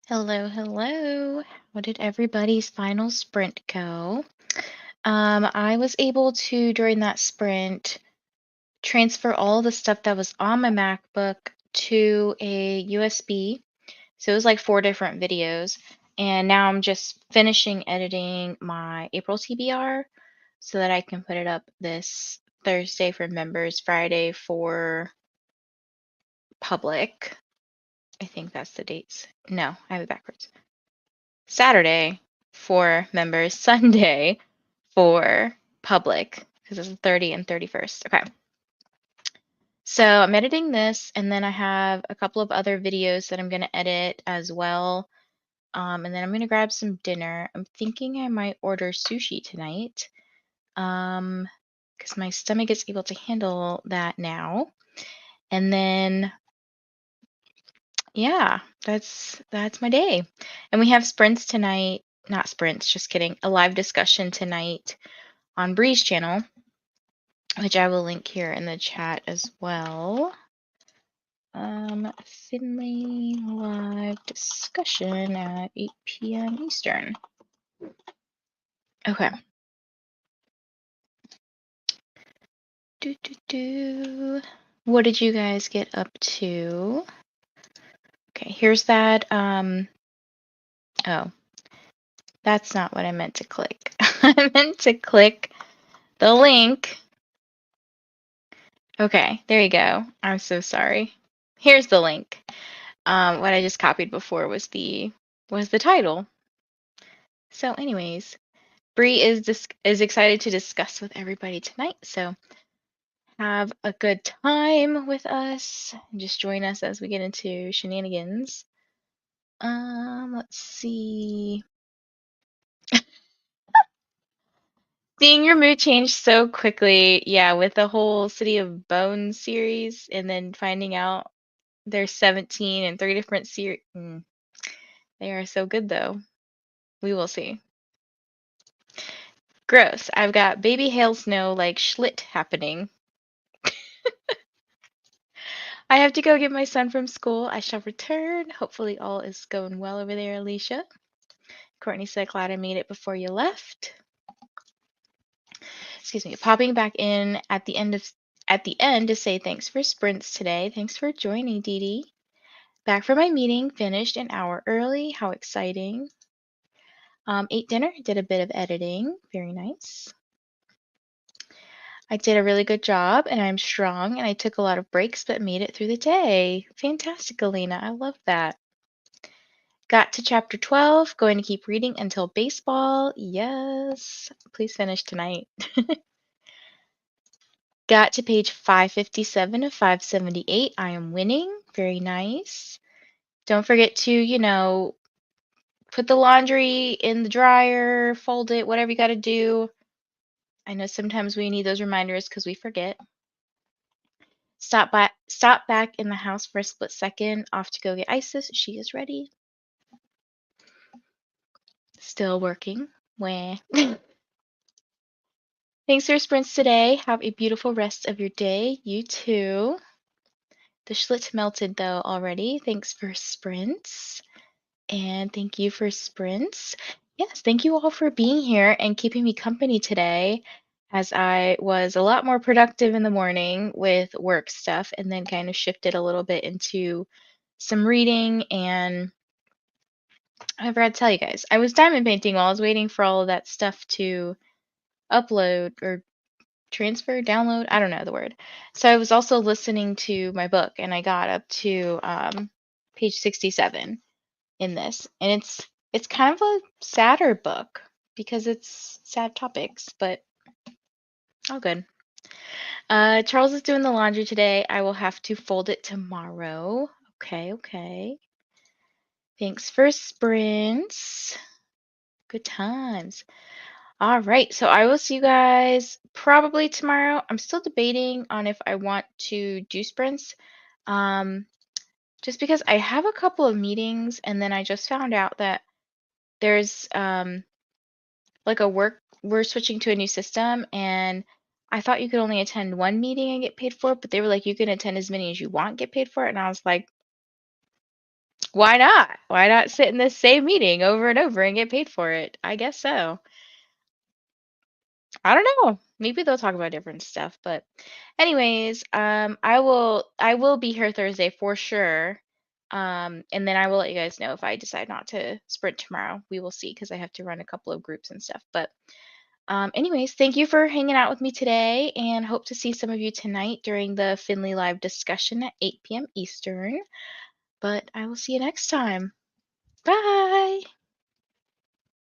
Hello, hello. How did everybody's final sprint go? I was able to, during that sprint, transfer all the stuff that was on my MacBook to a USB. So it was like 4 different videos. And now I'm just finishing editing my April TBR so that I can put it up this Thursday for members, Friday for public. I think that's the dates. No, I have it backwards. Saturday for members, Sunday for public, because it's the 30 and 31st. Okay. So I'm editing this, and then I have a couple of other videos that I'm going to edit as well. And then I'm going to grab some dinner. I'm thinking I might order sushi tonight, because my stomach is able to handle that now. And then, yeah, that's my day. And we have sprints tonight. Not sprints, just kidding. A live discussion tonight on Bree's channel, which I will link here in the chat as well. Finley live discussion at 8 p.m. Eastern. Okay. What did you guys get up to? Okay, here's that. Oh, that's not what I meant to click. I meant to click the link. Okay, there you go. I'm so sorry. Here's the link. What I just copied before was the title. So, anyways, Bree is excited to discuss with everybody tonight. So, have a good time with us. Just join us as we get into shenanigans. Let's see. Seeing your mood change so quickly, yeah, with the whole City of Bones series, and then finding out there's 17 and 3 different series. They are so good, though. We will see. Gross. I've got baby hail snow like schlit happening. I have to go get my son from school. I shall return. Hopefully all is going well over there, Alicia. Courtney said, glad I made it before you left. Excuse me. Popping back in at the end to say thanks for sprints today. Thanks for joining, Dee Dee. Back for my meeting. Finished an hour early. How exciting. Ate dinner. Did a bit of editing. Very nice. I did a really good job and I'm strong and I took a lot of breaks but made it through the day. Fantastic, Alina. I love that. Got to chapter 12. Going to keep reading until baseball. Yes. Please finish tonight. Got to page 557 of 578. I am winning. Very nice. Don't forget to, put the laundry in the dryer, fold it, whatever you got to do. I know sometimes we need those reminders because we forget. Stop back in the house for a split second. Off to go get Isis. She is ready. Still working. Wah. Thanks for sprints today. Have a beautiful rest of your day. You too. The Schlitz melted though already. Thanks for sprints. And thank you for sprints. Yes, thank you all for being here and keeping me company today, as I was a lot more productive in the morning with work stuff and then kind of shifted a little bit into some reading. And I forgot to tell you guys, I was diamond painting while I was waiting for all of that stuff to upload or transfer, download, I don't know the word. So I was also listening to my book and I got up to page 67 in this. And it's kind of a sadder book because it's sad topics, but all good. Charles is doing the laundry today. I will have to fold it tomorrow. Okay. Thanks for sprints. Good times. All right, so I will see you guys probably tomorrow. I'm still debating on if I want to do sprints, just because I have a couple of meetings, and then I just found out that there's like we're switching to a new system, and I thought you could only attend one meeting and get paid for it, but they were like, you can attend as many as you want, get paid for it, and I was like, Why not? Why not sit in this same meeting over and over and get paid for it? I guess so. I don't know. Maybe they'll talk about different stuff, but anyways, I will be here Thursday for sure. And then I will let you guys know if I decide not to sprint tomorrow. We will see because I have to run a couple of groups and stuff. But anyways, thank you for hanging out with me today and hope to see some of you tonight during the Finley Live discussion at 8 p.m. Eastern. But I will see you next time. Bye.